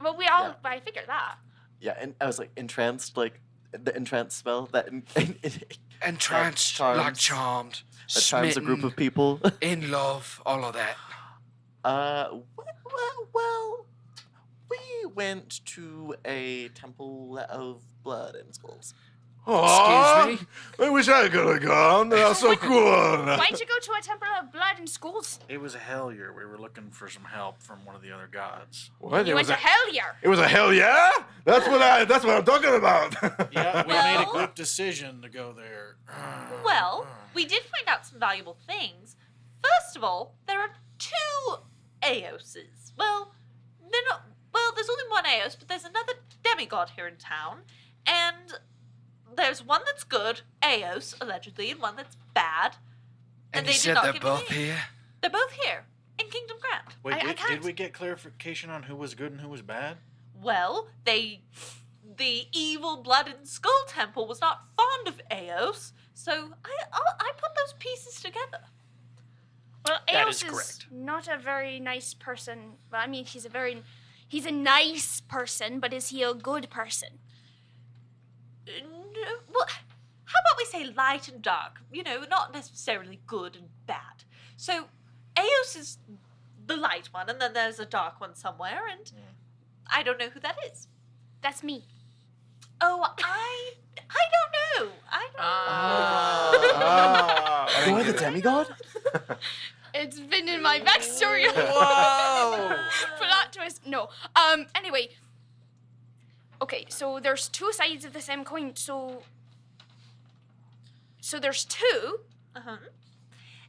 Well, we all. I figured that. Yeah, and I was like entranced, like the entranced spell that Entranced, charms- like charmed, that charms a group of people. in love, all of that. Well, we went to a temple of blood and skulls. Aw, Excuse I wish I could have gone. That's so cool. Why'd you go to a temple of blood in schools? It was a hell year. We were looking for some help from one of the other gods. What? You It went was to a, Hellier. it was a hell yeah? That's what I'm talking about. Yeah, we Well- made a group decision to go there. Well, we did find out some valuable things. First of all, there are 2 Eoses. Well, they're not. Well, there's only one Eos, but there's another demigod here in town, and there's one that's good, Eos, allegedly, and one that's bad. And they you did said not they're give me both names. here? They're both here in Kingdom Grant. Wait, I did can't. we get clarification on who was good and who was bad? Well, the evil blood and skull temple was not fond of Eos, so I put those pieces together. Well, That Eos is is correct. not a very nice person. Well, I mean, he's a nice person, but is he a good person? No, well, how about we say light and dark? Not necessarily good and bad. So, Eos is the light one, and then there's a dark one somewhere, and I don't know who that is. That's me. Oh, I don't know. I don't know. You're the demigod? It's been in my backstory. Whoa! Plot twist. No. Anyway. Okay, so there's 2 sides of the same coin. So there's 2. Uh-huh.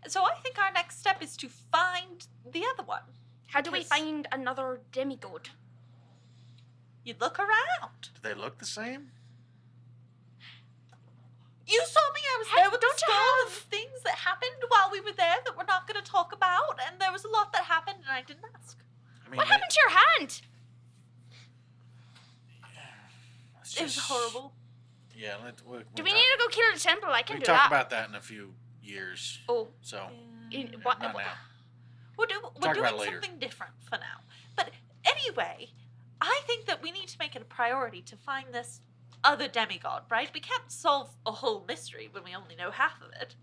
So I think our next step is to find the other one. How do we Because- find another demigod? You look around. Do they look the same? You saw me. I was Hey, there with the don't you skull have- and things that happened while we were there that we're not going to talk about, and there was a lot that happened, and I didn't ask. I mean, What happened to your hand? it's It was just- horrible. Yeah, Do we need to go kill the temple? I can We do talk that. about that in a few years. Oh, So what? not now. We're Talk doing about it later. something different for now. But anyway, I think that we need to make it a priority to find this other demigod, right? We can't solve a whole mystery when we only know half of it.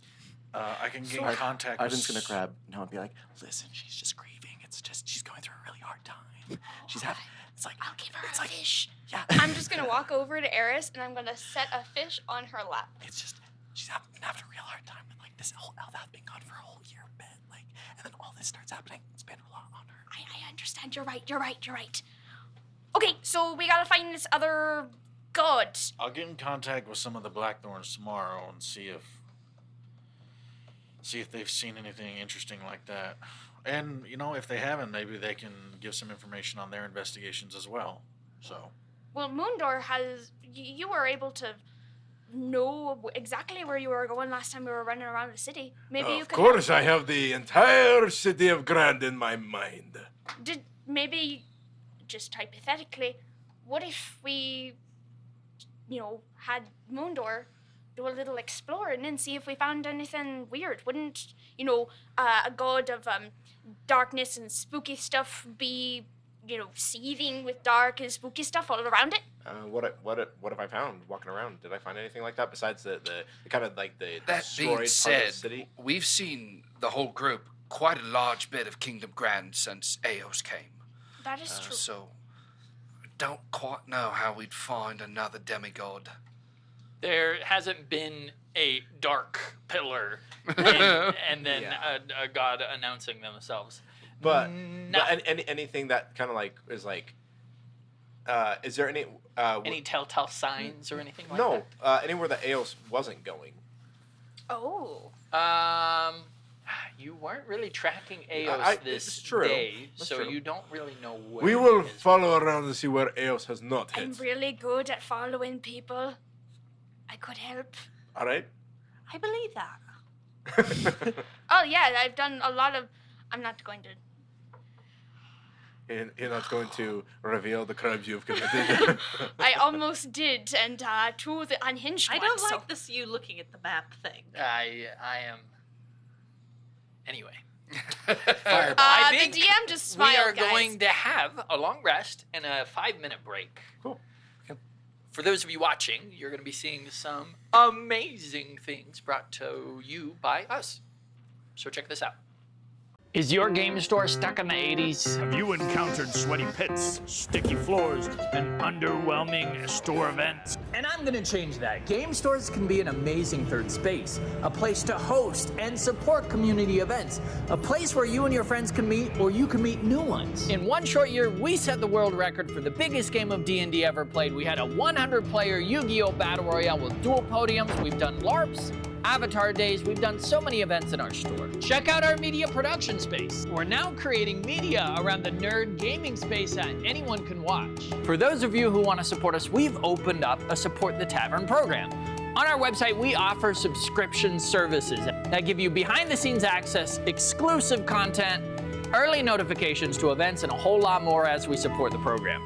I can get So in contact with... Arden's gonna grab no and be like, listen, she's just grieving. It's just she's going through a really hard time. She's having it's like I'll give her it's a like fish. yeah. I'm just gonna walk over to Eris and I'm gonna set a fish on her lap. It's just she's been having a real hard time with like this whole Eldath being gone for a whole year bit, like, and then all this starts happening. It's been a lot on her. I understand. You're right. Okay, so we gotta find this other god. I'll get in contact with some of the Blackthorns tomorrow and see if they've seen anything interesting like that. And, if they haven't, maybe they can give some information on their investigations as well. So Well, Moondor has. You were able to know exactly where you were going last time we were running around the city. Maybe you Of could. course, I have the entire city of Grand in my mind. Maybe, just hypothetically, what if we, had Moondor do a little exploring and see if we found anything weird? Wouldn't, a god of darkness and spooky stuff be, seething with dark and spooky stuff all around it? What have I found walking around? Did I find anything like that besides the kind of like the That destroyed being part of said, the city? we've seen the whole group quite a large bit of Kingdom Grand since Eos came. That is true. So, I don't quite know how we'd find another demigod. There hasn't been a dark pillar and then a god announcing themselves. But, No. anything that kind of like is like, is there any Any telltale signs or anything like no anywhere that Eos wasn't going? Oh. that? You weren't really tracking Eos this it's true. day, That's so true. you don't really know where We will it is. follow around and see where Eos has not I'm hit. really good at following people. I could help. All right? I believe that. Oh, yeah, I've done a lot of. I'm not going to. You're not going to reveal the crimes you've committed. I almost did, and to the unhinged I one, don't so- like this you looking at the map thing. I am. Anyway. Fireball. I the think DM just smiled, we are guys. going to have a long rest and a 5-minute break. Cool. For those of you watching, you're going to be seeing some amazing things brought to you by us. So check this out. Is your game store stuck in the 80s? Have you encountered sweaty pits, sticky floors, and underwhelming store events? And I'm going to change that. Game stores can be an amazing third space, a place to host and support community events, a place where you and your friends can meet or you can meet new ones. In one short year, we set the world record for the biggest game of D&D ever played. We had a 100-player Yu-Gi-Oh! Battle Royale with dual podiums. We've done LARPs, Avatar Days. We've done so many events in our store. Check out our media production space. We're now creating media around the nerd gaming space that anyone can watch. For those of you who want to support us, we've opened up a Support the Tavern program. On our website, we offer subscription services that give you behind-the-scenes access, exclusive content, early notifications to events, and a whole lot more as we support the program.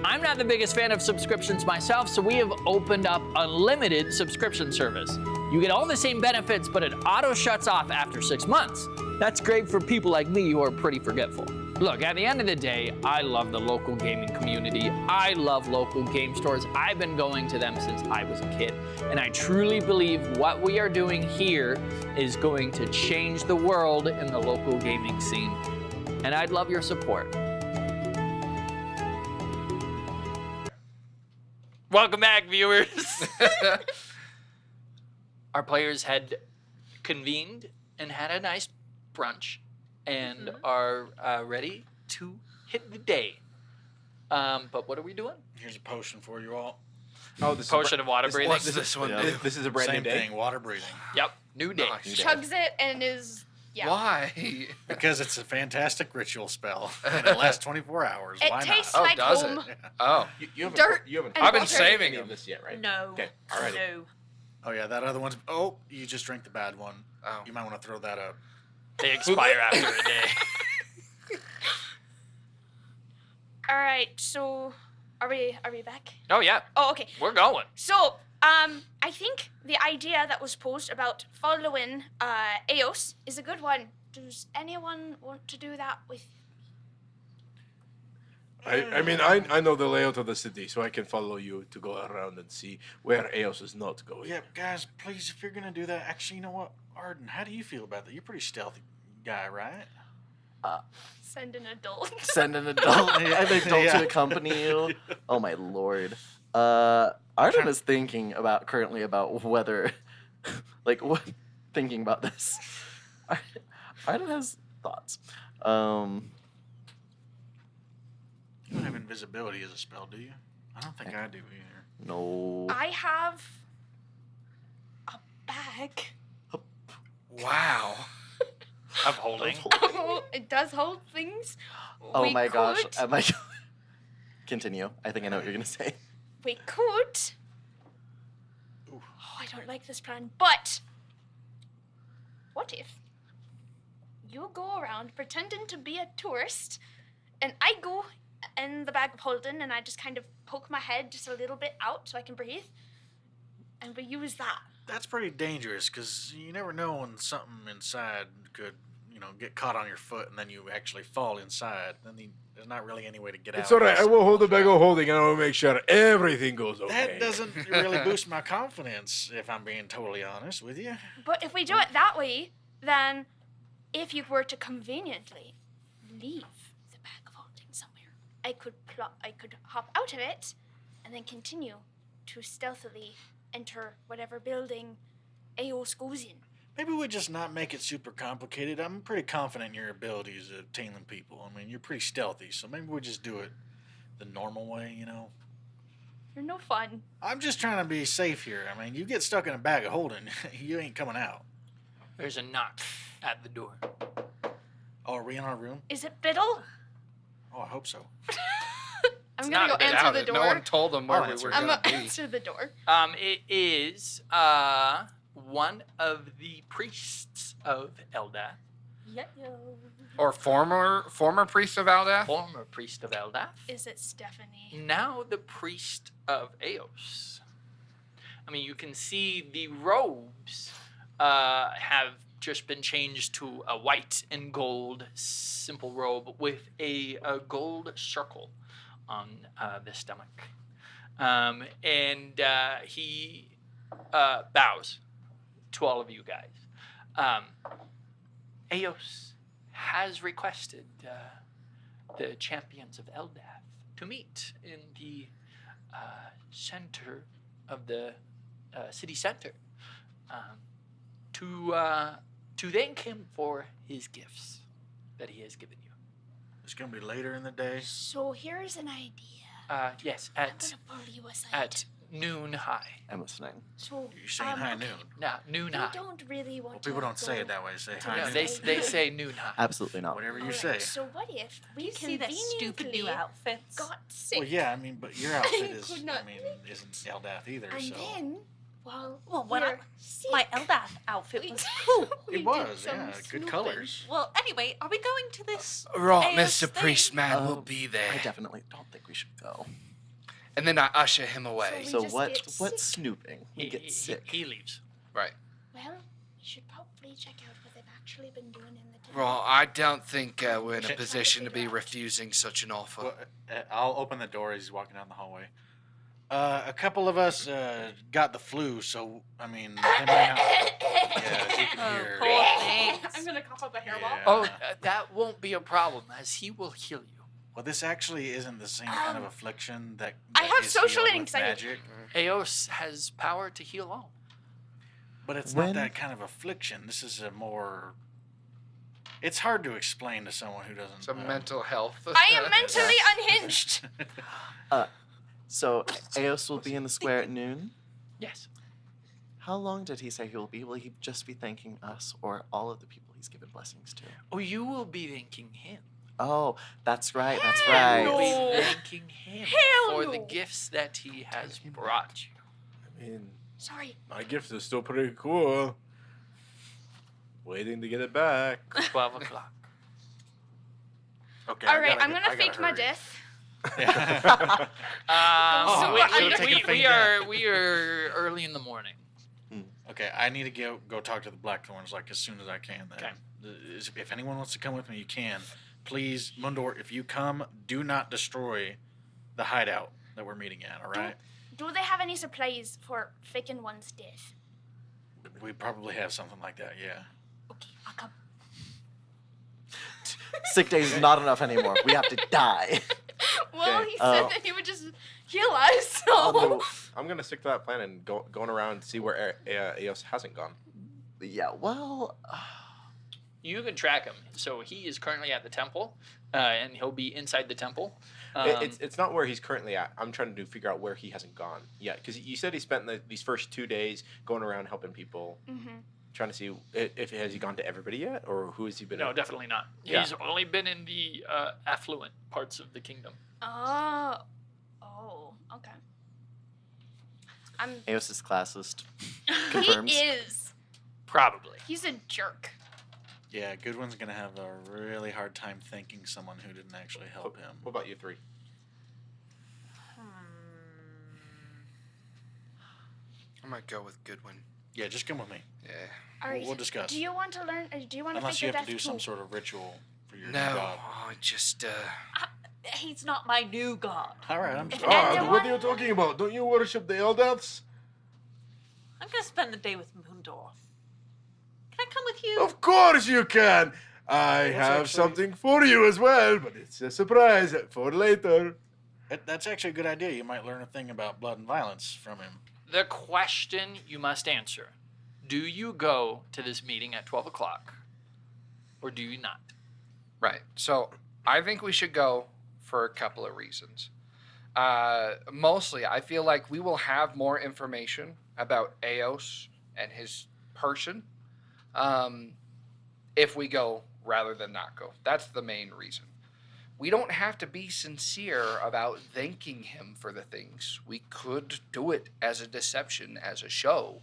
I'm not the biggest fan of subscriptions myself, so we have opened up unlimited subscription service. You get all the same benefits, but it auto shuts off after 6 months. That's great for people like me who are pretty forgetful. Look, at the end of the day, I love the local gaming community. I love local game stores. I've been going to them since I was a kid. And I truly believe what we are doing here is going to change the world in the local gaming scene. And I'd love your support. Welcome back, viewers. Our players had convened and had a nice brunch and are ready to hit the day. But what are we doing? Here's a potion for you all. Oh, this Potion of water breathing. What's this one do? This is a brand Same new day. thing, water breathing. Yep, new day. Nice. Chugs it and is. Yeah. Why? Because it's a fantastic ritual spell. And it lasts 24 hours. It Why tastes not? like does home. it? Oh. You haven't, Dirt you haven't and I've been water. saving any of them. this yet, right? No. Okay, all right. No. Oh, yeah, that other one's. Oh, you just drank the bad one. Oh. You might want to throw that up. They expire after a day. All right, so are we back? Oh yeah, Oh, okay. we're going. So, I think the idea that was posed about following Eos is a good one. Does anyone want to do that with? I mean, I know the layout of the city, so I can follow you to go around and see where Eos is not going. Yeah, guys, please, if you're going to do that, actually, you know what? Arden, how do you feel about that? You're a pretty stealthy guy, right? Send an adult. Send an adult, an adult Yeah. to accompany you. Oh my lord. Arden is thinking currently about whether, thinking about this. Arden has thoughts. You don't have invisibility as a spell, do you? I don't think I do either. No. I have a bag. Wow. I'm holding. It does hold things. Oh We my gosh. could- Am I? Continue. I think I know what you're gonna say. We could. Oh, I don't like this plan, but what if you go around pretending to be a tourist and I go in the bag of holding and I just kind of poke my head just a little bit out so I can breathe and we use that? That's pretty dangerous because you never know when something inside could, get caught on your foot and then you actually fall inside. Then there's not really any way to get out. It's all right. I will hold the bag of holding, and I will make sure everything goes okay. That doesn't really boost my confidence, if I'm being totally honest with you. But if we do it that way, then if you were to conveniently leave the bag of holding somewhere, I could hop out of it and then continue to stealthily enter whatever building Eos goes in. Maybe we just not make it super complicated. I'm pretty confident in your abilities of tailing people. I mean, you're pretty stealthy, so maybe we just do it the normal way, You're no fun. I'm just trying to be safe here. I mean, you get stuck in a bag of holding, you ain't coming out. There's a knock at the door. Oh, are we in our room? Is it Biddle? Oh, I hope so. I'm gonna go answer the door. No one told them where I'll we answer were it. I'm going gonna to be. answer the door. It is one of the priests of Eldath, Yo. Or former priest of Aldath? former priest of Eldath, Is it Stephanie? now the priest of Eos. I mean, you can see the robes have just been changed to a white and gold simple robe with a gold circle on the stomach. And he bows to all of you guys. Eos has requested the champions of Eldath to meet in the center of the city center to thank him for his gifts that he has given you. It's going to be later in the day. So here's an idea. Yes, I'm gonna pull you aside. at noon high. I'm listening. So You're saying high noon. Now, noon we high. don't really want Well, to people don't say go- it that way. They say high No, noon. they say noon high. Absolutely not. Whatever you Alright, say. So what if we You see their stupid new conveniently outfits? got sick? Well, yeah, I mean, but your outfit is, Could not isn't Eldath either, and so. then, well, when we're sick. My Eldath outfit We- was cool. we It did was, some yeah, good snooping. colors. Well, anyway, are we going to this? Right, Eos Mr. thing? Priest Man Oh, will be there. I definitely don't think we should go. And then I usher him away. We So just what? get What's sick. snooping? We get sick. He leaves. Right. Well, we should probably check out what they've actually been doing in the town. Well, I don't think we're in a Okay. position to be Figure out. refusing such an offer. Well, I'll open the door as he's walking down the hallway. A couple of us got the flu, so, I mean, they might not. Yeah, as you can Oh, hear. poor things. I'm gonna cough up a hairball. Yeah. Oh, that won't be a problem, as he will heal you. Well, this actually isn't the same kind of affliction that. I that have is social healed with anxiety. magic, Eos has power to heal all. but it's When- not that kind of affliction. This is a more. It's hard to explain to someone who doesn't. Some mental health. I am mentally unhinged. So Eos will be in the square at noon. Yes. How long did he say he will be? Will he just be thanking us or all of the people he's given blessings to? Oh, you will be thanking him. Oh, that's right. That's You right. will No. be thanking him Hell for the no. gifts that he has brought you. I mean, Sorry. my gifts are still pretty cool. Waiting to get it back. 12 o'clock. Okay. All I right, gotta I'm get- gonna I gotta fake my hurry. death. Yeah. Oh, I should've taken a fake we are early in the morning. Okay, I need to go talk to the Blackthorns like as soon as I can. Then. If anyone wants to come with me, you can. Please, Mundor, if you come, do not destroy the hideout that we're meeting at. All right? Do they have any supplies for faking one's death? We probably have something like that. Yeah. Okay, I'll come. Sick days is not enough anymore. We have to die. Well, Okay, he oh. said that he would just heal us, so. I'm gonna stick to that plan and going around to see where Eos hasn't gone. Yeah. Well. You can track him. So he is currently at the temple, and he'll be inside the temple. It's not where he's currently at. I'm trying to figure out where he hasn't gone yet. Because you said he spent these first 2 days going around helping people, trying to see if has he gone to everybody yet, or who has he been? No, at? definitely not. Yeah. He's only been in the affluent parts of the kingdom. Oh, Okay. Eos is classist. He Confirms. is. Probably. He's a jerk. Yeah, Goodwin's gonna have a really hard time thanking someone who didn't actually help him. What about you three? I might go with Goodwin. Yeah, just come with me. Yeah. All right. We'll discuss. Do you want to learn? Do you want Unless to you fake have your to do death some too? sort of ritual for your new No, god. just He's not my new god. All right, I'm If sorry. God, anyone- what are you talking about? Don't you worship the Eldeaths? I'm gonna spend the day with Moondor. Can I come with you? Of course you can. I That's have actually- something for you as well, but it's a surprise for later. That's actually a good idea. You might learn a thing about blood and violence from him. The question you must answer: do you go to this meeting at 12 o'clock, or do you not? right. So I think we should go for a couple of reasons. Mostly, I feel like we will have more information about Eos and his person if we go rather than not go. That's the main reason. We don't have to be sincere about thanking him for the things. We could do it as a deception, as a show.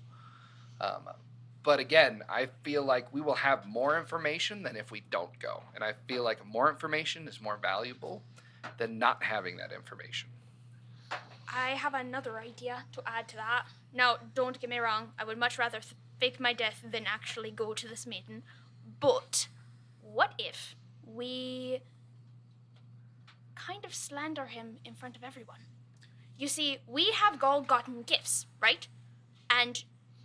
But again, I feel like we will have more information than if we don't go. And I feel like more information is more valuable than not having that information. I have another idea to add to that. Now, don't get me wrong. I would much rather fake my death than actually go to this meeting. But what if we kind of slander him in front of everyone? You see, we have all gotten gifts, right? And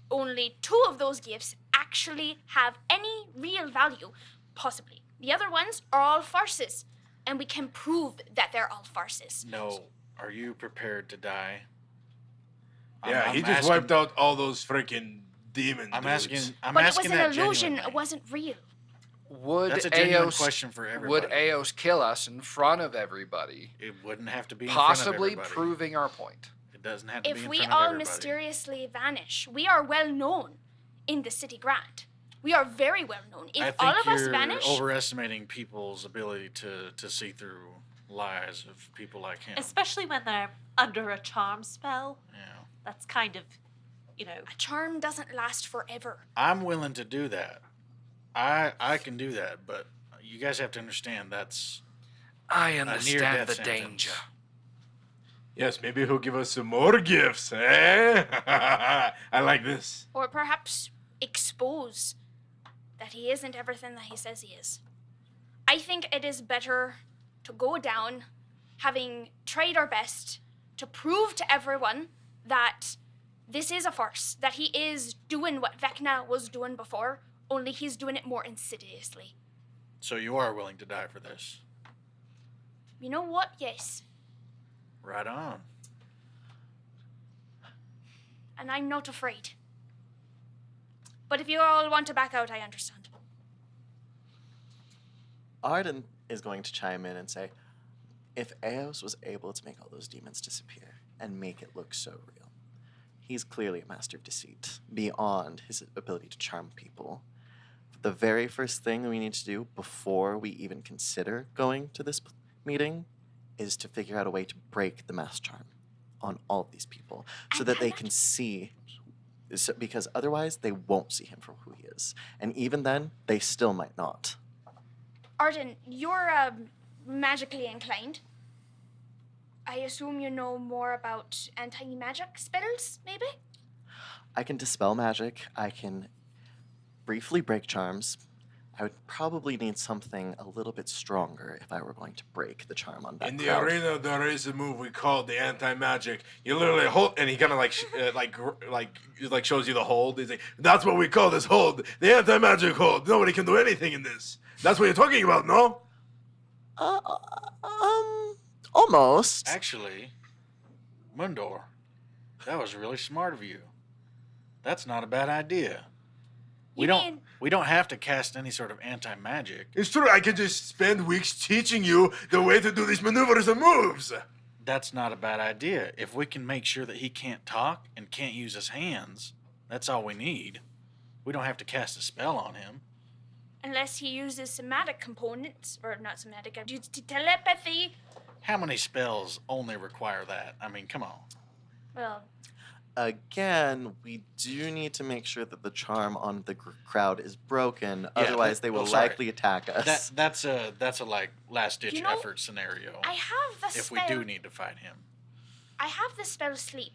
only 2 of those gifts actually have any real value, possibly. The other ones are all farces, and we can prove that they're all farces. No. Are you prepared to die? Yeah, he just wiped out all those freaking demons. I'm asking. I'm But it asking was that an illusion. genuinely. It wasn't real. Would That's a genuine Eos question for everybody. would Eos kill us in front of everybody, It wouldn't have to be in possibly front of everybody. proving our point? It doesn't have to be If in we front of all everybody. mysteriously vanish, we are well known in the city grant. We are very well known. I If think all of us you're vanish, overestimating people's ability to see through lies of people like him. Especially when they're under a charm spell. Yeah. That's kind of, a charm doesn't last forever. I'm willing to do that. I can do that, but you guys have to understand that's I near-death understand the sentence. danger. Yes, maybe he'll give us some more gifts, eh? I like this. Or perhaps expose that he isn't everything that he says he is. I think it is better to go down having tried our best to prove to everyone that this is a farce, that he is doing what Vecna was doing before, only he's doing it more insidiously. So you are willing to die for this. You know what? Yes. Right on. And I'm not afraid. But if you all want to back out, I understand. Arden is going to chime in and say, if Eos was able to make all those demons disappear and make it look so real, he's clearly a master of deceit, beyond his ability to charm people. The very first thing we need to do before we even consider going to this meeting is to figure out a way to break the mass charm on all of these people so that they can see, because otherwise they won't see him for who he is. And even then, they still might not. Arden, you're magically inclined. I assume you know more about anti-magic spells, maybe? I can dispel magic. I can briefly break charms. I would probably need something a little bit stronger if I were going to break the charm on that In the crowd. arena, there is a move we call the anti-magic. You literally hold, and he kind of like shows you the hold. He's like, "That's what we call this hold, the anti-magic hold. Nobody can do anything in this." That's what you're talking about, no? Almost. Actually, Mundor, that was really smart of you. That's not a bad idea. We don't have to cast any sort of anti-magic. It's true. I can just spend weeks teaching you the way to do these maneuvers and moves. That's not a bad idea. If we can make sure that he can't talk and can't use his hands, that's all we need. We don't have to cast a spell on him. unless he uses somatic components, or not somatic, telepathy. How many spells only require that? I mean, come on. Well, Again, we do need to make sure that the charm on the crowd is broken. Otherwise, they will likely attack us. That's a like last ditch You know, effort scenario. I have the if spell. we do need to fight him. I have the spell sleep.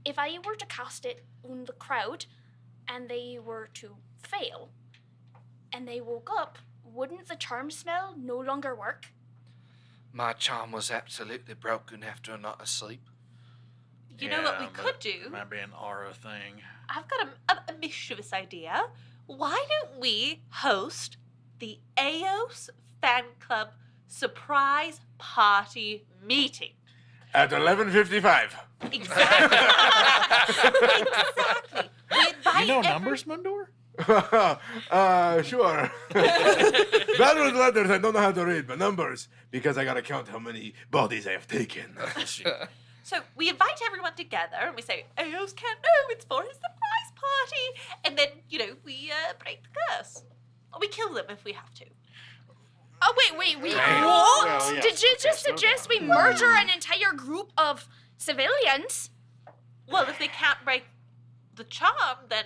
If I were to cast it on the crowd, and they were to fail, and they woke up, wouldn't the charm spell no longer work? My charm was absolutely broken after a night of sleep. You know what we but could do? It might be an aura thing. I've got a mischievous idea. Why don't we host the Eos Fan Club surprise party meeting? At 11:55. Exactly. Exactly. We invite You know numbers, Mundor? Sure. That was letters I don't know how to read, but numbers, because I gotta count how many bodies I have taken. So we invite everyone together and we say, Eos can't know it's for his surprise party. And then, we break the curse. Or we kill them if we have to. Oh, wait, what? Well, yes. Did you Okay, just slow suggest down. we murder an entire group of civilians? Well, if they can't break the charm, then,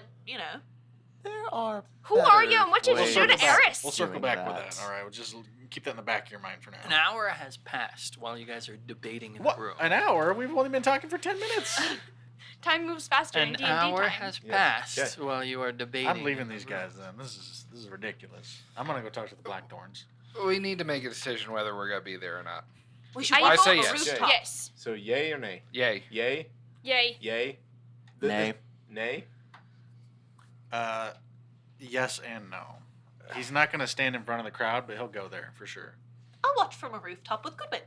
There are. Who are you and what did you ways do to of Eris? We'll circle doing back with that. that. All right, we'll just keep that in the back of your mind for now. An hour has passed while you guys are debating in What? the room. An hour? We've only been talking for 10 minutes. Time moves faster in An D&D hour time. has Yeah. passed while you are debating. I'm leaving in the these room. guys then. This is ridiculous. I'm gonna go talk to the Blackthorns. We need to make a decision whether we're gonna be there or not. we should I walk say on the yes. rooftop. Yes. So yay or nay? Yay. Yay? Yay. Yay? Nay. Nay? Yes and no. He's not gonna stand in front of the crowd, but he'll go there for sure. I'll watch from a rooftop with Goodwin.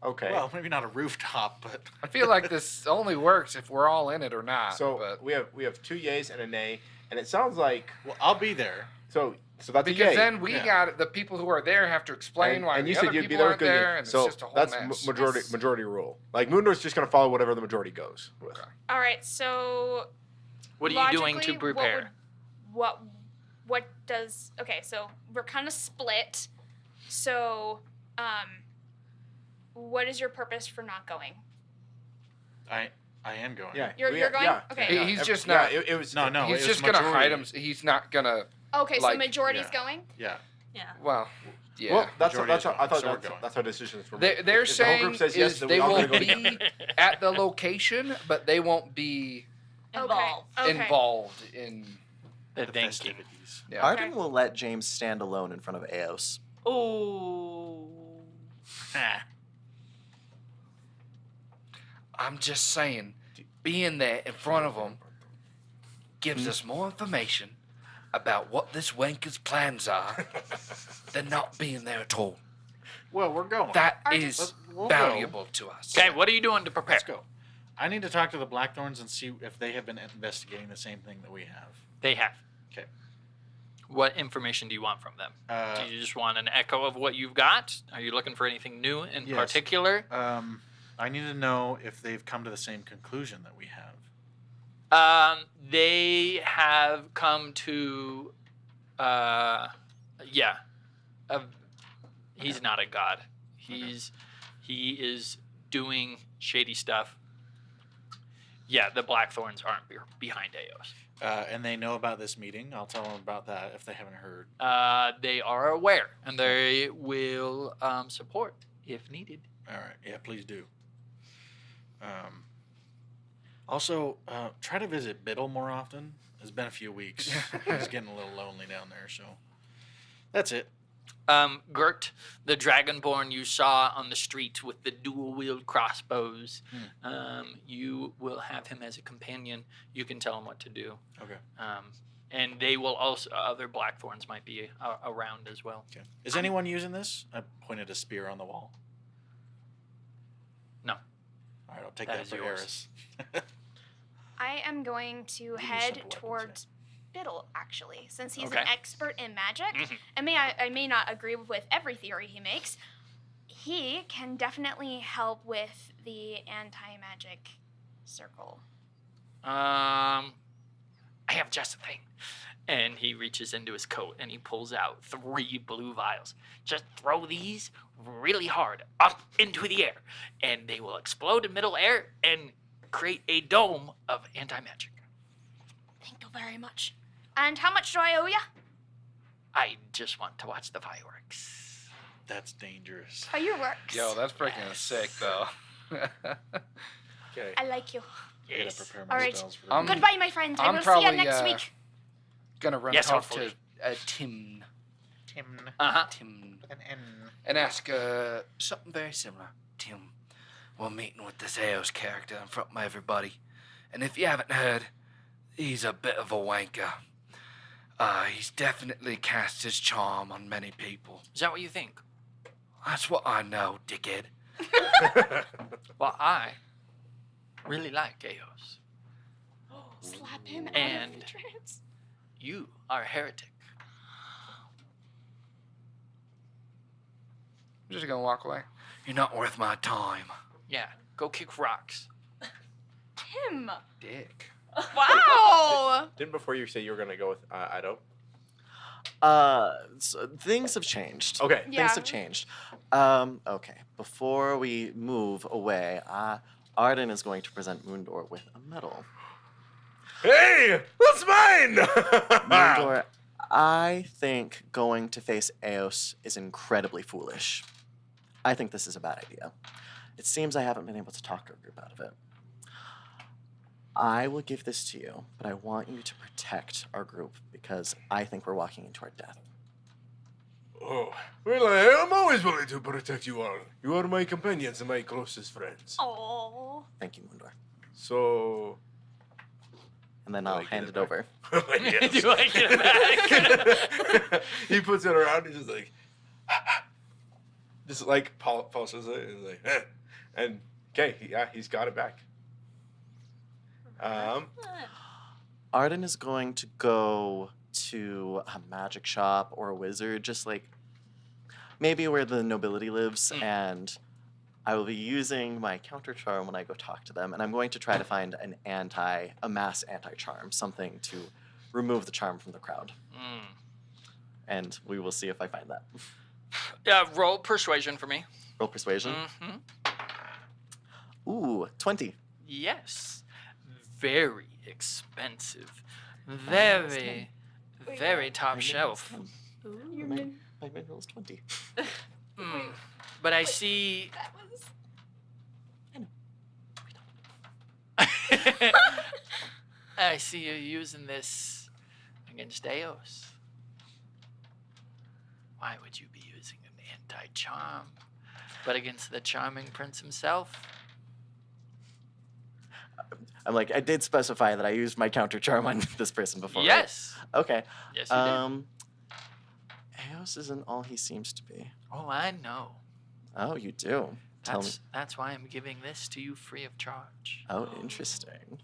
Okay. Well, maybe not a rooftop, but I feel like this only works if we're all in it or not. so but we have 2 yays and a nay, and it sounds like well, I'll be there. so that's a because yay. then we Yeah. got the people who are there have to explain why and the you other said you'd be people there aren't with good there, yay. and So it's just a whole that's mess. majority rule. Like Moondor's just gonna follow whatever the majority goes with. Okay. All right, so What are you doing to logically, prepare? What does... Okay, so we're kind of split. So, what is your purpose for not going? I am going. Yeah. You're going? Yeah. Okay. He- he's just yeah, not. it was No, no. he's it was just gonna hide majority. him. He's not gonna. Okay, so like- majority's yeah. going? Yeah. Yeah. Well, yeah. Well, that's Majority is how, I going, thought so we're going. that's how decisions were They're made. they're If the whole saying group says yes, is then they we all won't gotta go be together. at the location, but they won't be Involved. Okay. involved in. The The thank you. festivities. Yeah. Arden will let James stand alone in front of Eos. Oh. Ah. I'm just saying, being there in front of them gives us more information about what this wanker's plans are than not being there at all. Well, we're going. That Arden- is We'll valuable to us. Okay, what are you doing to prepare? Let's go. I need to talk to the Blackthorns and see if they have been investigating the same thing that we have. They have. Okay. What information do you want from them? Do you just want an echo of what you've got? Are you looking for anything new in Yes. particular? I need to know if they've come to the same conclusion that we have. They have come to, he's not a god. He is doing shady stuff. Yeah, the Blackthorns aren't behind Eos. And they know about this meeting. I'll tell them about that if they haven't heard. They are aware, and they will support if needed. All right. Yeah, please do. Also, try to visit Biddle more often. It's been a few weeks. He's getting a little lonely down there, so that's it. Gert, the dragonborn you saw on the street with the dual-wield crossbows, you will have him as a companion. You can tell him what to do. Okay. And they will also, other Blackthorns might be around as well. Okay. Is anyone using this? I pointed a spear on the wall. No. All right, I'll take That that is for yours. Eris. I am going to me head simple weapons, towards Biddle, actually, since he's Okay. an expert in magic. Mhm. I may not agree with every theory he makes. He can definitely help with the anti-magic circle. I have just the thing. And he reaches into his coat and he pulls out 3 blue vials. Just throw these really hard up into the air, and they will explode in middle air and create a dome of anti-magic. Thank you very much. And how much do I owe ya? I just want to watch the fireworks. That's dangerous. Fireworks. Yo, that's freaking sick, though. Okay. I like you. I gotta Yes. prepare my All right. spells for that. Goodbye, my friend. I I'm will see you probably, next week. Gonna run Yes, talk hopefully. to Tim. Uh-huh. Tim. An N. And ask something very similar. Tim, we're meeting with this Eos character in front of everybody. And if you haven't heard, he's a bit of a wanker. He's definitely cast his charm on many people. Is that what you think? That's what I know, dickhead. Well, I really like Eos. Slap him And- out of the trance. You are a heretic. I'm just gonna walk away. You're not worth my time. Yeah, go kick rocks. Tim. Dick. Wow. Didn't before you say you were gonna go with Ido? So things have changed. Okay. Yeah. Things have changed. Okay. Before we move away, Arden is going to present Moondor with a medal. Hey, that's mine. Moondor, I think going to face Eos is incredibly foolish. I think this is a bad idea. It seems I haven't been able to talk our group out of it. I will give this to you, but I want you to protect our group because I think we're walking into our death. Oh, well, I am always willing to protect you all. You are my companions and my closest friends. Oh. Thank you, Moondor. So, And then Do I'll I get hand it it back? over. yes. Do I get it back? He puts it around. He's just like, just like pulses it, and like, eh. And okay, he's got it back. Arden is going to go to a magic shop or a wizard, just like maybe where the nobility lives, and I will be using my counter charm when I go talk to them, and I'm going to try to find a mass anti-charm, something to remove the charm from the crowd. And we will see if I find that. Roll persuasion for me. Roll persuasion. Mm-hmm. Ooh, 20. Yes. Very expensive. Very, very top shelf. My mid roll is 20. But I see. That was. I see you using this against Eos. Why would you be using an anti-charm, but against the charming prince himself? I'm like, I did specify that I used my counter charm on this person before. right? Yes. Okay. Yes, you did. Eos isn't all he seems to be. Oh, I know. Oh, you do. Tell me. That's why I'm giving this to you free of charge. Oh, interesting.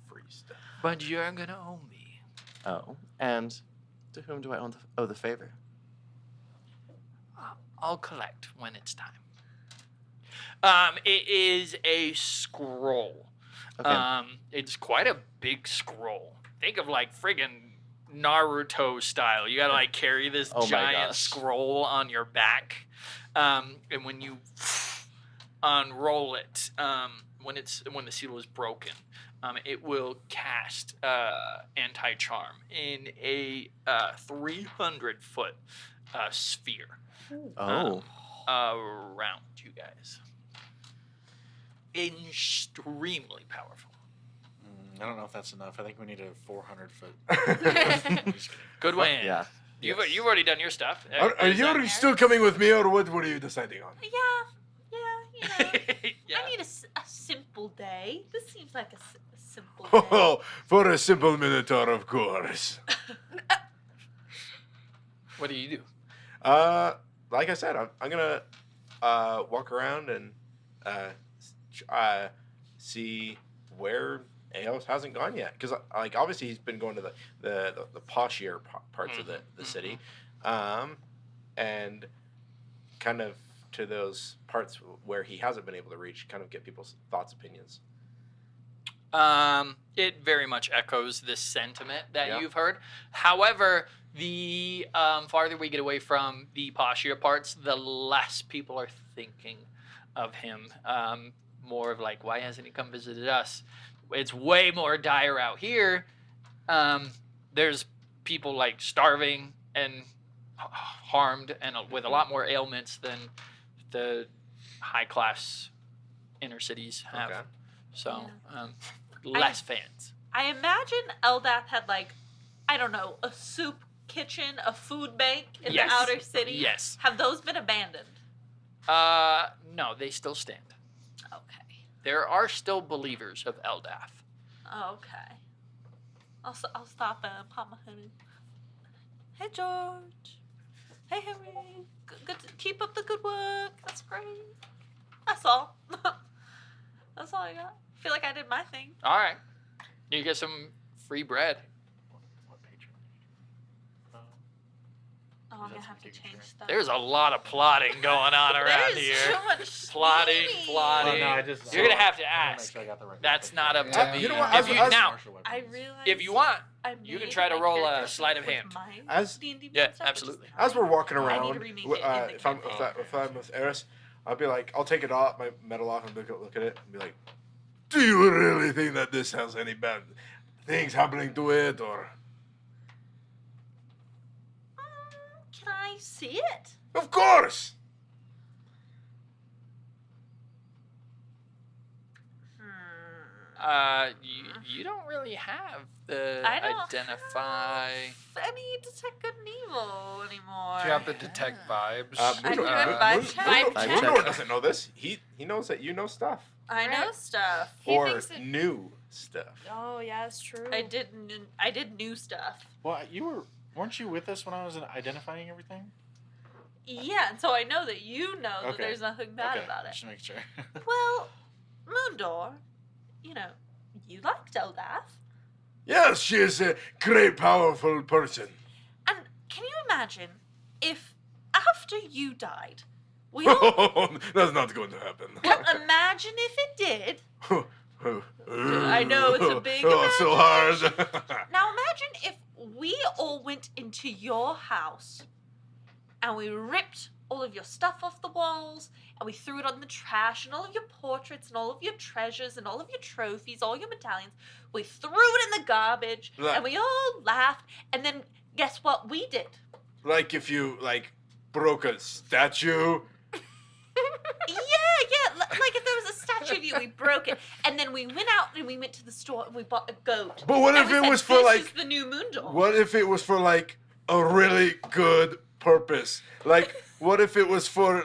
Free stuff. But you're gonna owe me. Oh, and to whom do I owe the favor? I'll collect when it's time. It is a scroll. Okay. It's quite a big scroll. Think of like friggin' Naruto style. You gotta like carry this Oh my giant gosh. scroll on your back, and when you unroll it, when the seal is broken, it will cast anti-charm in a 300-foot sphere Oh. around you guys. Extremely powerful. I don't know if that's enough. I think we need a 400 foot. Good win. Yeah. You've already done your stuff. Are you still coming with me, or what are you deciding on? Yeah, you know. Yeah. I need a simple day. This seems like a simple day. Oh, for a simple minotaur, of course. What do you do? Like I said, I'm gonna walk around and see where Eos hasn't gone yet, because like obviously he's been going to the poshier parts of the city, and kind of to those parts where he hasn't been able to reach, kind of get people's thoughts, opinions. It very much echoes this sentiment that Yeah. you've heard. However, the farther we get away from the poshier parts, the less people are thinking of him. More of like, why hasn't he come visited us? It's way more dire out here. There's people like starving and harmed and with a lot more ailments than the high class inner cities have. Okay. So, less fans. I imagine Eldath had like, I don't know, a soup kitchen, a food bank in Yes. the outer city. Yes. Have those been abandoned? No, they still stand. Okay. There are still believers of Eldath. Okay. I'll stop and pop my hood in. Hey, George. Hey, Henry. Good to keep up the good work. That's great. That's all. That's all I got. Feel like I did my thing. All right. You get some free bread. What page? Oh, I'm gonna have to change stuff. There's a lot of plotting going on around There's here. so much Plotting, scheming. plotting. You're gonna have to ask. That's not up to Yeah. me. You know what, If you, now, I realize. if you want, I you can made try to my roll a character sleight of with hand. my As- D&D Yeah, stuff, which is absolutely. As we're walking I need to around, remake it in the if I'm with Eris, I'll be like, I'll take it off, my medal off, and look at it, and be like, "Do you really think that this has any bad things happening to it, or?" Can I see it? Of course. You don't really have the I don't identify. any detect good and evil anymore. Do you have the detect vibes? I do have vibe check. Mundo doesn't know this. He knows that you know stuff, I know stuff. He or thinks that- new stuff. Oh, yeah, that's true. I did new stuff. Well, weren't you with us when I was identifying everything? Yeah, and so I know that you know that Okay. there's nothing bad Okay, about it. just make sure. Well, Moondor, you know, you liked Eldath. Yes, she is a great, powerful person. And can you imagine if after you died, we all. That's not going to happen. Well, imagine if it did. I know, it's a big Oh, so hard. Now imagine if we all went into your house and we ripped all of your stuff off the walls and we threw it on the trash and all of your portraits and all of your treasures and all of your trophies, all your medallions. We threw it in the garbage and we all laughed. And then guess what we did? Like if you broke a statue. Yeah. Like if there was a statue of you, we broke it. And then we went out and we went to the store and we bought a goat. But what And if we it said, was for this is the new Moondor. What if it was for a really good purpose? What if it was for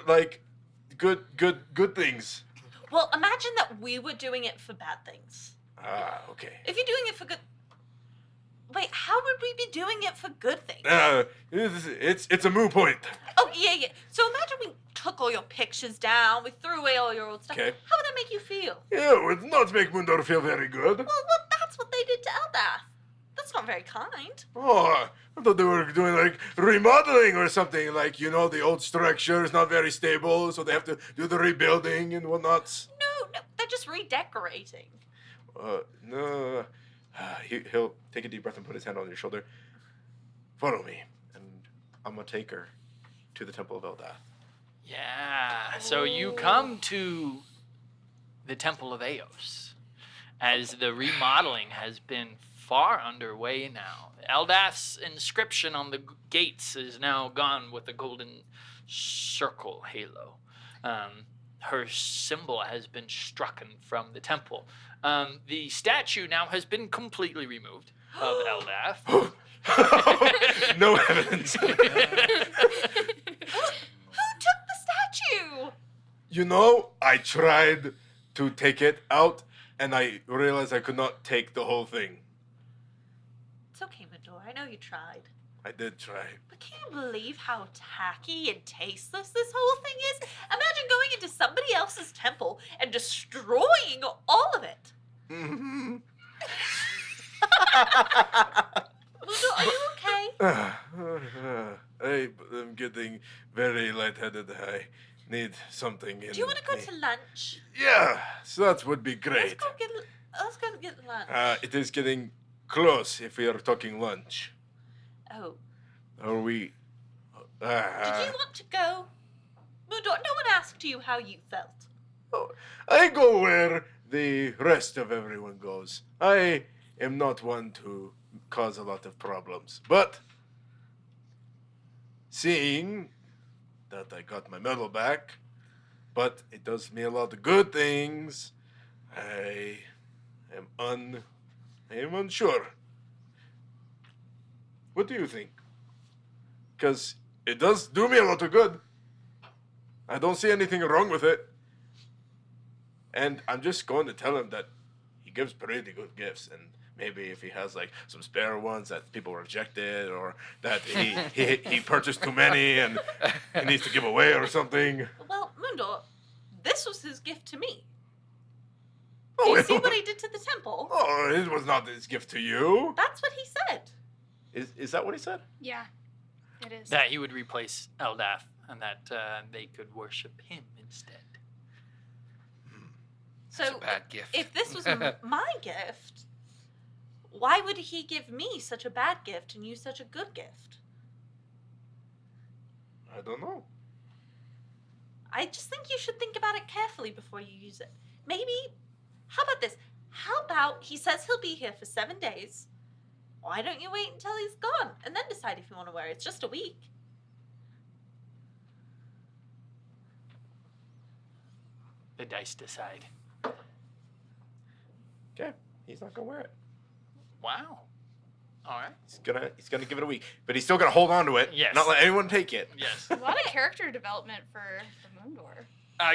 good things? Well, imagine that we were doing it for bad things. Ah, okay. If you're doing it for good. Wait, how would we be doing it for good things? It's a moot point. Oh, yeah. So imagine we took all your pictures down, we threw away all your old stuff. Okay. How would that make you feel? Yeah, it would not make Mundor feel very good. Well, that's what they did to Eldath. That's not very kind. Oh, I thought they were doing remodeling or something. The old structure is not very stable, so they have to do the rebuilding and whatnot. No, they're just redecorating. No. He'll take a deep breath and put his hand on your shoulder. Follow me, and I'm gonna take her to the Temple of Eldath. Yeah. So you come to the Temple of Eos, as the remodeling has been far underway now. Eldath's inscription on the gates is now gone with the golden circle halo. Her symbol has been strucken from the temple. The statue now has been completely removed of Eldath. No evidence. Who took the statue? I tried to take it out, and I realized I could not take the whole thing. It's okay, Medor. I know you tried. I did try. But can you believe how tacky and tasteless this whole thing is? Imagine going into somebody else's temple and destroying all of it. Mm-hmm. Mundo, are you okay? I'm getting very lightheaded. I need something. Do you want to go to lunch? Yeah, so that would be great. Let's go get lunch. It is getting close if we are talking lunch. Oh. Are we? Did you want to go? Mudor, no one asked you how you felt. I go where the rest of everyone goes. I am not one to cause a lot of problems, but seeing that I got my medal back, but it does me a lot of good things, I am unsure. What do you think? Because it does do me a lot of good. I don't see anything wrong with it. And I'm just going to tell him that he gives pretty good gifts, and maybe if he has like some spare ones that people rejected, or that he purchased too many and he needs to give away or something. Well, Mundor, this was his gift to me. Oh, You see what he did to the temple? Oh, it was not his gift to you. That's what he said. Is that what he said? Yeah, it is. That he would replace Eldaf and that they could worship him instead. So, It's a bad gift. if this was my gift, why would he give me such a bad gift and you such a good gift? I don't know. I just think you should think about it carefully before you use it. Maybe, how about this? How about he says he'll be here for 7 days? Why don't you wait until he's gone and then decide if you want to wear it? It's just a week. The dice decide. Okay, he's not gonna wear it. Wow. All right. He's gonna give it a week, but he's still gonna hold on to it. Yes. Not let anyone take it. Yes. A lot of character development for the Moondor.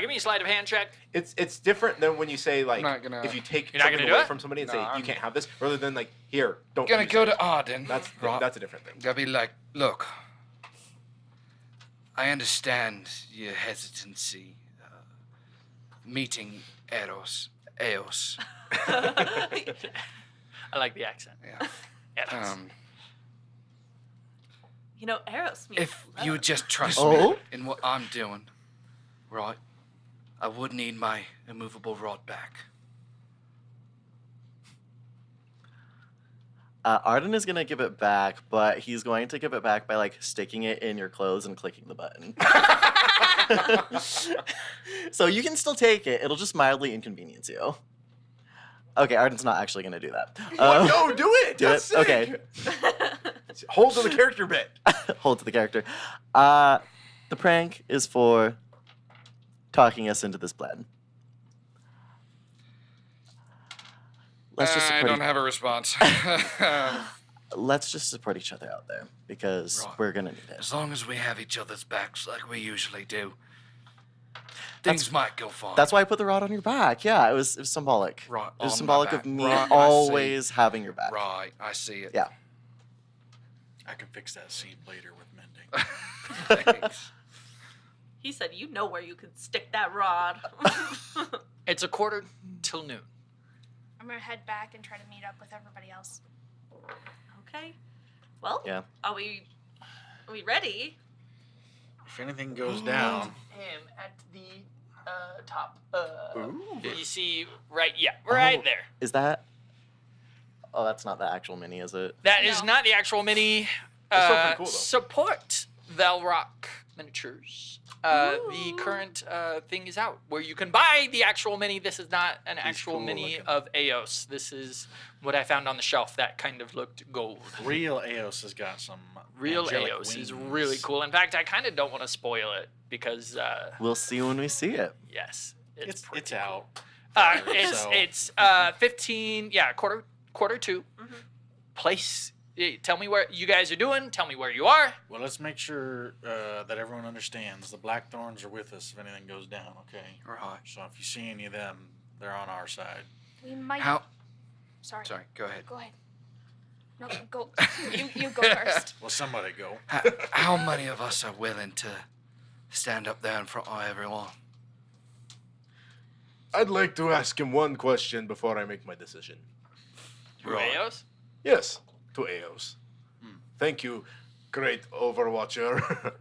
Give me a sleight of hand check. It's different than when you say like not gonna- if you take You're not something gonna do away it? from somebody and No, say I'm- you can't have this, rather than like here, don't. Gonna use go it. to Arden. That's right? that's a different thing. Gotta be like, look, I understand your hesitancy meeting Eos. I like the accent. Yeah. Yes. You know, Eros means If love. you would just trust Oh? me in what I'm doing, right, I would need my immovable rod back. Arden is gonna give it back, but he's going to give it back by like sticking it in your clothes and clicking the button. So you can still take it. It'll just mildly inconvenience you. Okay, Arden's not actually gonna do that. No, do it. do That's it. sick. Okay. Hold to the character bit. Hold to the character. The prank is for talking us into this plan. Let's just I support don't have a response. let's just support each other out there because Right. we're gonna need it. As long as we have each other's backs like we usually do, things might go fine. That's why I put the rod on your back. Yeah, it was symbolic. Right, It was on my symbolic back. of me Right, I see. always having your back. Right, I see it. Yeah. I can fix that seam later with mending. Thanks. He said, you know where you can stick that rod. It's a quarter till noon. I'm gonna head back and try to meet up with everybody else. Okay. Well, Yeah. are we ready? If anything goes down, Him at the top. You see, right? Yeah, right there. Is that? Oh, that's not the actual mini, is it? That is No. not the actual mini. That's still pretty cool, though. Support Valrock miniatures. The current thing is out where you can buy the actual mini. This is not an actual cool mini looking. of Eos. This is what I found on the shelf that kind of looked gold. real Eos has got some Real angelic Eos is wings. really cool. In fact, I kind of don't want to spoil it because, We'll see when we see it. yes, It's pretty out. So- It's 15. Yeah, quarter two. Place. Tell me where you guys are doing. Tell me where you are. Well, let's make sure that everyone understands the Blackthorns are with us if anything goes down. Okay. Right. So if you see any of them, they're on our side. We might. How? Sorry. Sorry, go ahead. Go ahead. No, go. You go first. Well, somebody go. How many of us are willing to stand up there in front of everyone? I'd like to ask him one question before I make my decision. Right. Eos? Yes, to Eos. Thank you, great Overwatcher.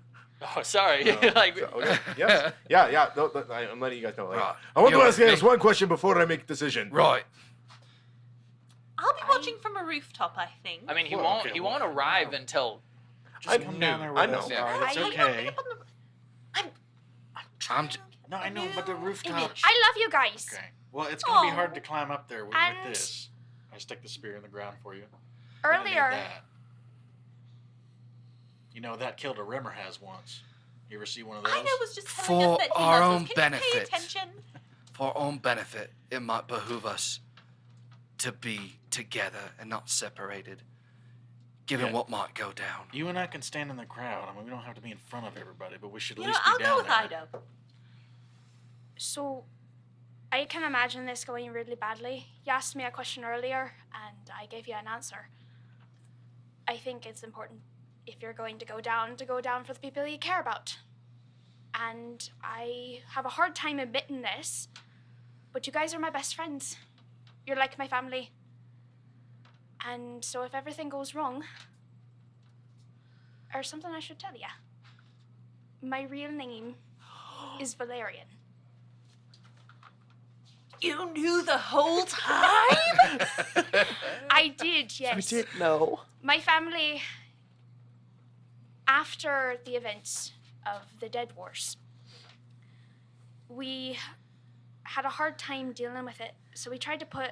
Oh, sorry. like, So, okay. Yes. Yeah. No, I'm letting you guys know. Like, Right. I want to You're ask with you guys me? one question before I make a decision. Right. I'll be watching from a rooftop, I think. I mean, he Well, won't. okay, he well, won't arrive no. until. Just come down there with I know. us. Yeah. All right, it's I don't okay. get up on the- I'm j- No, I know, but the rooftops. I love you guys. Okay. Well, it's gonna be Aw. hard to climb up there with And- like this. I stick the spear in the ground for you. You're gonna need Earlier, that. You know that killed a rimmer has once. You ever see one of those? I know was just telling For us that he our loves own us. Can you benefit. pay attention? For our own benefit, it might behoove us to be together and not separated, given Yeah. what might go down. You and I can stand in the crowd. I mean, we don't have to be in front of everybody, but we should at You know, least I'll be go down with there. Ido. so I can imagine this going really badly. You asked me a question earlier, and I gave you an answer. I think it's important if you're going to go down for the people you care about. And I have a hard time admitting this, but you guys are my best friends. You're like my family. And so if everything goes wrong, or something I should tell you, my real name is Valerian. You knew the whole time? I did, yes. We did know. My family, after the events of the Dead Wars, we had a hard time dealing with it, so we tried to put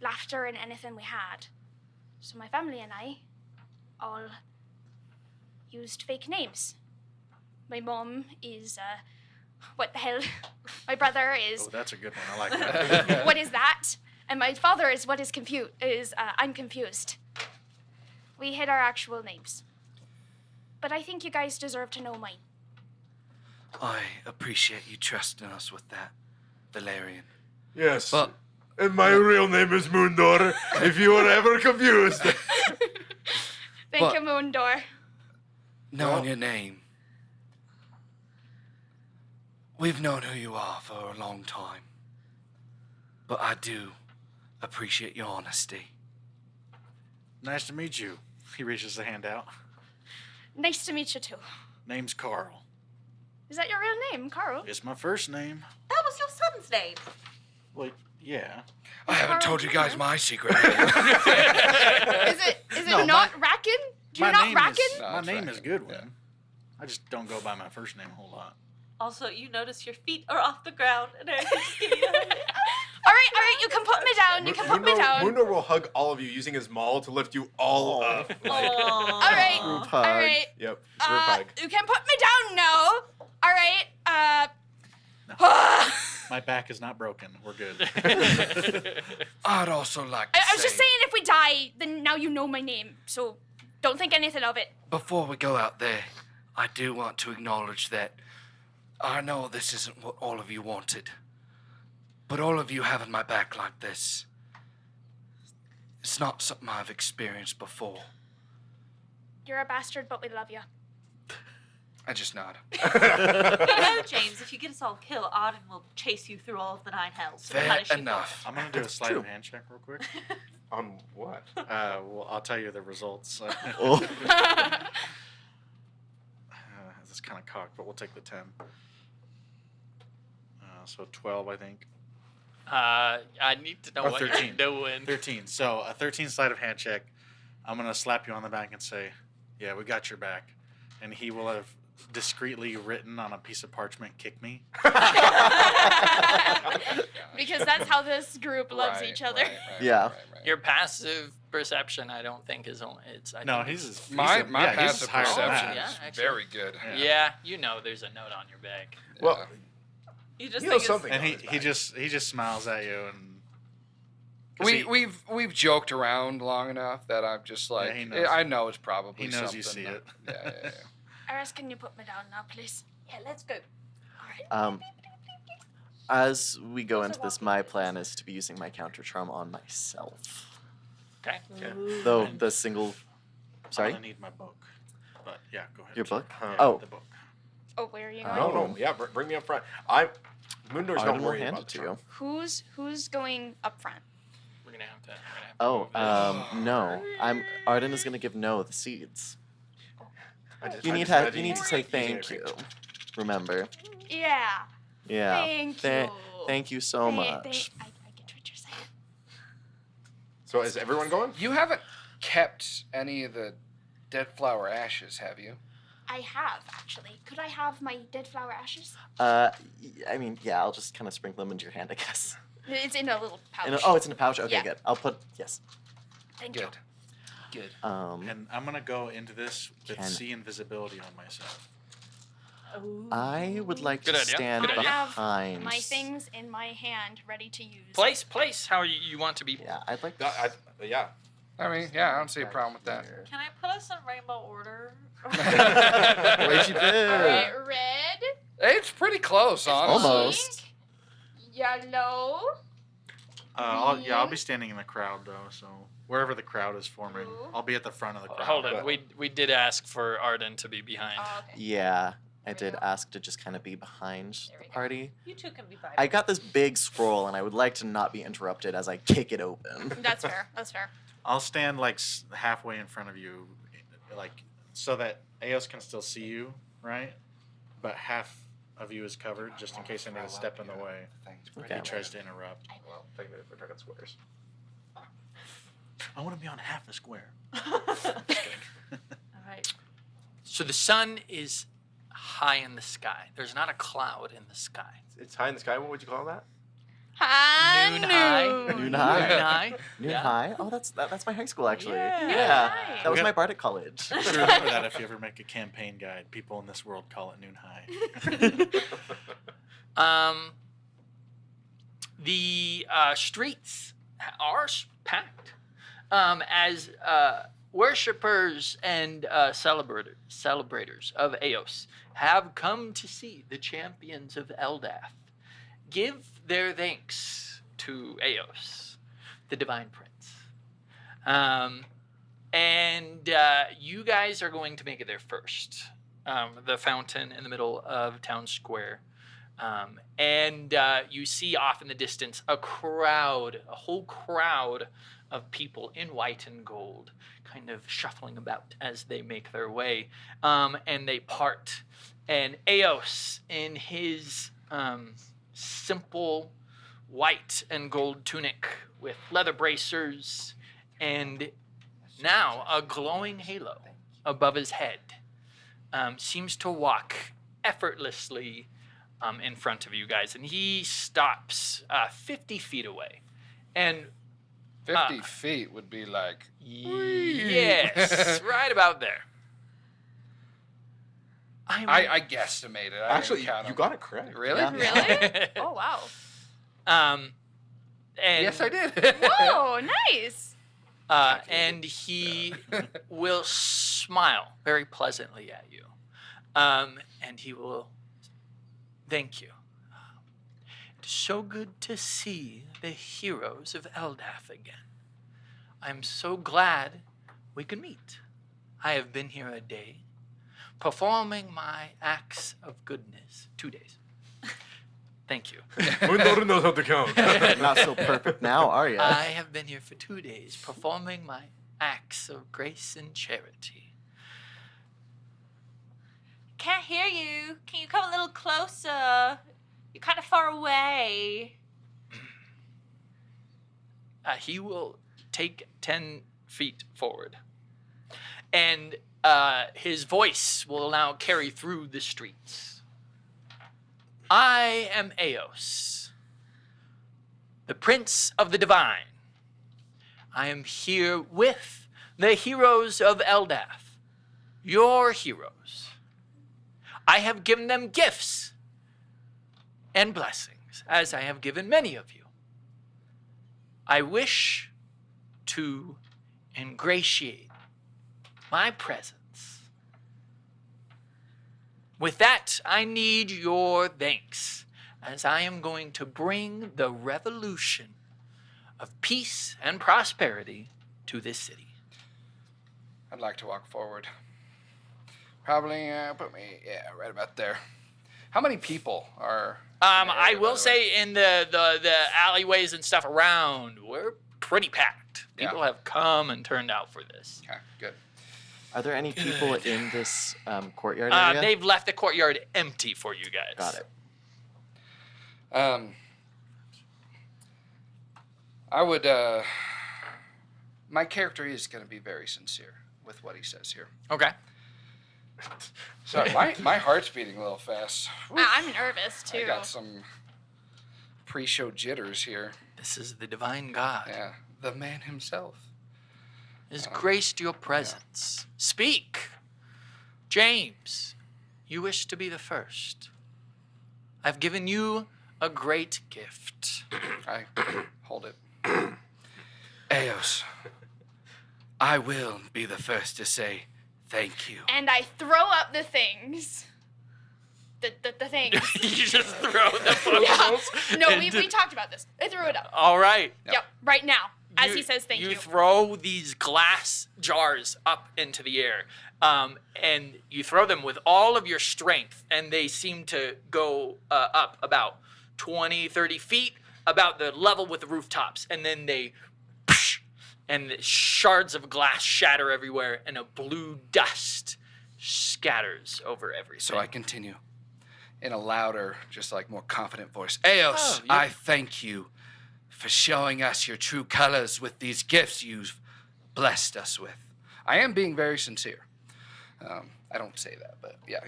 laughter in anything we had. So my family and I all used fake names. My mom is, what the hell? My brother is, Oh, that's a good one. I like that. what is that? And my father is, I'm confused. We hid our actual names. But I think you guys deserve to know mine. I appreciate you trusting us with that, Valerian. Yes. But And my real name is Moondor, if you were ever confused. Thank But- you, Moondor. knowing your name, we've known who you are for a long time. But I do appreciate your honesty. Nice to meet you. He reaches a hand out. Nice to meet you, too. Name's Carl. Is that your real name, Carl? It's my first name. That was your son's name. Well, yeah. I haven't Carl told you Jr.? guys my secret. Is it No, not Rackin? Do you my not name Rackin? is No, my it's name is Rackin', Goodwin. yeah. I just don't go by my first name a whole lot. Also, you notice your feet are off the ground and everything's giving you a All right, you can put me down. You can put me down. Moondor will hug all of you using his maul to lift you all up. Aww. All right, Group all hug. right. Yep. Group hug. You can put me down now. All right. My back is not broken. We're good. I'd also like to I was just say, saying, if we die, then now you know my name. So don't think anything of it. before we go out there, I do want to acknowledge that I know this isn't what all of you wanted. But all of you having my back like this, it's not something I've experienced before. You're a bastard, but we love you. I just nod. No, James, if you get us all killed, Arden will chase you through all of the 9 hells. So Fair how does she enough. I'm gonna do a sleight of hand check real quick. On what? Well, I'll tell you the results. Oh. It's kind of cocked, but we'll take the 10. So 12, I think. I need to know Or what 13. you're doing. 13. So a 13 sleight of hand check. I'm gonna slap you on the back and say, "Yeah, we got your back," and he will have discreetly written on a piece of parchment, "Kick me." Because that's how this group loves each other. Yeah. Your passive perception, I don't think is only. It's. I No, think he's it's- my passive perception Yeah, is actually. very good. Yeah, you know, there's a note on your back. Well, You just you know think something. And on he his back. just smiles at you and 'cause he- We've joked around long enough that I'm just like, he knows. I know it's probably He knows something you see that- it. Yeah. Iris, can you put me down now, please? Yeah, let's go. All right. As we go into this, my plan is to be using my counter charm on myself. Okay. Though the single, I'm sorry, gonna need my book. But yeah, go ahead. your book. Yeah, Oh, the book. Oh, where are you going? No, no. Yeah, bring me up front. Moondor's Arden not will worried hand about it to the charm. you. Who's going up front? We're gonna have to. Oh, no. Arden is gonna give No the seeds. You need to say thank you. Remember. Yeah. Yeah. Thank you. Thank you so much. I get what you're saying. So is everyone going? You haven't kept any of the dead flower ashes, have you? I have, actually. Could I have my dead flower ashes? I mean, yeah, I'll just kind of sprinkle them into your hand, I guess. It's in a little pouch. It's in a pouch? Okay, Yeah. good. I'll put, yes. Thank you. Good. And I'm gonna go into this with Can- see invisibility on myself. I would like Good to idea. stand Good idea. behind. My things in my hand, ready to use. Place how you want to be. Yeah, I'd like to. Yeah. I mean, yeah, I don't see a problem with that. Can I put us in rainbow order? Way she did. Alright, red. It's pretty close, honestly. Almost. Yellow. I'll be standing in the crowd though, so wherever the crowd is forming, Blue. I'll be at the front of the crowd. Hold on, we did ask for Arden to be behind. Oh, okay. Yeah, I There we did go. ask to just kind of be behind There we the go. party. You two can be by. I got this big scroll, and I would like to not be interrupted as I kick it open. That's fair. That's fair. I'll stand like halfway in front of you, like so that Eos can still see you, right? But half of you is covered, just in case I need to step in the way. Okay. He tries to interrupt. Well, technically we're talking squares. I want to be on half the square. All right. So the sun is high in the sky. There's not a cloud in the sky. It's high in the sky. What would you call that? Noon high. Noon high. Noon high. Noon Yeah. High? Oh, that's my high school, actually. Yeah. High. That was Okay. my Bardic college. Just remember that if you ever make a campaign guide, people in this world call it noon high. The streets are packed as worshippers and celebrators of Eos have come to see the champions of Eldath give their thanks to Eos, the Divine Prince. And you guys are going to make it there first. The fountain in the middle of Town Square. And you see off in the distance a whole crowd of people in white and gold, kind of shuffling about as they make their way. And they part. And Eos, in his simple white and gold tunic with leather bracers and now a glowing halo above his head, seems to walk effortlessly in front of you guys, and he stops 50 feet away. And 50 feet would be like. yes, right about there. I guesstimated. I Actually, didn't count you 'em. got it correct. Really? Yeah. Really? Oh, wow. And, Yes, I did. Whoa, nice. and he will smile very pleasantly at you. And he will thank you. It's so good to see the heroes of Eldath again. I'm so glad we could meet. I have been here a day, performing my acts of goodness. 2 days. Thank you. Mundor knows how to count. Not so perfect now, are you? I have been here for 2 days, performing my acts of grace and charity. Can't hear you. Can you come a little closer? You're kind of far away. He will take 10 feet forward. And his voice will now carry through the streets. I am Eos, the Prince of the Divine. I am here with the heroes of Eldath, your heroes. I have given them gifts and blessings, as I have given many of you. I wish to ingratiate my presence. With that, I need your thanks, as I am going to bring the revolution of peace and prosperity to this city. I'd like to walk forward. Probably put me, right about there. How many people are? in the I area, by will the way? say in the alleyways and stuff around, we're pretty packed. Yeah. People have come and turned out for this. Okay, good. Are there any people in this courtyard area? They've left the courtyard empty for you guys. Got it. I would, my character is going to be very sincere with what he says here. Okay. So my heart's beating a little fast. I'm nervous too. I got some pre-show jitters here. This is the divine God. Yeah, the man himself. Has graced your presence. Speak. James, you wish to be the first. I've given you a great gift. I hold it. Eos, I will be the first to say thank you. And I throw up the things. The things. You just throw the photos. No, we talked about this. I threw it up. All right. Yep, right now. As he says thank you. You throw these glass jars up into the air, and you throw them with all of your strength, and they seem to go up about 20, 30 feet, about the level with the rooftops, and then they, and the shards of glass shatter everywhere, and a blue dust scatters over everything. So I continue in a louder, just like more confident voice. Eos, I thank you for showing us your true colors with these gifts you've blessed us with. I am being very sincere. I don't say that, but yeah.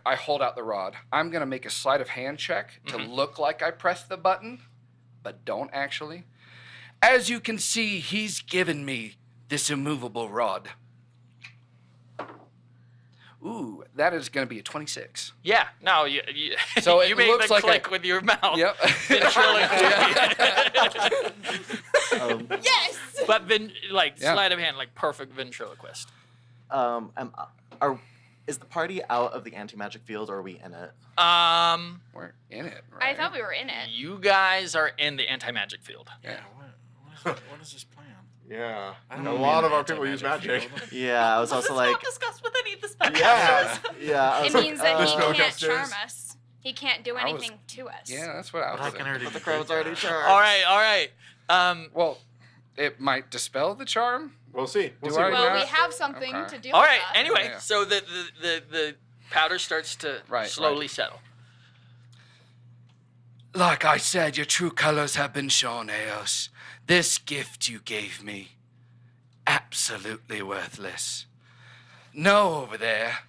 I hold out the rod. I'm going to make a sleight of hand check to look like I pressed the button, but don't actually. As you can see, he's given me this immovable rod. Ooh, that is going to be a 26. Yeah, no, you So you it make looks the like click with your mouth. Yep. Yes! But sleight of hand, like perfect ventriloquist. Is the party out of the anti-magic field, or are we in it? We're in it, right? I thought we were in it. You guys are in the anti-magic field. Yeah. What is this plan? Yeah. I A don't lot mean of our anti-magic people use magic. field. Yeah, I was also This is like, not discussed with any of the spellcasters. yeah. I It was like, means that he spell can't casters. charm us. He can't do I was- anything to us. Yeah, that's what I was But I thinking. can already But the do crowd's that. already charged. All right. Well, it might dispel the charm. We'll see. We'll Do see. I- Well, we not- have something okay. to do All with right. that. Anyway, Yeah. so the powder starts to Right, slowly settle. Like I said, your true colors have been shown, Eos. This gift you gave me, absolutely worthless. No, over there,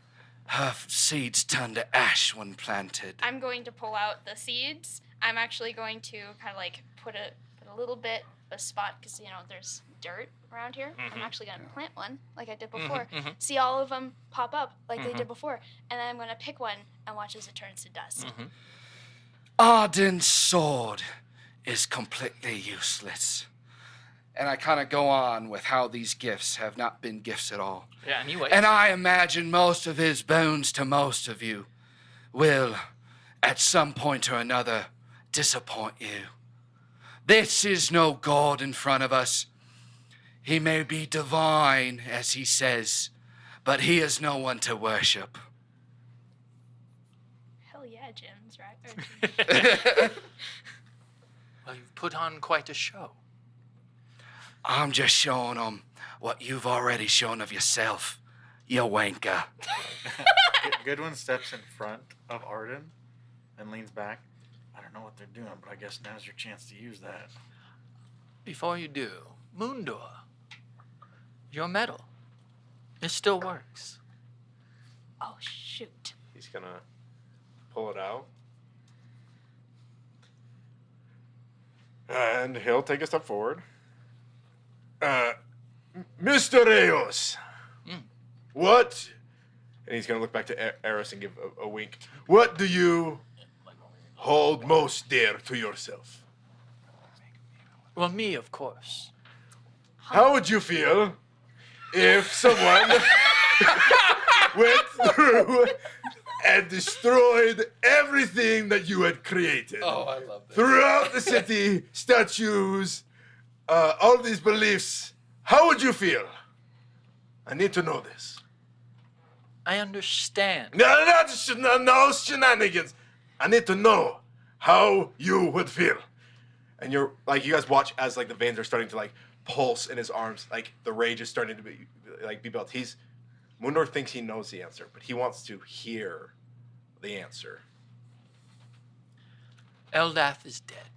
her seeds turned to ash when planted. I'm going to pull out the seeds. I'm actually going to kind of like put a little bit of spot because there's dirt around here. I'm actually going to plant one like I did before. See all of them pop up like they did before, and then I'm going to pick one and watch as it turns to dust. Arden's sword is completely useless. And I kind of go on with how these gifts have not been gifts at all. Yeah, anyway. And I imagine most of his boons to most of you will, at some point or another, disappoint you. This is no God in front of us. He may be divine, as he says, but he is no one to worship. Hell yeah, Jim's right. Well, you've put on quite a show. I'm just showing him what you've already shown of yourself, you wanker. Goodwin steps in front of Arden and leans back. I don't know what they're doing, but I guess now's your chance to use that. Before you do, Moondor, your medal, it still works. Oh shoot. He's gonna pull it out. And he'll take a step forward. Mr. Eos, what? And he's gonna look back to Eris and give a wink. What do you hold most dear to yourself? Well, me, of course. How would you feel if someone went through and destroyed everything that you had created? Oh, I love that. Throughout the city, statues, all these beliefs. How would you feel? I need to know this. I understand. No shenanigans. I need to know how you would feel. And you guys watch as the veins are starting to pulse in his arms. Like the rage is starting to be built. Mundor thinks he knows the answer, but he wants to hear the answer. Eldath is dead.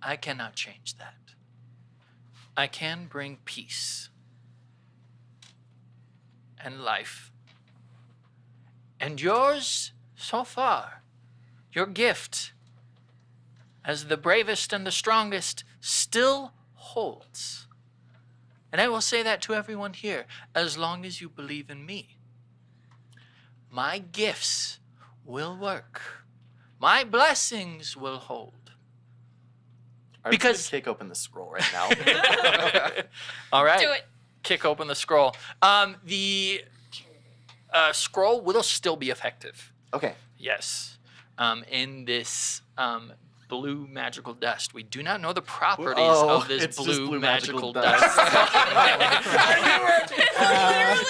I cannot change that. I can bring peace and life. And yours, so far, your gift, as the bravest and the strongest, still holds. And I will say that to everyone here, as long as you believe in me. My gifts will work. My blessings will hold. Because kick open the scroll right now. All right. Do it. Kick open the scroll. The scroll will still be effective. Okay. Yes. In this blue magical dust. We do not know the properties of this it's just blue blue magical magical dust.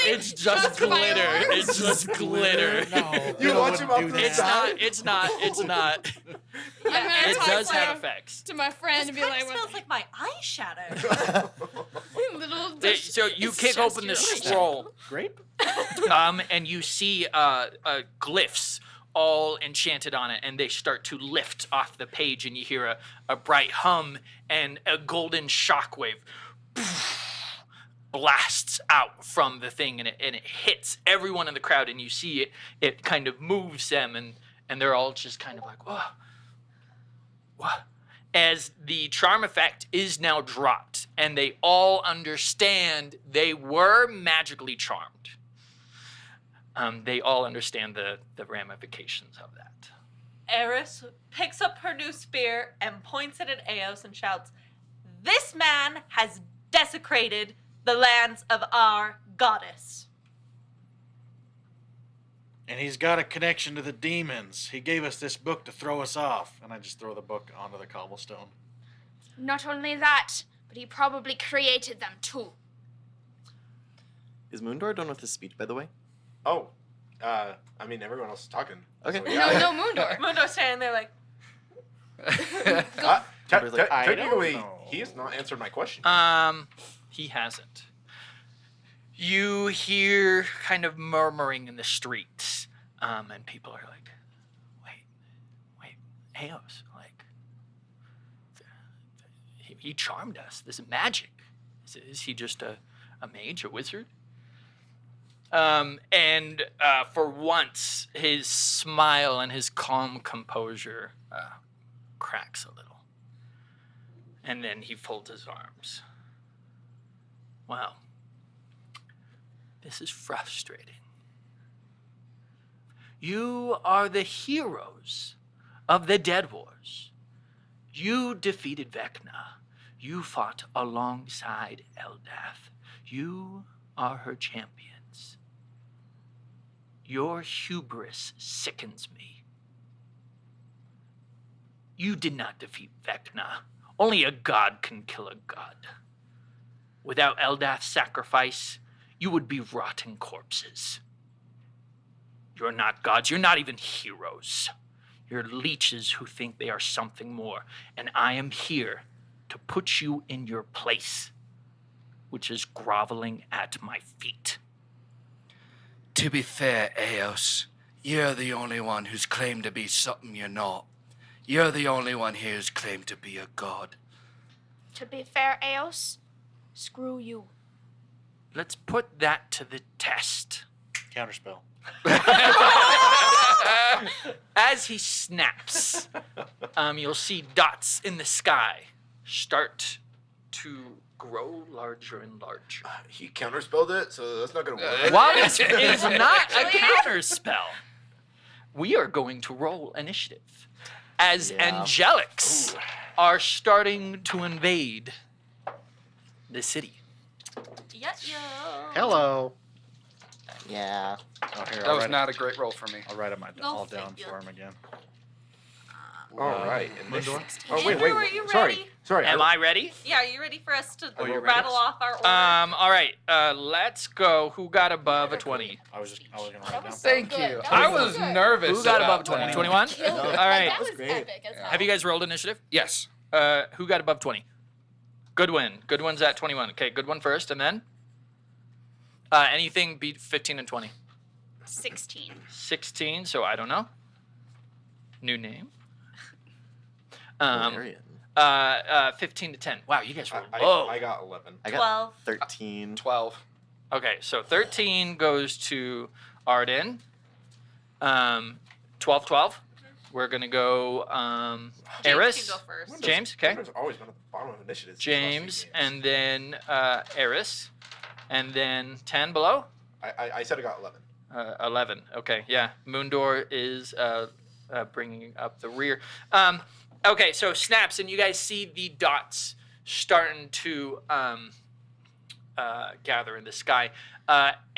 It's just Just glitter. violence. It's just glitter. No, You watch him off to the It's side. not. It's not. It's not. I'm gonna It talk does have to- effects. To my friend This and be kind like, of smells like my eyeshadow. little. So you It's kick just open your the eyeshadow. scroll, Grape? and you see glyphs all enchanted on it, and they start to lift off the page, and you hear a bright hum, and a golden shockwave blasts out from the thing, and it hits everyone in the crowd, and you see it kind of moves them, and they're all just kind of like, whoa, what? As the charm effect is now dropped, and they all understand they were magically charmed. They all understand the ramifications of that. Eris picks up her new spear and points it at Eos and shouts, "This man has desecrated the lands of our goddess." And he's got a connection to the demons. He gave us this book to throw us off. And I just throw the book onto the cobblestone. Not only that, but he probably created them too. Is Moondor done with his speech, by the way? Oh, I mean, everyone else is talking. Okay. So, yeah. No, Moondor. Mundor's standing there like, Somebody's like, I don't technically, know. he has not answered my question. He hasn't. You hear kind of murmuring in the streets, and people are like, wait, Eos, like, he charmed us. This is magic. Is he just a mage, a wizard? And for once, his smile and his calm composure cracks a little. And then he folds his arms. Wow. This is frustrating. You are the heroes of the Dead Wars. You defeated Vecna. You fought alongside Eldath. You are her champions. Your hubris sickens me. You did not defeat Vecna. Only a god can kill a god. Without Eldath's sacrifice, you would be rotting corpses. You're not gods. You're not even heroes. You're leeches who think they are something more. And I am here to put you in your place, which is groveling at my feet. To be fair, Eos, you're the only one who's claimed to be something you're not. You're the only one here who's claimed to be a god. To be fair, Eos, screw you. Let's put that to the test. Counterspell. As he snaps, you'll see dots in the sky start to grow larger and larger. He counterspelled it, so that's not gonna work. While this is not a counter spell, we are going to roll initiative as angelics are starting to invade the city. Hello. Yeah. Oh, here, That was not a great roll for me. I'll write them all Go down figure. for him again. All right. And this, Andrew, are you ready? Sorry. Am I ready? Yeah, are you ready for us to you're ready? rattle off our order? All right. Let's go. Who got above a 20? I was gonna write it down. Thank Good. you. That I was was good. nervous. Who got about above 20? that. 21? Killed it. All right. That was great. epic as hell. Have you guys rolled initiative? Yes. Who got above 20? Goodwin. Goodwin's at 21. Okay, Goodwin first, and then anything beat 15 and 20. 16. 16. So I don't know. New name. Valerian. 15 to 10. Wow, you guys were I low. got 11. I got 12. 13. 12. Okay, so 13 goes to Arden. 12. We're gonna go Eris. James can go first. James, okay. Windows always been at the bottom of initiatives. James, and then Eris, and then 10 below. I said I got 11. 11. Okay, yeah. Moondor is bringing up the rear. Okay, so snaps, and you guys see the dots starting to gather in the sky.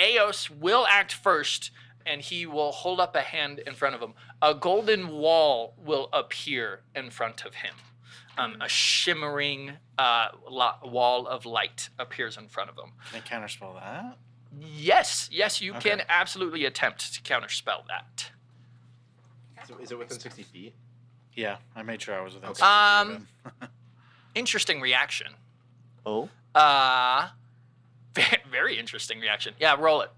Eos will act first, and he will hold up a hand in front of him. A golden wall will appear in front of him. A shimmering wall of light appears in front of him. Can I counterspell that? Yes, you Okay. can absolutely attempt to counterspell that. So is it within 60 feet? Yeah, I made sure I was within. Okay. 60 feet of him. Interesting reaction. Oh. Very interesting reaction. Yeah, roll it.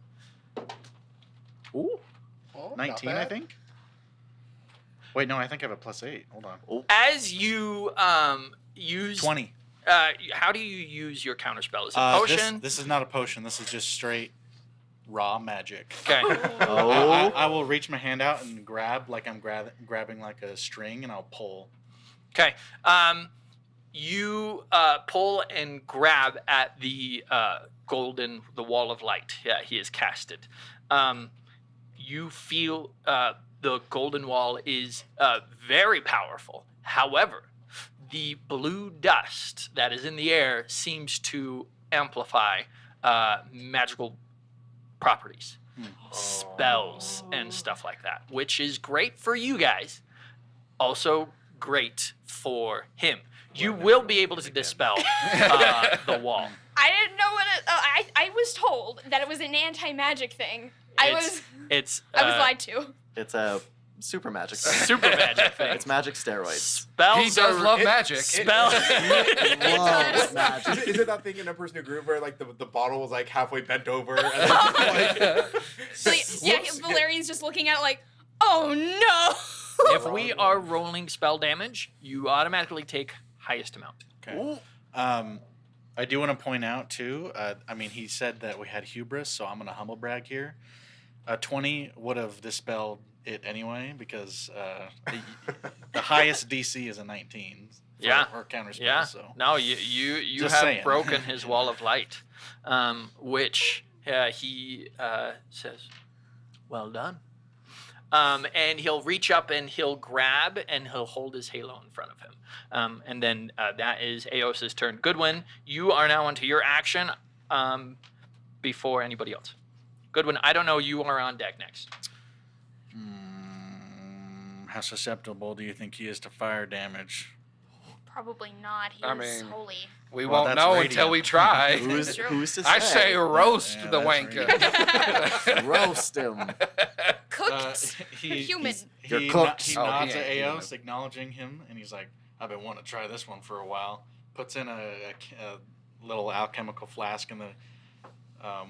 Ooh. 19, I think. Wait, no, I think I have a +8. Hold on. As you use 20. How do you use your counterspell? Is it This, potion? this is not a potion. This is just straight raw magic. Okay. Oh. I will reach my hand out and grab like I'm grabbing like a string, and I'll pull. Okay. You pull and grab at the the wall of light. Yeah, he is casted. You feel the golden wall is very powerful. However, the blue dust that is in the air seems to amplify magical properties, spells, and stuff like that, which is great for you guys. Also great for him. You will be able to dispel the wall. I didn't know what it. I was told that it was an anti-magic thing. I was lied to. It's a super magic. Super magic thing. It's magic steroids. Spells He does are- love magic. Spell. Loves magic. Is it that thing in A Person Who Grew where like the bottle was like halfway bent over? And then, So, yeah, Valerian's just looking at it like, oh no. If we are rolling spell damage, you automatically take highest amount. Okay. I do want to point out too. I mean, he said that we had hubris, so I'm gonna humble brag here. 20 would have dispelled it anyway because the highest DC is a 19. Yeah. Or counterspell. Yeah. So. No, you Just have saying. broken his wall of light, which he says, "Well done." And he'll reach up and he'll grab and he'll hold his halo in front of him. And then that is Eos's turn. Goodwin, you are now onto your action before anybody else. Goodwin, I don't know. You are on deck next. How susceptible do you think he is to fire damage? Probably not. He I was mean- holy. We Well, won't that's know radiant. until we try. Who's True. to say? I say roast Yeah, the that's wanker. Roast him. Cooked. Human. You're He cooked. nods Oh, at he ain't Eos, acknowledging him, and he's like, I've been wanting to try this one for a while. Puts in a little alchemical flask in the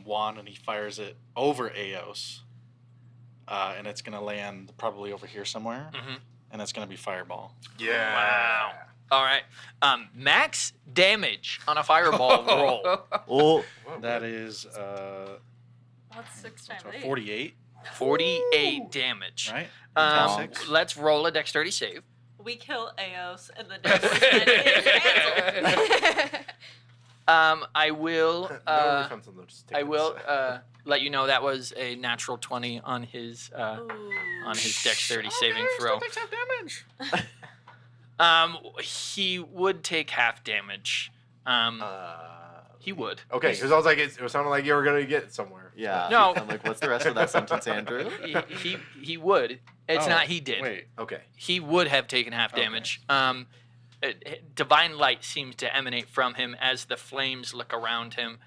wand, and he fires it over Eos. And it's going to land probably over here somewhere, Mhm. and it's going to be fireball. Yeah. Wow. All right. Max damage on a fireball roll. Oh. That is What's 6 times 8? 48, 48 damage. right? Six. Let's roll a dexterity save. We kill Eos and the devil's head is canceled. I will. no refund on those I will tickets. let you know that was a natural 20 on his dexterity saving throw. Takes half damage. He would take half damage. He would. Okay, because I was like, it sounded like you were gonna get somewhere. Yeah. No. I'm like, what's the rest of that sentence, Andrew? He would. It's Oh, not he did. Wait, Okay. He would have taken half Okay. damage. Divine light seems to emanate from him as the flames look around him,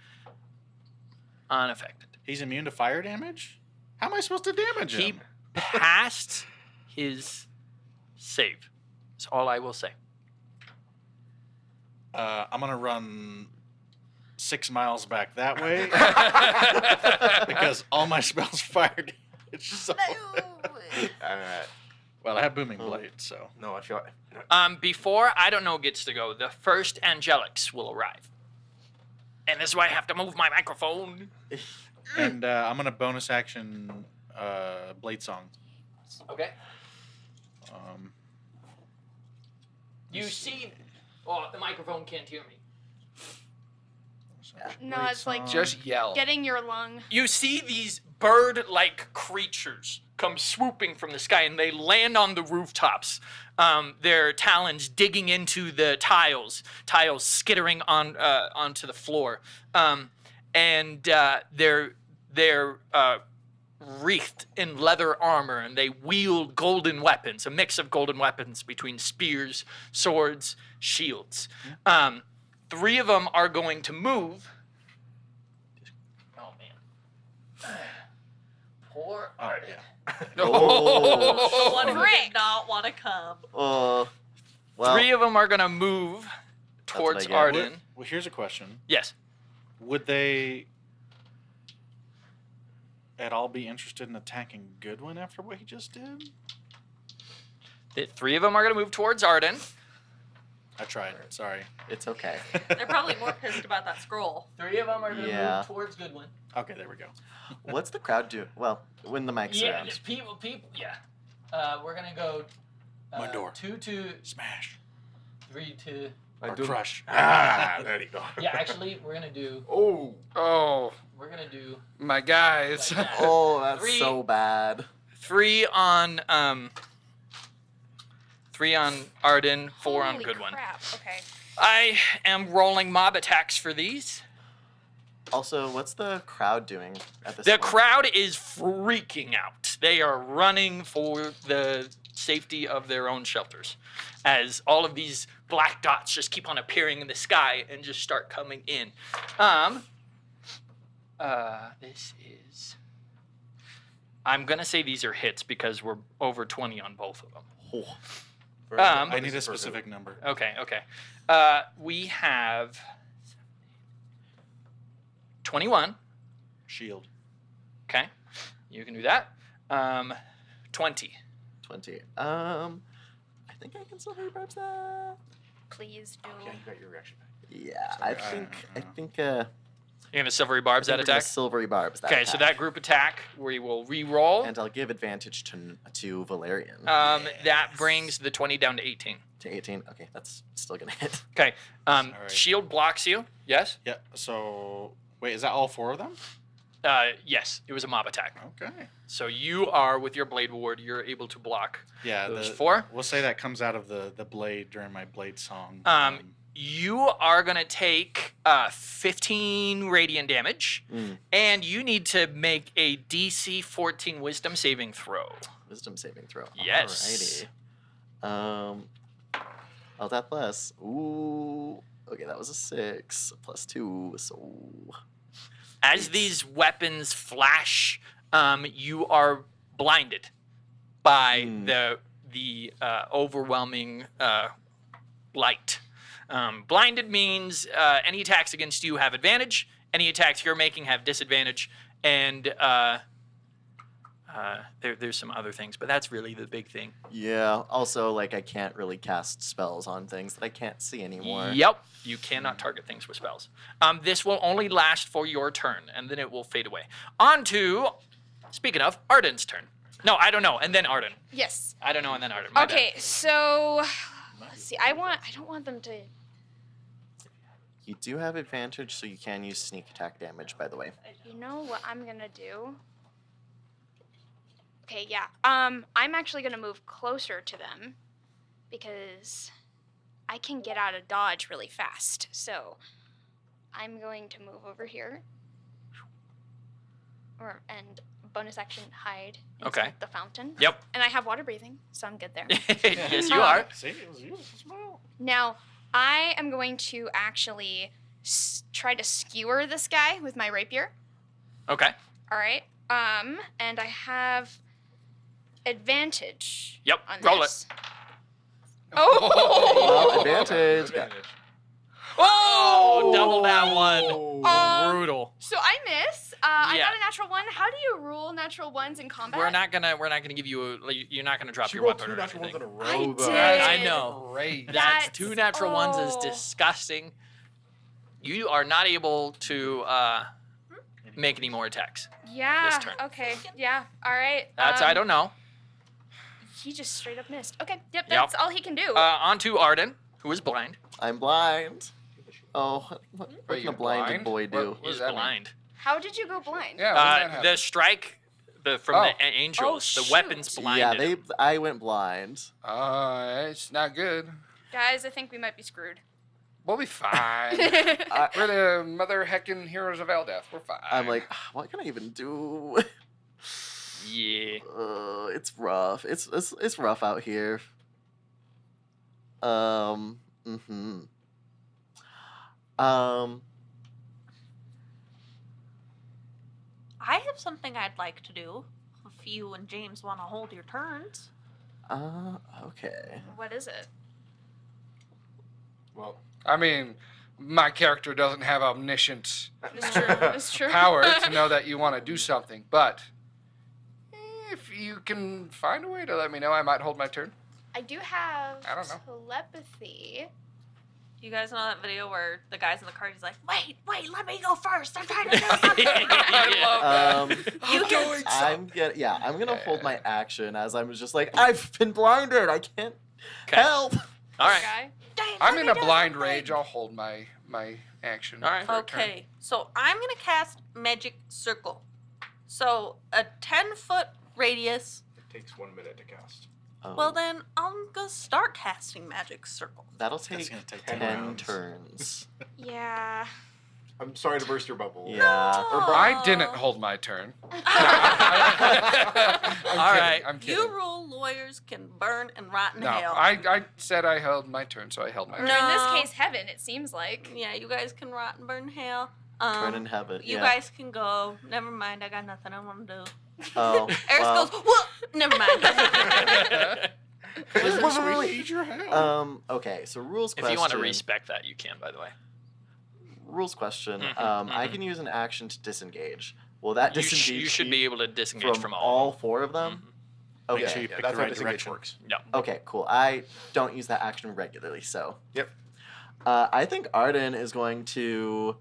unaffected. he's immune to fire damage? How am I supposed to damage He him? passed his save. That's all I will say. I'm gonna run 6 miles back that way because all my spells fired. It's just so. Alright. Well, I have booming blade, so. No, I feel like. Before I don't know gets to go, the first Angelics will arrive. And this is why I have to move my microphone. And I'm gonna bonus action blade song. Okay. Um, You see... Oh, the microphone can't hear me. No, blade it's like song. Just yell. getting your lung. You see these bird-like creatures come swooping from the sky, and they land on the rooftops. Their talons digging into the tiles skittering on onto the floor, and they're wreathed in leather armor, and they wield golden weapons, a mix of golden weapons between spears, swords, shields. 3 of them are going to move. Oh man. Poor Arden. The one who Frick. did not want to come. Well, 3 of them are going to move what I towards get. Arden. Well, here's a question. Yes. Would they at all be interested in attacking Goodwin after what he just did? The 3 of them are going to move towards Arden. I tried. Sorry. it's okay. They're probably more pissed about that scroll. 3 of them are going to Yeah. move towards Goodwin. Okay, there we go. What's the crowd do? Well, when the mic's Yeah, around. just people, yeah. We're going to go Mundor. 2 to Smash. 3 to... Or crush. Ah, there you go. Yeah, actually, we're going to do... Oh, We're going to do... my guys. like that. Oh, that's 3 so bad. 3 on... 3 on Arden, 4 on Holy Goodwin. crap. Okay. I am rolling mob attacks for these. Also, what's the crowd doing at this The point? crowd is freaking out. They are running for the safety of their own shelters as all of these black dots just keep on appearing in the sky and just start coming in. This is... I'm going to say these are hits because we're over 20 on both of them. I need a specific number. Okay. We have 21. Shield. Okay. You can do that. 20. 20. I think I can still rebarbs that. Please do. Yeah, you got your reaction back. Yeah, Sorry, I think You're going to silvery barbs that attack? silvery barbs that Okay, so attack. that group attack, we will re-roll. And I'll give advantage to Valerian. That brings the 20 down to 18. To 18. Okay, that's still gonna hit. Okay. Sorry. Shield blocks you. Yes? Yeah, so. Wait, is that all 4 of them? Yes, it was a mob attack. Okay. So you are, with your blade ward, you're able to block Yeah, those 4. We'll say that comes out of the blade during my blade song. You are going to take 15 radiant damage, and you need to make a DC 14 wisdom saving throw. Wisdom saving throw. Yes. Alrighty. Oh, that plus. Ooh. Okay, that was a 6 plus 2. So. As these weapons flash, you are blinded by the overwhelming light. Blinded means any attacks against you have advantage, any attacks you're making have disadvantage, and there's some other things, but that's really the big thing. Yeah. Also, like, I can't really cast spells on things that I can't see anymore. Yep, you cannot target things with spells. This will only last for your turn, and then it will fade away. On to, speaking of, Arden's turn. No, I don't know, and then Arden. Yes. I don't know, and then Arden. My bad. Okay, so let's see. I don't want them to. You do have advantage, so you can use sneak attack damage, by the way. You know what I'm gonna do? Okay, yeah. I'm actually gonna move closer to them because I can get out of dodge really fast. So I'm going to move over here. And bonus action hide inside Okay. the fountain. Yep. And I have water breathing, so I'm good there. Yes, you are. See, it was you. Smile. Now, I am going to actually try to skewer this guy with my rapier. Okay. All right. And I have advantage. Yep, On roll this. Oh! Well, advantage. Oh, double that one. Brutal. So I miss. I Yeah. got a natural 1. How do you rule natural 1s in combat? We're not gonna give you. You're not gonna drop She your rolled weapon 2 or natural ones anything. in a row, I though. did. I know. Great. That's That's- 2 natural ones is oh. disgusting. You are not able to make any more attacks. Yeah. This turn. Okay. Yeah. All right. That's I don't know. He just straight up missed. Okay. Yep. That's all he can do. On to Arden, who is blind. I'm blind. Oh, what Wait, can a blinded boy do? What He's does that mean? blind. How did you go blind? Yeah, when did that happen? The strike, from Oh. the angels, the weapons blinded. Yeah, him. I went blind. It's not good. Guys, I think we might be screwed. We'll be fine. We're the mother heckin' heroes of Eldeth. We're fine. I'm like, what can I even do? Yeah. It's rough. It's rough out here. Mhm. I have something I'd like to do. If you and James want to hold your turns. Okay. What is it? Well, I mean, my character doesn't have omniscient It's true. It's true. power to know that you want to do something, but if you can find a way to let me know, I might hold my turn. I do have I don't know. telepathy. You guys know that video where the guy's in the car, he's like, wait, let me go first. I'm trying to do something. I love that. You can- I'm gonna hold my action as I'm just like, I've been blinded. I can't Okay. help. All right. Guy. James, I'm let in me a do blind something. rage. I'll hold my action. All right. for a turn. Okay, so I'm going to cast Magic Circle. So a 10-foot radius. it takes 1 minute to cast. Well, then I'm going to start casting Magic Circle. That'll That's take gonna take 10 rounds. turns. Yeah. I'm sorry to burst your bubble. Yeah. I didn't hold my turn. I'm All kidding, right. I'm kidding. You rule lawyers can burn and rot in No, hell. I said I held my turn, so I held my turn. No. In this case, heaven. It seems like. Yeah, you guys can rot and burn in hell. Turn in heaven. You Yeah. guys can go. Never mind, I got nothing I want to do. Oh. Eris well, goes, what? Never mind. Eat your hell. Okay. So rules If question. you want to respect that, you can. By the way, Rules question. Mhm, I can use an action to disengage. Will that you disengage should me be able to disengage from all 4 of them? Mhm. Okay. Make sure you pick that's the how right disengage direction. works. Okay, cool. I don't use that action regularly, so. Yep. I think Arden is going to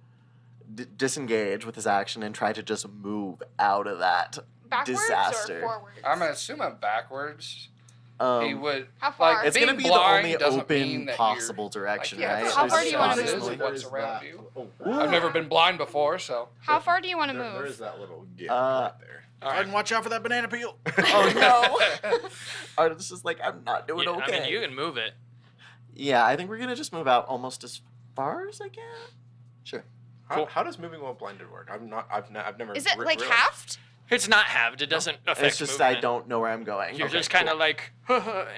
disengage with his action and try to just move out of that Backwards disaster. or forwards? I'm assuming backwards. He Um, would. How far? Like, it's going to being be the blind only doesn't mean open that possible direction, like, yeah, right? there's How far do you wanna chances move? of what's around you. Oh, I've never been blind before, so. How far do you want to there move? is that little gap Uh, right there. Go ahead and watch out for that banana peel. Oh no! Arden's just like, I'm not doing Yeah, okay. I mean, you can move it. Yeah, I think we're going to just move out almost as far as I can. Sure. How does moving while blinded work? I've never. Is it like realized. halved? It's not halved. It doesn't affect It's just movement. I don't know where I'm going. You're Okay, just kind of cool. like,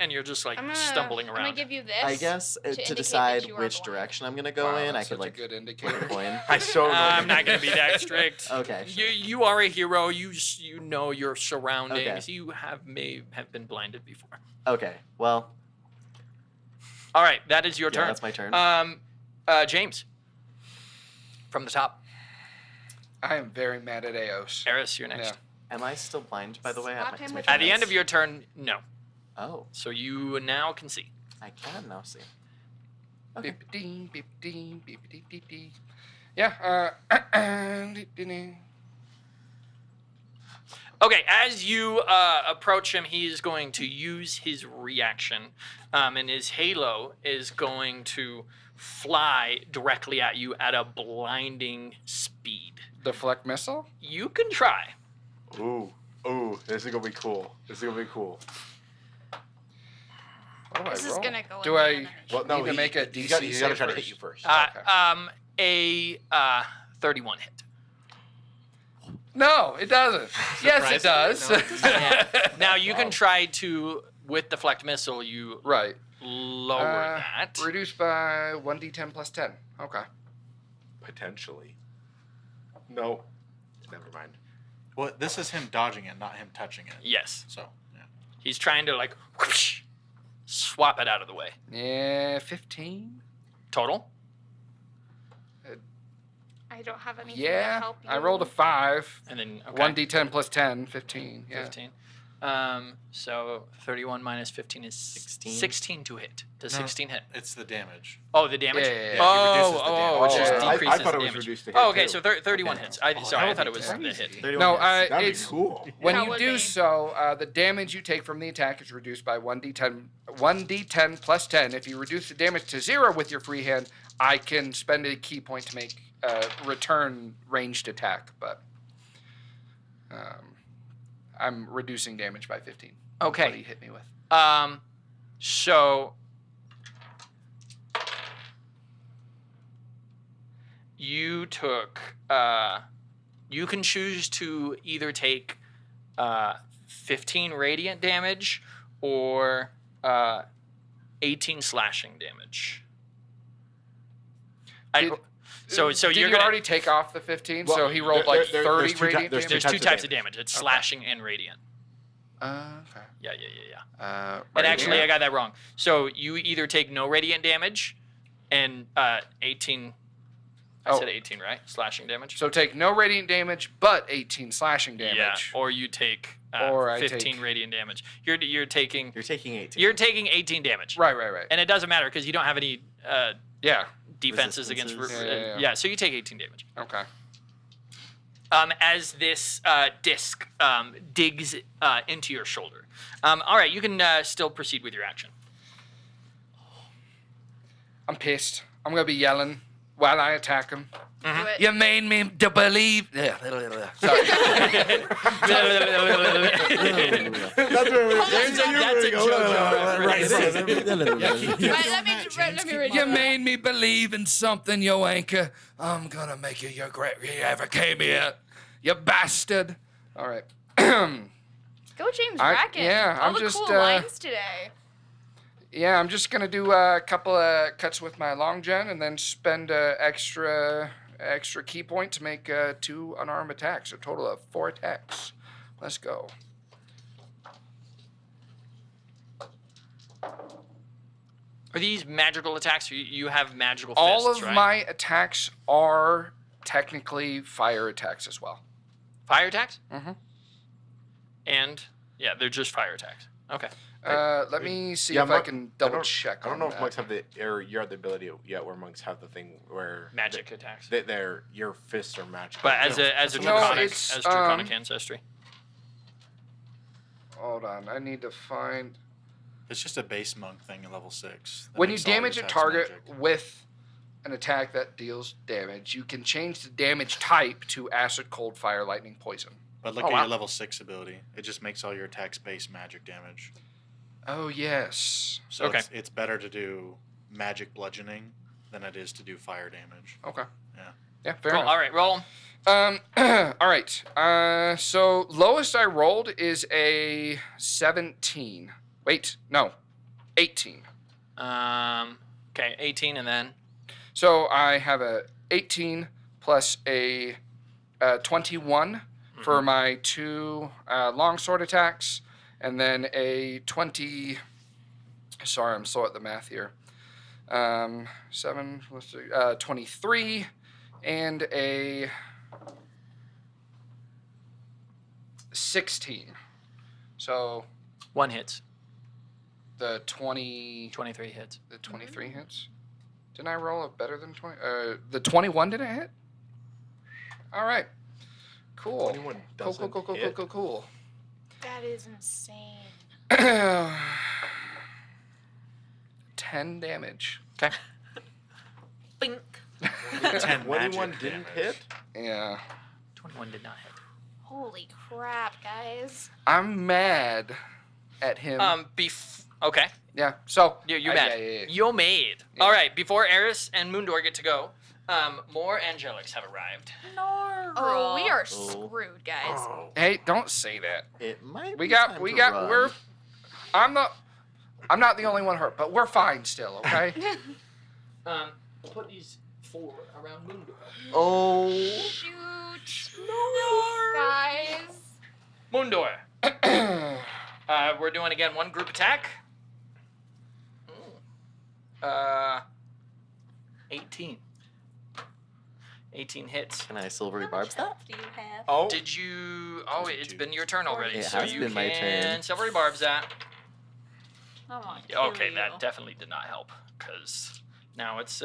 and you're just like I'm gonna, stumbling I'm around. gonna give you this. I guess to indicate to that decide you are which blind. direction I'm going to go Wow, in, I that's could such a like good flip indicator. a coin. I so. I'm not gonna be that strict. Okay, sure. You are a hero. You know your surroundings. Okay. You may have been blinded before. Okay, well, All right, that is your yeah, turn. that's my turn. James, from the top. I am very mad at Eos. Eris, you're next. Yeah. Am I still blind, by the way? Slap At him my with At the Yes. end of your turn, no. Oh, So you now can see. I can now see. Okay. Beep-a-dee, beep-a-dee, beep-a-dee, dee-dee. Yeah, dee-dee-dee. Okay, as you approach him, he is going to use his reaction, and his halo is going to fly directly at you at a blinding speed. Deflect missile? You can try. Ooh, this is gonna be cool. What do This I is roll? gonna go. Do in I the Well, no, need to he- make a he's DC got- he's gotta save try to first? hit you first. Okay. A 31 hit. No, it doesn't. Yes, it does. Yeah. Now you can try to, with deflect missile, you Right. lower that. Reduced by 1d10 plus 10. Okay. Potentially. No. Never mind. Well, this is him dodging it, not him touching it. Yes. So, yeah. He's trying to like whoosh, swap it out of the way. Yeah, 15. Total? I don't have anything to Yeah, help you. I rolled a 5. And then 1d10 plus 10, 15. Yeah. 15. So 31 minus 15 is 16 to hit. Does 16 hit? It's the damage. Oh, the damage? Yeah. He reduces the damage. It just Yeah. decreases I thought the it was damage. reduced to hit. Oh, okay, too. so 31 hits. Sorry, I thought it was the hit. 31 No, hits. That'd it's be cool. when That you would do be. so, the damage you take from the attack is reduced by 1d10 plus 10. If you reduce the damage to 0 with your free hand, I can spend a key point to make a return ranged attack, but I'm reducing damage by 15. Okay. What he hit me with. So you took you can choose to either take 15 radiant damage or 18 slashing damage. So Did you're you gonna already take off the 15? Well, so he rolled there- like there- 30 there's two radiant there's damage? there's two types of of damage. It's slashing and radiant. Okay. Yeah. And Right actually, here. I got that wrong. So you either take no radiant damage and 18. I said 18, right? Slashing damage. So take no radiant damage, but 18 slashing damage. Yeah. Or you take Or I 15 take- radiant damage. You're taking You're taking 18. you're taking 18 damage. Right. And it doesn't matter because you don't have any Yeah. defenses against. Resistances. Yeah. So you take 18 damage. Okay. As this disc digs into your shoulder. All right, you can still proceed with your action. I'm pissed. I'm going to be yelling while I attack him. Do it. You made me to believe. Yeah. Sorry. That's where we're That's a JoJo reference. Let me read You made me believe in something, yo anchor. I'm going to make you your great. You ever came here, you bastard. All right. Go James Bracken. yeah, All I'm the just, cool lines today. Yeah, I'm just gonna do a couple of cuts with my long gen and then spend extra key point to make 2 unarmed attacks, a total of 4 attacks. Let's go. Are these magical attacks? You have magical All fists, of right? my attacks are technically fire attacks as well. Fire attacks? Mhm. And, yeah, they're just fire attacks. Okay. Let me see Yeah, if I Monk- can I double don't- check. I don't know on if that. monks have you have the ability yet where monks have the thing where Magic attacks. they're your fists are magic. But as a No, draconic, it's, draconic ancestry. Hold on, I need to find. It's just a base monk thing at level 6. that When you makes all your damage a attacks target magic. with an attack that deals damage, you can change the damage type to acid, cold, fire, lightning, poison. But look Oh, at wow. your level 6 ability. It just makes all your attacks base magic damage. Oh yes. So Okay. it's better to do magic bludgeoning than it is to do fire damage. Okay. Yeah. Yeah, fair Cool. enough. All right, roll 'em. All right. So lowest I rolled is a 17. Wait, no, 18. Okay, 18 and then. So I have a 18 plus a 21 for my 2 longsword attacks, and then a 20. Sorry, I'm slow at the math here. 7, let's see, 23, and a 16. So One hits. the 20, 23 hits. the 23 hits. Didn't I roll a better than 20? The 21 didn't hit. All right. Cool. 21 Cool. doesn't hit. Cool. That is insane. 10 damage. Okay. Bink. 10 21 magic didn't damage. hit. Yeah. 21 did not hit. Holy crap, guys. I'm mad at him. Okay. Yeah. So You're I- mad. yeah. You're made. Yeah. All right. Before Eris and Moondor get to go, more angelics have arrived. Oh, we are screwed, guys. Oh. Hey, don't say that. It might. We be got. time We to got. run. We're. I'm not the only one hurt, but we're fine still. Okay. Put these 4 around Moondor. Oh. Shoot. Guys. Moondor. We're doing again 1 group attack. 18. 18 hits. Can I silvery barbs that? Do you have? Oh, Did you? Oh, it's been your turn already. It so has you been my can turn. silvery barbs that. I want to kill Okay, you. that definitely did not help because now it's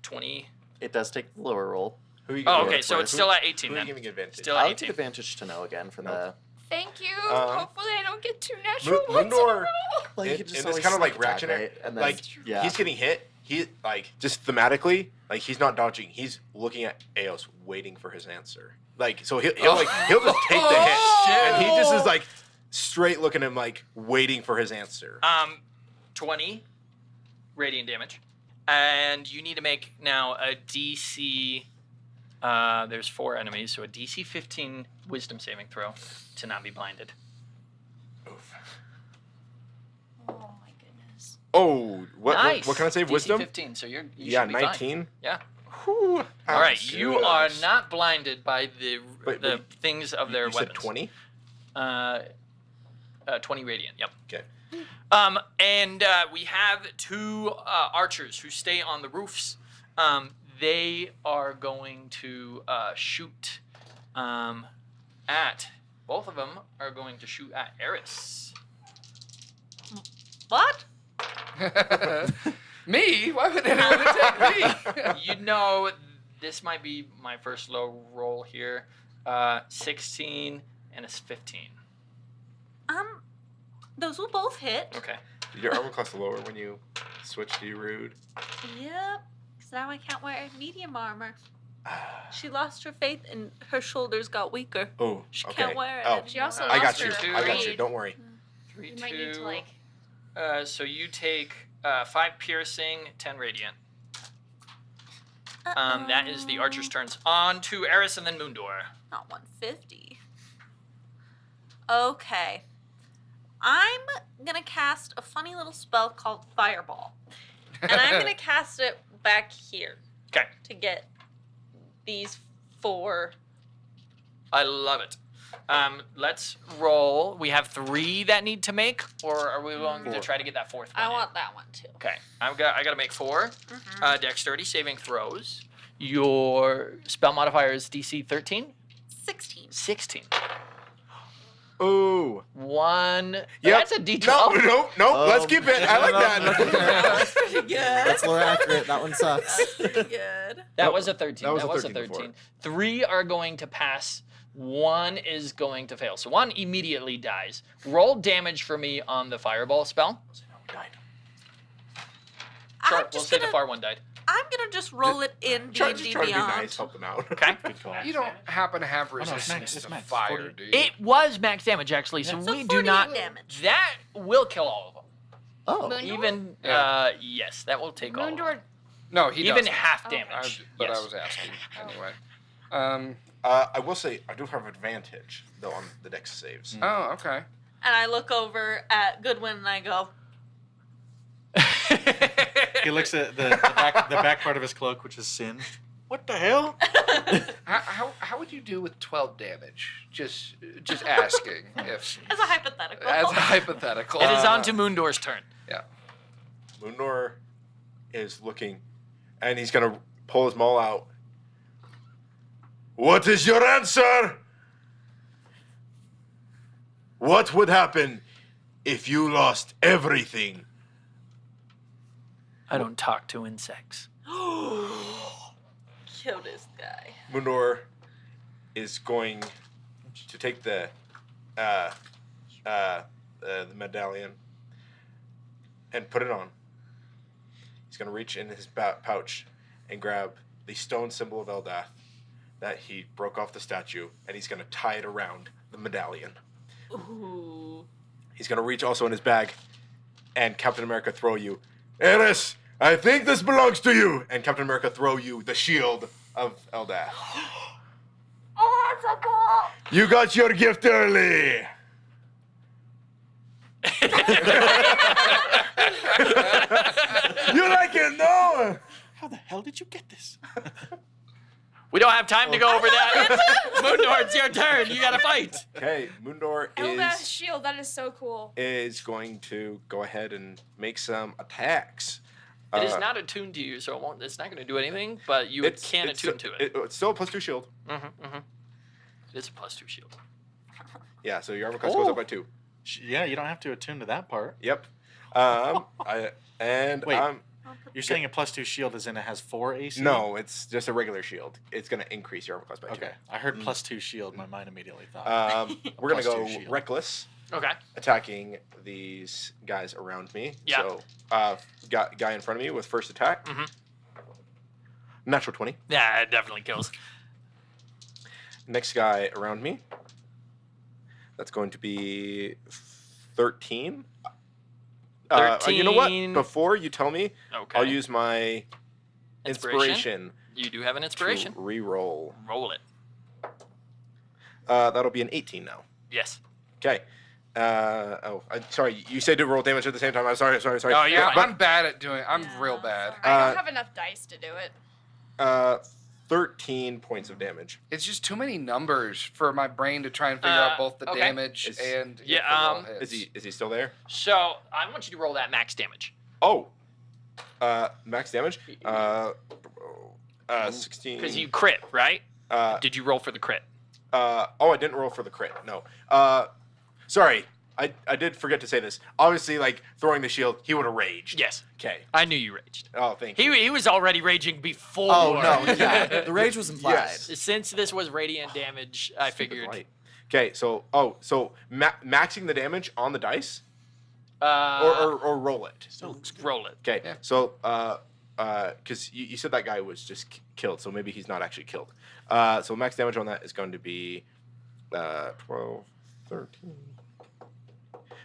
20. It does take the lower roll. who are you Oh, giving okay, it so for? it's still at 18 Who are you then. giving advantage? Still at I'll take 18. advantage to know again for the. Thank you. Um, Hopefully I don't get 2 natural ones in a Mundor- row. Well, you And- could just and it's always kind of like sneak attack, reactionary. right? And then, Like yeah. he's getting hit. He like just thematically, like he's not dodging. He's looking at Eos, waiting for his answer. Like so he'll just take the hit, and he just is like straight looking at him, like waiting for his answer. 20 radiant damage, and you need to make now a DC. There's 4 enemies, so a DC 15 Wisdom saving throw to not be blinded. Oh my goodness. Oh, Nice. what can I say? DC Wisdom? 15. So you Yeah, should be fine. 19. Yeah. Whew. All right, you are Gosh. not blinded by the Wait, the wait, things of their You weapons. said 20. 20 radiant. Yep. Okay. And we have 2 archers who stay on the roofs. They are going to shoot at. Both of them are going to shoot at Eris. What? Me? Why would anyone attack me? You know, this might be my first low roll here. 16 and it's 15. Those will both hit. Okay. Did your armor class lower when you switched to your rude? Yep. Because now I can't wear medium armor. She lost her faith and her shoulders got weaker. Oh, She okay. can't wear it Oh, She also I got lost you. her I got you. raid. Don't worry. 3, You might need to 2. like. So you take 5 piercing, 10 radiant. That is the archer's turns. On to Eris and then Moondor. Not 150. Okay. I'm gonna cast a funny little spell called Fireball. And I'm gonna cast it back here Okay. to get these 4. I love it. Let's roll. We have 3 that need to make, or are we going to try to get that 4th one? I in? want that one too. Okay, I got to make 4 dexterity saving throws. Your spell modifier is DC 13, 16. 16. Ooh. 1. Yep. That's a D12. No. Let's keep it. I like that. That's pretty good. That's more accurate. That one sucks. That's pretty good. That was a 13. That was a a 13 before. 13. 3 are going to pass. 1 is going to fail. So 1 immediately dies. Roll damage for me on the fireball spell. Sure, I'm we'll just say the gonna, far one died. I'm gonna just roll it in Just D&D trying to be Beyond. nice, help them out. Okay. Good call. You don't happen to have no, it's resistance max, it's to max, fire, 40. do you? It was max damage actually, so So we do 48 not. damage. That will kill all of them. Oh. Moondor? Even Yeah. yes, that will take all. Of them. Moondor. No, he Even doesn't. half Oh. damage. But yes. I was asking anyway. I will say I do have advantage though on the dex saves. Oh, okay. And I look over at Goodwin and I go, He looks at the back part of his cloak, which is singed. What the hell? How would you do with 12 damage? Just asking if as a hypothetical. as a hypothetical. It is on to Moondor's turn. Yeah. Moondor is looking, and he's gonna pull his maul out. What is your answer? What would happen if you lost everything? I don't talk to insects. Kill this guy. Moondor is going to take the medallion and put it on. He's going to reach in his pouch and grab the stone symbol of Eldath that he broke off the statue, and he's going to tie it around the medallion. Ooh. He's going to reach also in his bag and Captain America throw you, Eris, I think this belongs to you. And Captain America throw you the shield of Eldath. Oh, that's so cool. You got your gift early. You like it, no? How the hell did you get this? We don't have time to go over that. Moondor, it's your turn. You gotta fight. Okay, Moondor Eldath's is shield. That is so cool. going to go ahead and make some attacks. It is not attuned to you, so it's not going to do anything, but you can attune to it. It's still a +2 shield. It is a +2 shield. Yeah, so your armor class goes up by 2. Yeah, you don't have to attune to that part. Yep. Wait. You're saying a +2 shield as in it has 4 AC? No, it's just a regular shield. It's going to increase your armor class by 2. Okay, I heard +2 shield. My mind immediately thought. We're going to go +2 shield. reckless, Okay. attacking these guys around me. Yeah. So, guy in front of me with first attack. Natural 20. Yeah, it definitely kills. Next guy around me. That's going to be 13. 13. You know what? Before you tell me, Okay. I'll use my inspiration You do have an inspiration. to re-roll. Roll it. That'll be an 18 now. Yes. Okay. Sorry. You said to roll damage at the same time. I'm sorry. Oh, you're Yeah, fine. I'm bad at doing it. I'm real bad. I don't have enough dice to do it. 13 points of damage. It's just too many numbers for my brain to try and figure out both the okay. damage Is- and Yeah, if the roll Is hits. he still there? So I want you to roll that max damage. Oh. Max damage. 16. Because you crit, right? Uh, Did you roll for the crit? I didn't roll for the crit. No. Sorry. I did forget to say this. Obviously, like throwing the shield, he would have raged. Yes. Okay. I knew you raged. Oh, thank you. He was already raging before. Oh no, yeah, the rage was implied. Yes. Since this was radiant damage, I figured. Light. Okay, so maxing the damage on the dice, or roll it. Roll it. Okay, Yeah. so because you said that guy was just killed, so maybe he's not actually killed. So max damage on that is going to be 12, 13,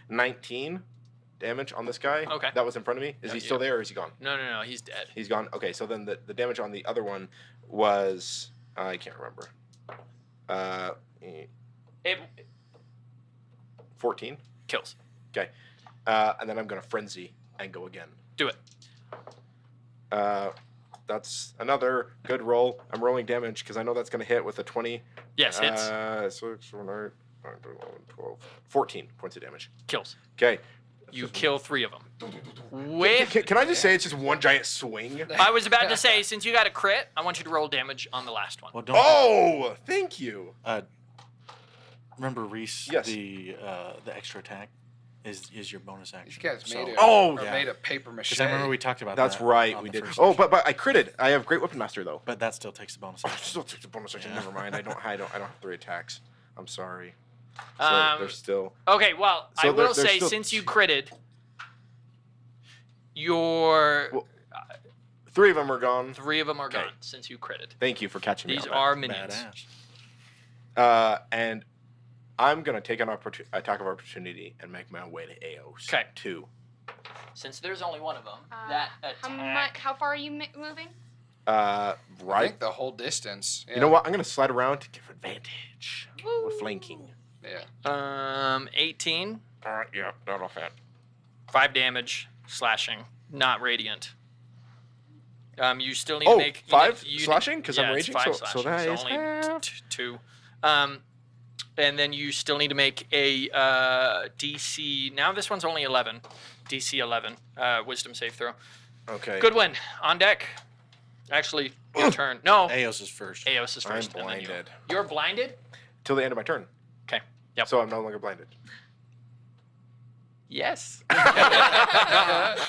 19 damage on this guy. Okay. That was in front of me. Is he still there or is he gone? No, he's dead. He's gone. Okay, so then the damage on the other one was I can't remember. 14. Kills. Okay. And then I'm going to frenzy and go again. Do it. That's another good roll. I'm rolling damage because I know that's going to hit with a 20. Yes, hits. 6, 7, 8, 9, 10, 11, 12, 14 points of damage. Kills. Okay. You kill 3 of them. With. Can I just say it's just one giant swing? I was about to say, since you got a crit, I want you to roll damage on the last one. Well, don't Oh, thank you. remember Reese. Yes. The extra attack is your bonus action. These guys So- made it. Oh, or yeah. made a paper mache. Because I remember we talked about That's that. right, on we the did. first Oh, session. but I critted. I have Great Weapon Master though. But that still takes the bonus action. Still takes a bonus action. Yeah. Never mind. I don't have 3 attacks. I'm sorry. So Um, there's still. Okay, well, So I will there's say, still since you critted, your Well, 3 of them are gone. 3 of them are okay. gone since you critted. Thank you for catching me. These on that. are minions. Badass. And I'm gonna take an attack of opportunity and make my way to Eos. Okay. 2. Since there's only one of them, that attack. How far are you moving? I Right. think the whole distance. Yeah. You know what? I'm gonna slide around to give advantage with flanking. Yeah. 18, Yeah, that'll hit. 5 damage, slashing, not radiant. You still need to make 5 you slashing because yeah, I'm it's raging. 5 So slashing, that so is only half. 2. And then you still need to make a DC. Now this one's only 11. DC 11. Wisdom save throw. Okay. Good win. On deck. Actually, your turn. No. Eos is first. Eos is I'm first. and then blinded You're blinded? till the end of my turn. Okay. Yep. So I'm no longer blinded. Yes.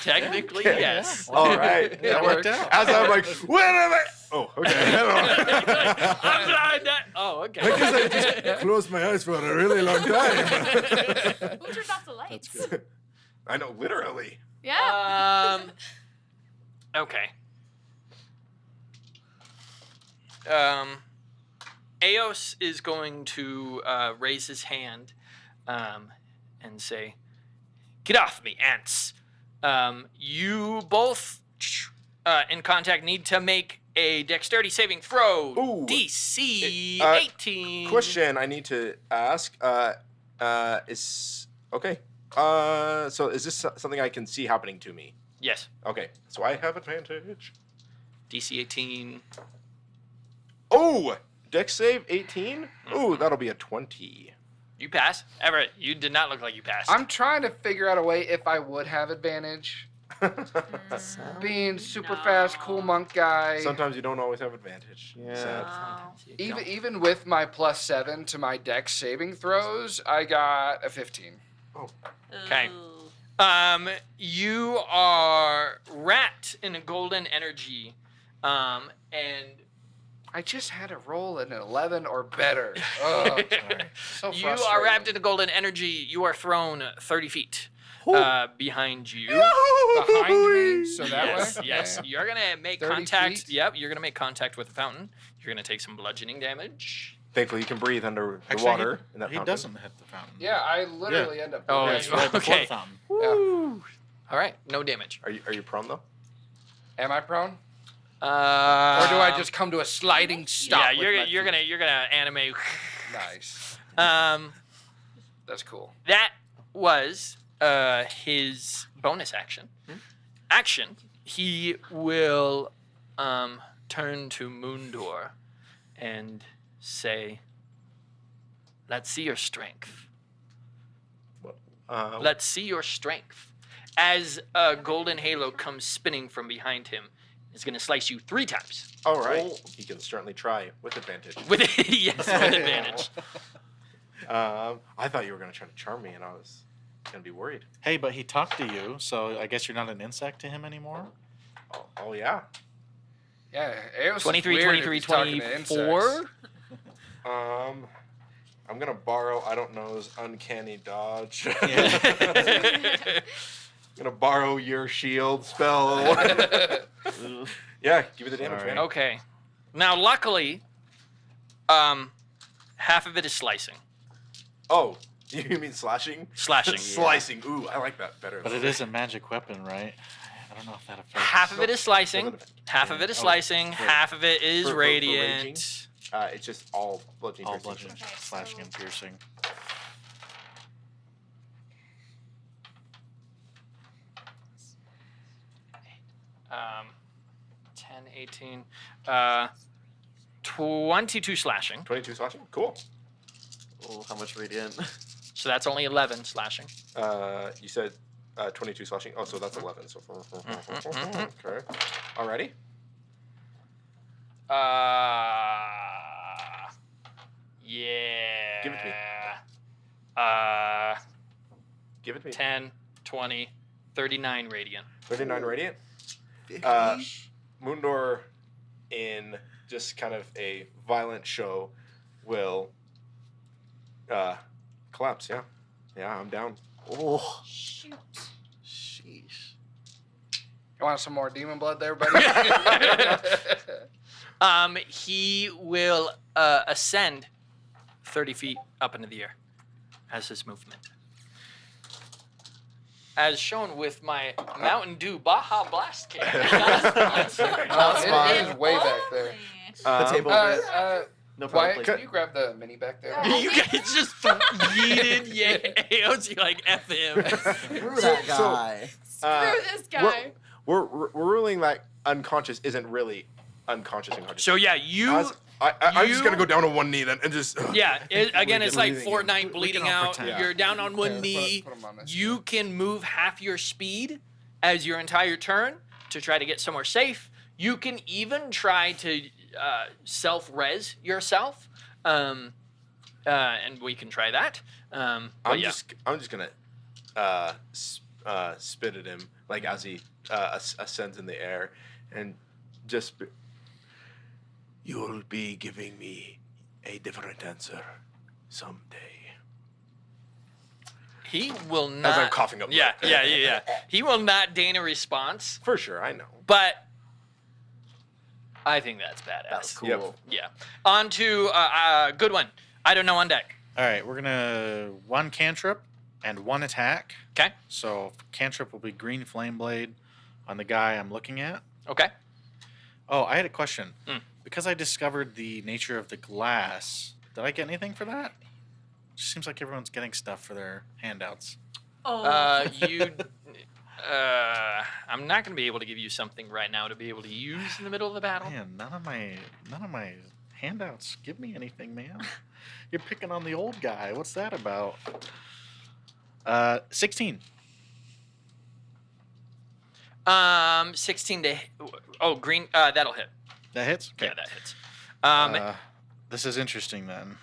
Technically, yes. All right. That worked out. As I'm like, wait a minute. Oh, okay. I'm blind. Oh, okay. Because I just closed my eyes for a really long time. Who turned off the lights? I know, literally. Yeah. Okay. Eos is going to raise his hand and say, "Get off me, ants." You both in contact need to make a dexterity saving throw. Ooh. DC 18. Question I need to ask. Is okay. So is this something I can see happening to me? Yes. Okay. So I have advantage. DC 18. Oh, dex save 18. Ooh, that'll be a 20. You pass. Everett, you did not look like you passed. I'm trying to figure out a way if I would have advantage Being super fast, cool monk guy. Sometimes you don't always have advantage. Yeah. Sad. Even with my +7 to my dex saving throws, I got a 15. Okay. You are wrapped in a golden energy, and I just had to roll an 11 or better. Oh, so you are wrapped in a golden energy. You are thrown 30 feet behind you. Behind me, so that Yes, way? yes. Okay. You're gonna make 30 contact. feet? Yep, you're gonna make contact with the fountain. You're gonna take some bludgeoning damage. Thankfully, you can breathe under the Actually, water in that He fountain. doesn't hit the fountain. Yeah, I literally end up. Oh, Yeah, it's right before okay. the fountain. Woo. All right, no damage. Are you prone though? Am I prone? Or Or do I just come to a sliding stop? Yeah, with you're my feet? you're gonna animate. Nice. That's cool. That was his bonus action. Action. He will turn to Moondor and say, "Let's see your strength. Let's see your strength." As a golden halo comes spinning from behind him, it's going to slice you 3 times. All right. He can certainly try with advantage. With yes, with advantage. I thought you were going to try to charm me, and I was going to be worried. Hey, but he talked to you, so I guess you're not an insect to him anymore? Oh yeah. Yeah, it was 23, weird if 23, he's talking to 24. insects. I'm going to borrow, I don't know, his uncanny dodge. I'm going to borrow your shield spell. Yeah, give me the damage, man. Okay. Now, luckily, half of it is slicing. Oh, you mean slashing? Slashing. Slicing. Ooh, I like that better. But it is a magic weapon, right? I don't know if that affects. Half of it is slicing. Doesn't affect- Half of it is Oh, slicing. for- Half of it is for radiant. raging? It's just all bludgeoning. All piercing. bludgeoning, Okay, slashing, so- and piercing. Um, 10, 18, 22 slashing. 22 slashing? Cool. Oh, how much radiant? So that's only 11 slashing. You said 22 slashing. Oh, so that's 11. So okay. Alrighty. Yeah. Give it to me. Give it to me. 10, 20, 39 radiant. 39 radiant. Moondor, in just kind of a violent show, will collapse. Yeah. Yeah, I'm down. Oh, Shoot. sheesh. You want some more demon blood there, buddy? He will ascend 30 feet up into the air as his movement. As shown with my Mountain Dew Baja Blast can. It is way back there. The table over. No problem. Wyatt, please. can you grab the mini back there? You guys just yeeted AOC like F him. Screw that guy. Screw this guy. We're ruling that unconscious isn't really unconscious. So yeah, you. I'm just You- gonna go down on one knee then and just. Yeah, again, it's like breathing. Fortnite We bleeding can all out. pretend. You're down on one Yeah, knee. put 'em on this. You can move half your speed as your entire turn to try to get somewhere safe. You can even try to self-res yourself, and we can try that. But I'm yeah. just gonna spit at him like as he ascends in the air, and just. You'll be giving me a different answer someday. He will not. As I'm coughing up. Yeah. He will not deign a response, For sure, I know. but I think that's badass. That's cool. Yep. Yeah. On to good one. I don't know on deck. All right, we're gonna 1 cantrip and 1 attack. Okay. So cantrip will be green flame blade on the guy I'm looking at. Okay. Oh, I had a question. Mm. Because I discovered the nature of the glass, did I get anything for that? Just seems like everyone's getting stuff for their handouts. Oh. I'm not going to be able to give you something right now to be able to use in the middle of the battle. Man, none of my handouts give me anything, man. You're picking on the old guy. What's that about? 16. 16 to green. That'll hit. That hits? Okay. Yeah, that hits. This is interesting then.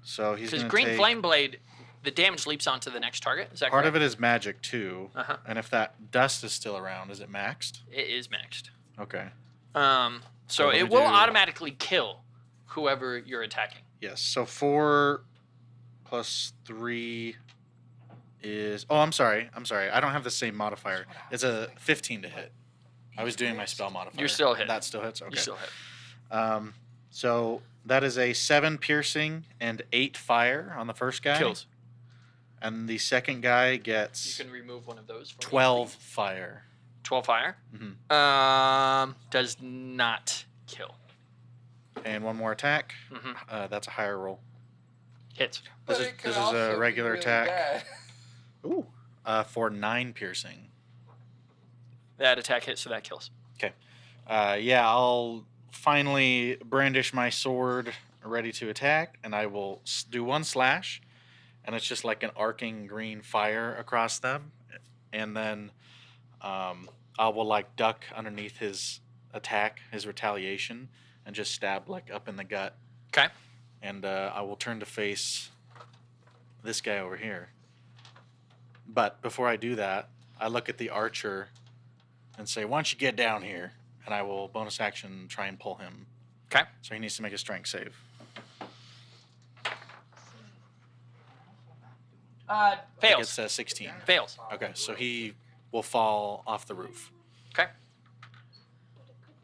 So he's Because going to green take... flame blade, the damage leaps onto the next target. Is that Part correct? of it is magic too. Uh-huh. And if that dust is still around, is it maxed? It is maxed. Okay. So what do it we will do? automatically kill whoever you're attacking. Yes. So 4 plus 3 is... Oh, I'm sorry. I don't have the same modifier. It's a 15 to hit. I was doing my spell modifier. You're still hit. That still hits? Okay. You still hit. So that is a 7 piercing and 8 fire on the first guy. Kills. And the second guy gets You can remove one of those. From 12 fire. 12 fire. Mhm. Does not kill. And one more attack. Mhm. That's a higher roll. Hits. This is a regular attack. Ooh. For 9 piercing. That attack hits, so that kills. Okay. Yeah, I'll finally brandish my sword ready to attack, and I will do 1 slash, and it's just like an arcing green fire across them. And then I will like duck underneath his attack, his retaliation, and just stab like up in the gut. Okay. And I will turn to face this guy over here. But before I do that, I look at the archer and say, "Why don't you get down here?" And I will bonus action try and pull him. Okay. So he needs to make a strength save. I think Fails. it's 16. Fails. Okay, so he will fall off the roof. Okay.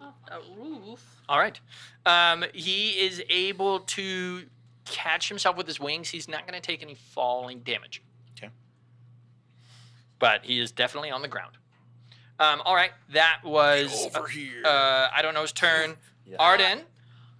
A roof. All right. He is able to catch himself with his wings. He's not going to take any falling damage. Okay. But he is definitely on the ground. All right. That was Over here. I don't know's turn. Yeah. Arden,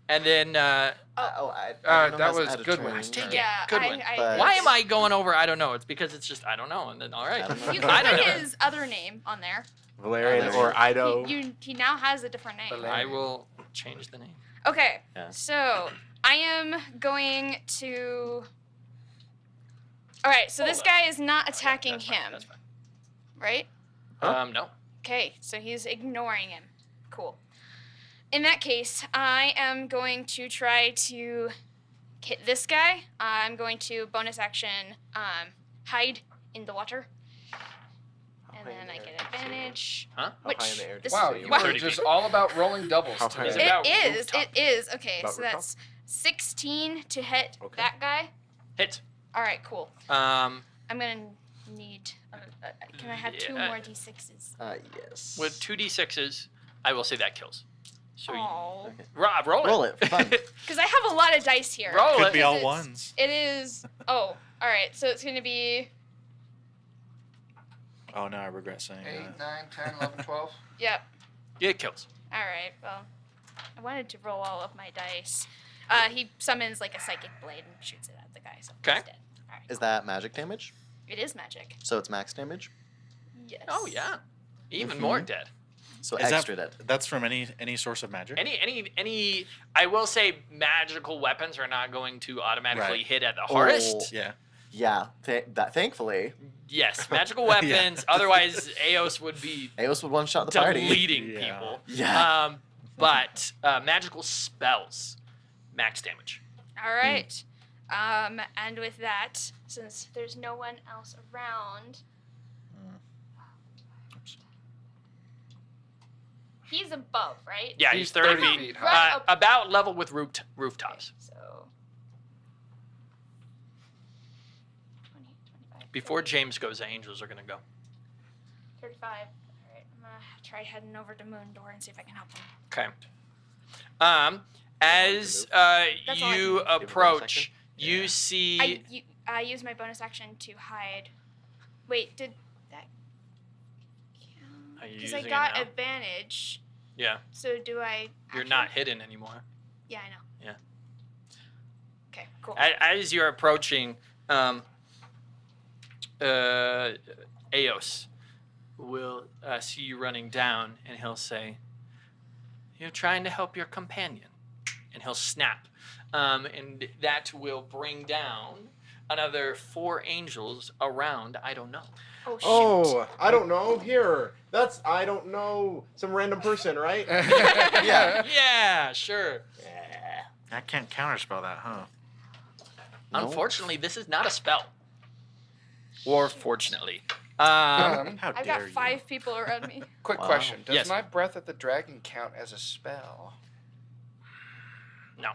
and then I don't know that has was out of Goodwin. turn. Dang it. Yeah, Good one. But- why am I going over? I don't know. It's because it's just I don't know, and then all right. I don't know. You I can don't put know. his other name on there. Valerian or Ido. He now has a different name. Valerian. I will change the name. Okay, Yeah. so I am going to. All right, so this guy is not attacking That's fine, him, That's fine. right? No. Okay, so he's ignoring him. Cool. In that case, I am going to try to hit this guy. I'm going to bonus action hide in the water. And then I get advantage. Huh? How high in the air This, did Wow, you you say were 30 just feet. all about rolling doubles How high today. is it? about it is. rooftop. It is. Okay, About so rooftop? that's 16 to hit Okay. that guy. Hit. All right, cool. Um, I'm gonna need. Can I have 2 Yeah. more d6s? Yes. with 2d6s, I will say that kills. So Oh, Okay. roll it. Roll it, fun. because I have a lot of dice here. Roll Could it. be all It's- ones. It is. Oh, all right. So it's gonna be. Oh, no, I regret saying 8, that. 9, 10, 11, 12. Yep. Yeah, it kills. All right. Well, I wanted to roll all of my dice. He summons like a psychic blade and shoots it at the guy. So Okay. he's dead. All right. Is that magic damage? It is magic. So it's max damage? Yes. Oh yeah, even Mhm. more dead. So Is extra that, dead. that's from any source of magic? Any. I will say magical weapons are not going to automatically Right. hit at the hardest. Oh. Yeah. Yeah, thankfully, Yes, magical weapons. Otherwise, Eos would be Eos would one-shot the party. deleting Yeah. people. Yeah. But magical spells, max damage. All right. And with that, since there's no one else around, he's above, right? Yeah, He's he's 30 30 feet. feet high. Right up. About level with rooftops. So. 20, 25. Before 30, James goes, the angels are gonna go. 35. All right. I'm gonna try heading over to Moon Door and see if I can help him. Okay. As That's all I you can do. approach, Yeah. you see. I use my bonus action to hide. Wait, did that Are you Because I using it got now? advantage. Yeah, So do I? you're actually- not hidden anymore. Yeah, I know. Yeah. Okay, cool. As you're approaching, Eos will see you running down, and he'll say, "You're trying to help your companion," and he'll snap, and that will bring down another 4 angels around. I don't know. Oh, shoot. Oh, I don't know. Here, that's I don't know. Some random person, right? Yeah. Yeah, sure. I can't counterspell that, huh? No. Unfortunately, this is not a spell. Or fortunately. How I've dare got 5 people around me. Quick Wow. question. Does Yes. my Breath of the Dragon count as a spell? No.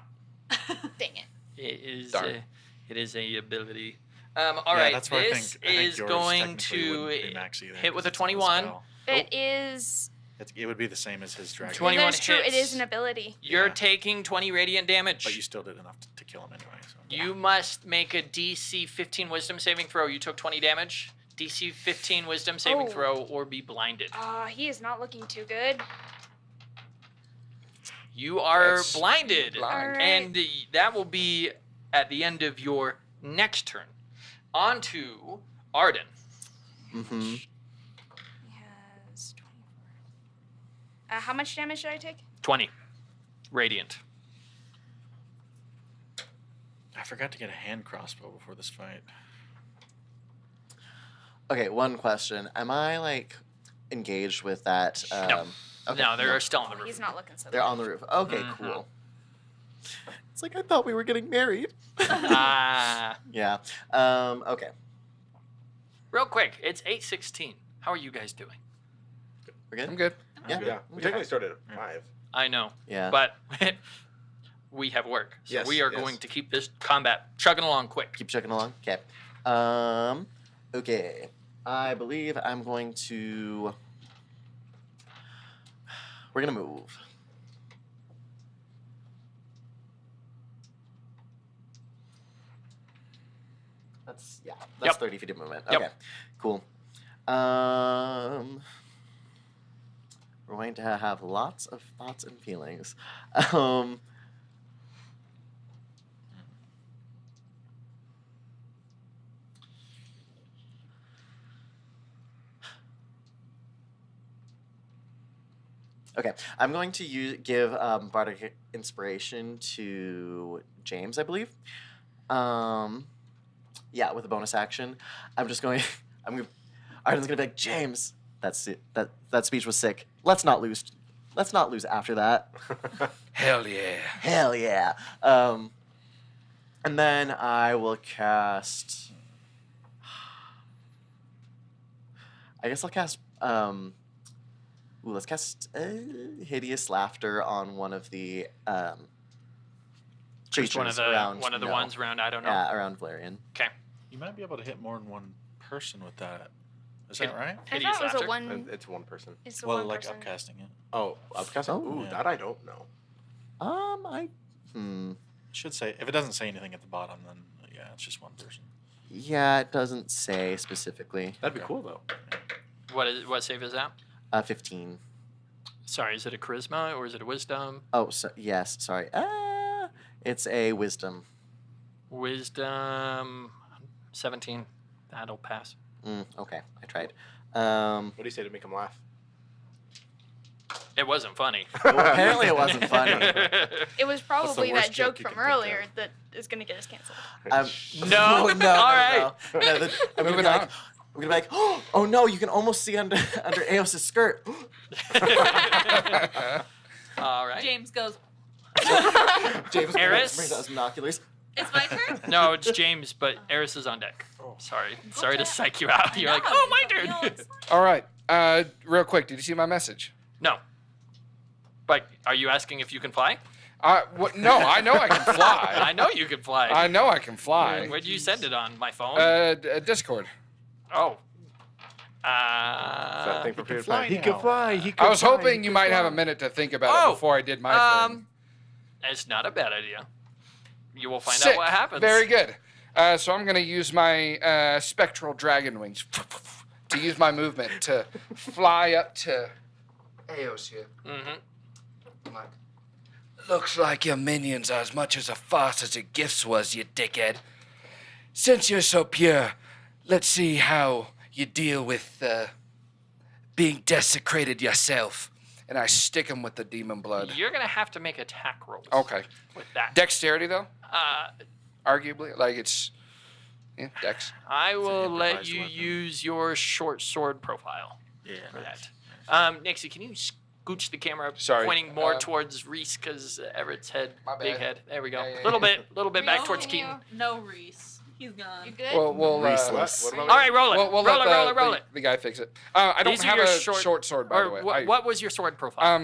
Dang it. It is. Darn. It is a ability. Yeah, All right. that's what This I think is yours going technically to wouldn't be max either, hit with 'cause a it's not 21. spell. It is. It would be the same as his dragon. 21 That's true. It hits. is an ability. You're Yeah. taking 20 radiant damage. But you still did enough to kill him anyway. So. You must make a DC 15 Wisdom saving throw. You took 20 damage. DC 15 Wisdom saving Oh. throw or be blinded. He is not looking too good. You are That's blinded. blind. Alright. And that will be at the end of your next turn. On to Arden. Mm-hmm. He has 24. How much damage did I take? 20. Radiant. I forgot to get a hand crossbow before this fight. Okay, one question. Am I like engaged with that? No. Okay, No, they're still on the Oh, roof. he's not looking so They're good. on the roof. Okay, Mhm. cool. It's like I thought we were getting married. Ah. Yeah. Okay. Real quick, it's 8:16. How are you guys doing? We're good. I'm good. Yeah. Yeah, we technically started at 5. I know, Yeah. but we have work, so Yes, we are yes. going to keep this combat chugging along quick. Keep chugging along. Okay. Okay. I believe I'm going to. We're gonna move. That's 30 feet of movement. Yep. Okay. Cool. We're going to have lots of thoughts and feelings. Okay, I'm going to give bardic inspiration to James, I believe. Yeah, with a bonus action. I'm just going. Arden's gonna be like, James. That's it. That speech was sick. Let's not lose. Let's not lose after that. Hell yeah. Hell yeah. And then I will cast. I guess I'll cast. Let's cast hideous laughter on one of the Just one of creatures the around. ones around. I don't know. Yeah, around Valerian. Okay. You might be able to hit more than one person with that. Is that right? I Hideous thought it was a laughter? one. It's one person. It's a Well, one like person. upcasting it. Oh, upcasting? Oh. Ooh, Yeah. that I don't know. Should say if it doesn't say anything at the bottom, then yeah, it's just one person. Yeah, it doesn't say specifically. That'd be cool, though. What save is that? 15. Sorry, is it a charisma or is it a wisdom? Oh, so, yes. Sorry. It's a wisdom. Wisdom 17. That'll pass. Okay, I tried. What do you say to make him laugh? It wasn't funny. Well, apparently it wasn't funny. It was probably worst that joke joke you from can think of? earlier that is going to get us canceled. No? no. All right. I'm gonna Moving be like, on. I'm gonna be like, oh no, you can almost see under Eos's skirt. All right. James goes, James Eris? brings out his binoculars. it's my turn? No, it's James, but Eris is on deck. Sorry. Sorry to psych you out. You're like, No, oh, my no, turn. it's fine. All right. Real quick, did you see my message? No. But are you asking if you can fly? No, I know I can fly. I know you can fly. I know I can fly. Where'd you send it on? My phone? Discord. Oh. That thing He prepared can fly He now. can fly. He can I was fly, hoping he you can might have a fly. minute to think about it before I did my thing. It's not a bad idea. You will find Sick. out what happens. Very good. So I'm going to use my spectral dragon wings to use my movement to fly up to Eos here. Mm-hmm. I'm like, looks like your minions are as much as a farce as your gifts was, you dickhead. Since you're so pure, let's see how you deal with being desecrated yourself. And I stick him with the demon blood. You're going to have to make attack rolls. Okay. With that. Dexterity, though? Uh, Arguably? Like, it's Yeah, Dex. I will let improvised you weapon. use your short sword profile Yeah. for that. Nixie, can you scooch the camera Sorry, pointing more towards Reese because Everett's head, My big bad. head. There we go. Yeah, yeah, Little yeah. bit back Reese, towards can Keaton. No Reese. He's gone. You good? We'll Reese-less. What about All right, roll it. We'll roll let it. Roll it. the guy fix it. I don't These are have your a short- short sword, by the way. What was your sword profile?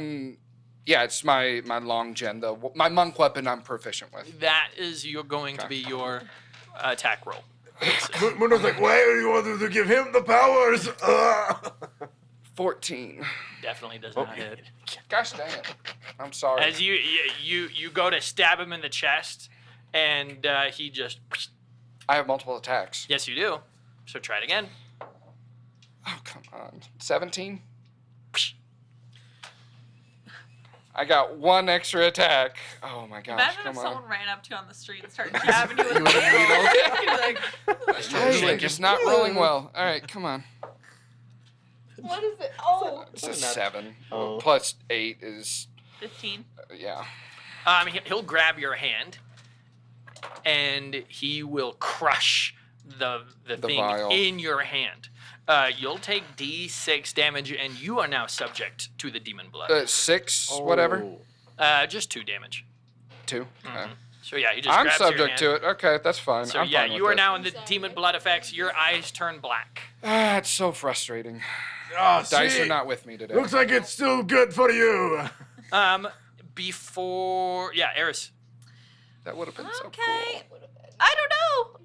Yeah, it's my long gen, my monk weapon I'm proficient with. That is going to be your attack roll. Mundo's like, why are you wanting to give him the powers? 14. Definitely does not hit. Gosh dang it. I'm sorry. As you go to stab him in the chest, and he just. I have multiple attacks. Yes, you do. So try it again. Oh, come on. 17? I got one extra attack. Oh my gosh, Imagine if come on. someone ran up to you on the street and started jabbing you with a with a needle. You'd be like, Hey, it's not rolling well. All right, come on. what is it? Oh, It's a 7. Oh. Plus 8 is, 15. yeah. He'll grab your hand, and he will crush the thing vial. in your hand. You'll take D6 damage, and you are now subject to the demon blood. 6, whatever. Just 2 damage. 2. Okay. So yeah, he just I'm grabs your subject hand. to it. Okay, that's fine. So I'm yeah, fine with you are it. now in the demon blood effects. Your eyes turn black. Ah, it's so frustrating. Ah, Dice see? are not with me today. Looks like it's still good for you. Eris. That would have been so Okay. cool. I don't know.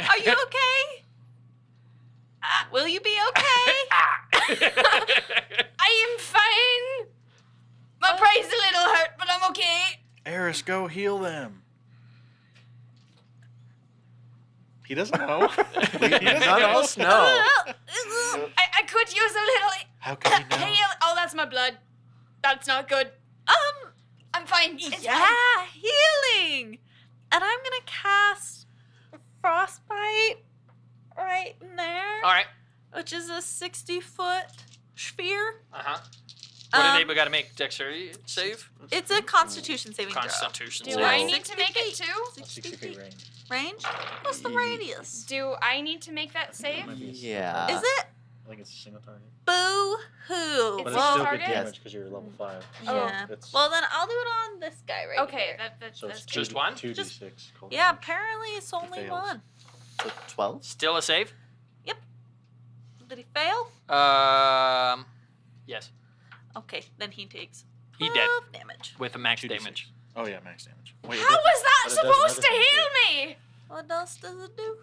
Are you okay? Will you be okay? I am fine. My brain's a little hurt, but I'm okay. Eris, go heal them. He doesn't know. None of us know. I could use a little How can he know? heal. Oh, that's my blood. That's not good. I'm fine. It's Yeah, fine. healing. And I'm gonna cast frostbite right in there, All right. which is a 60-foot sphere. What do Um, they got to make? Dexterity save. It's a Constitution saving throw. Constitution Do save. I need to make it 60 too? 60 feet range? What's the radius? Do I need to make that save? Yeah. Is it? I think it's a single target. Boo hoo. It's But a Well, it's still target? good damage because you're level 5. Oh. yeah. It's, Well, then I'll do it on this guy right Okay, here. that's so it's Just 2D one? 2d6. cold Yeah, damage. apparently it's only fails. one. So 12? Still a save. Did he fail? Yes. Okay, then he takes He 12 dead. damage. with a max 2d6. damage. Oh yeah, max damage. Wait, How was that but it does supposed to another thing, heal me? What else does it do?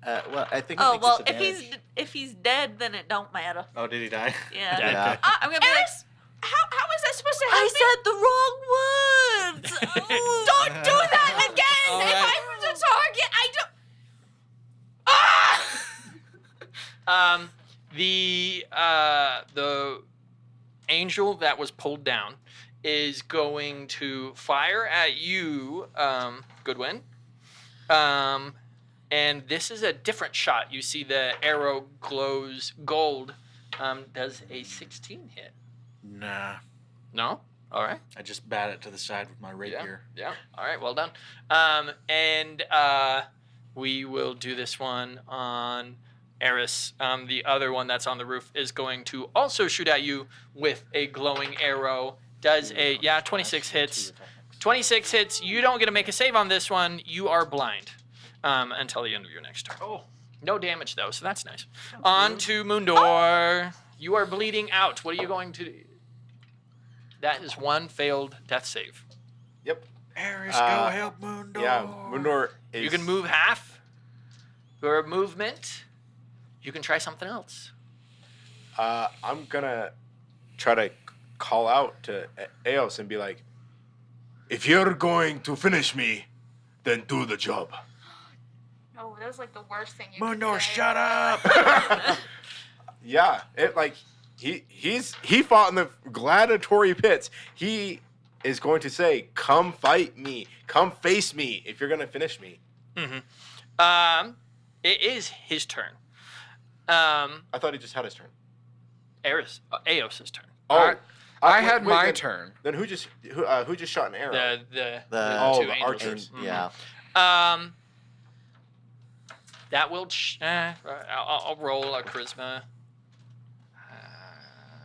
Well, I think it Oh makes well, it if he's dead, then it don't matter. Oh, did he die? Yeah. Yeah. I'm gonna be like, Eris, how is that supposed to help I me? said the wrong words. Oh. Don't do that again! All If right. I was a target, I don't. Ah! The angel that was pulled down is going to fire at you, Goodwin. And this is a different shot. You see the arrow glows gold. Does a 16 hit? Nah. No? All right. I just bat it to the side with my rapier. Yeah. All right. Well done. And we will do this one on Eris. The other one that's on the roof is going to also shoot at you with a glowing arrow. Does 26 hits. 26 hits. You don't get to make a save on this one. You are blind until the end of your next turn. Oh. No damage though, so that's nice. On to Mundor. You are bleeding out. What are you going to do? That is one failed death save. Yep. Eris, go help Mundo. Yeah, Mundor is. You can move half. Your movement. You can try something else. I'm gonna try to call out to Eos and be like, If you're going to finish me, then do the job. Oh, that was like the worst thing you Mundo, could say. shut up. yeah, it like he fought in the gladiatory pits. He is going to say, "Come fight me. Come face me if you're gonna finish me." It is his turn. I thought he just had his turn. Eos's turn. Oh, I had my then, turn. Then who just shot an arrow? The Oh, two the angels. archers. Yeah. That will. I'll roll a charisma.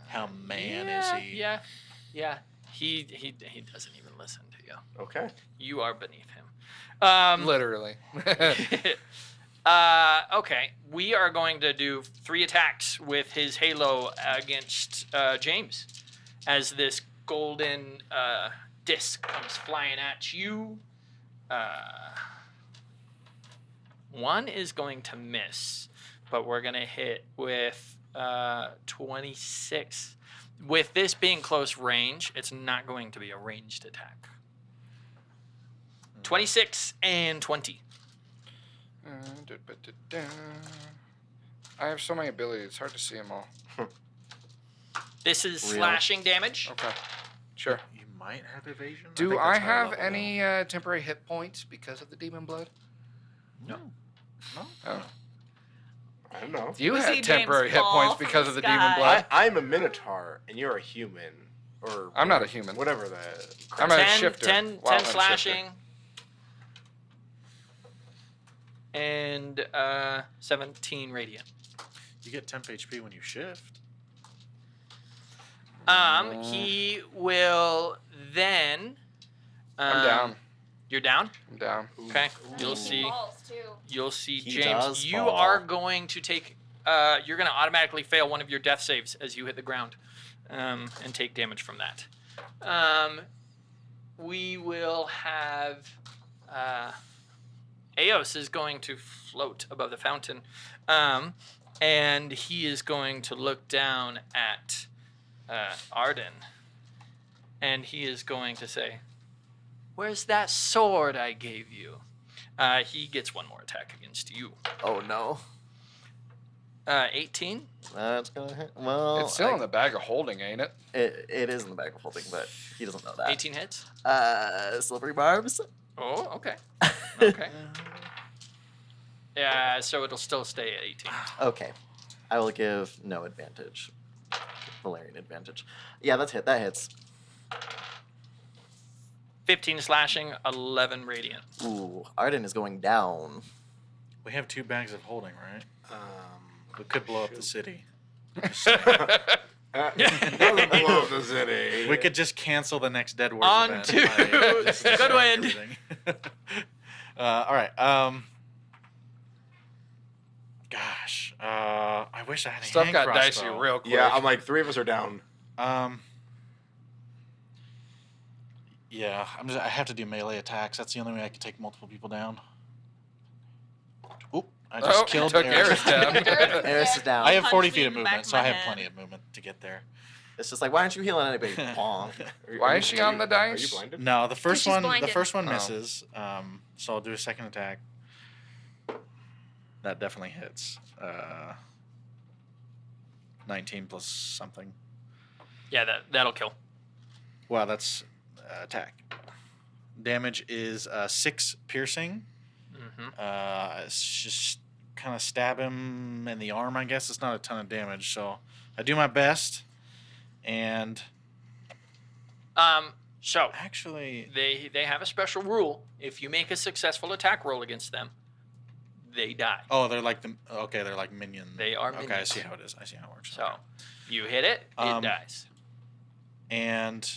How man is he? Yeah. He doesn't even listen to you. Okay. You are beneath him. Literally. Okay. We are going to do 3 attacks with his halo against James, as this golden disc comes flying at you. One is going to miss, but we're going to hit with 26. With this being close range, it's not going to be a ranged attack. 26 and 20. I have so many abilities, it's hard to see them all. This is slashing damage. Okay. Sure. You might have evasion. Do think I that's higher have level, any temporary hit points because of the demon blood? No. Oh. I don't know. You We see had temporary James hit fall points from because the of the sky. demon blood. I'm a minotaur, and you're a human. Or I'm not a human. Whatever the. I'm a 10, shifter. 10, Wow, 10 I'm a slashing. And 17 radiant. You get temp HP when you shift. He will then. I'm down. You're down? I'm down. Okay. He You'll see. falls, too. You'll see He James. does You fall. are going to take. You're going to automatically fail one of your death saves as you hit the ground, and take damage from that. We will have. Eos is going to float above the fountain, and he is going to look down at Arden, and he is going to say, "Where's that sword I gave you?" He gets one more attack against you. Oh no. 18. That's gonna hit. Well, It's still in the bag of holding, ain't it? It is in the bag of holding, but he doesn't know that. 18 hits. Slippery barbs. Oh, okay. Okay. Yeah, so it'll still stay at 18. Okay, I will give no advantage. Valerian advantage. Yeah, that hits. 15 slashing, 11 radiant. Ooh, Arden is going down. We have 2 bags of holding, right? We could blow up the city. Doesn't blow up the city. We could just cancel the next Dead Wars On event. to by just Good destroying Wind. everything. All right. Gosh. I wish I had a Stuff hand got crossbow. dicey real quick. Yeah, I'm like 3 of us are down. Yeah, I have to do melee attacks. That's the only way I can take multiple people down. Oop, I just killed took Eris. Eris down. Eris is down. I have 40 Punched feet me of in the back movement, of so my I have head. plenty of movement to get there. It's just like, why aren't you healing anybody? Pong. Why is she on the Are you dice? blinded? No, the first she's one blinded. Oh. misses. So I'll do a second attack. That definitely hits. 19 plus something. Yeah, that'll kill. Wow, that's attack. Damage is 6 piercing. Mm-hmm. It's just kind of stab him in the arm, I guess. It's not a ton of damage, so I do my best. And So actually, they have a special rule. If you make a successful attack roll against them, they die. oh, they're like they're like minions. They are Okay, I minions. see how it is. I see how it works. So Okay. you hit it, it Um, dies. And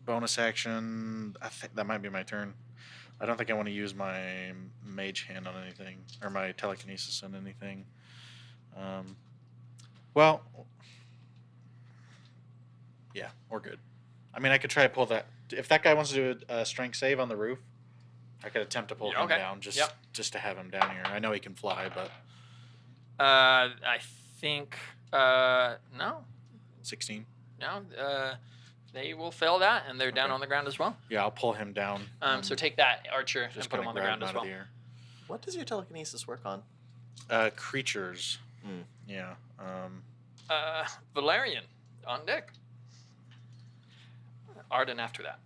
bonus action. I think that might be my turn. I don't think I want to use my mage hand on anything or my telekinesis on anything. Well, yeah, we're good. I mean, I could try to pull that. If that guy wants to do a strength save on the roof, I could attempt to pull Yeah, him okay. down just Yep. just to have him down here. I know he can fly, but I think no, 16. they will fail that, and they're down Okay. on the ground as well. Yeah, I'll pull him down. So take that, Archer, Just and put him gonna on the grab ground him as out of well. the air. What does your telekinesis work on? Creatures. Hmm. Yeah. Valerian on deck. Arden after that.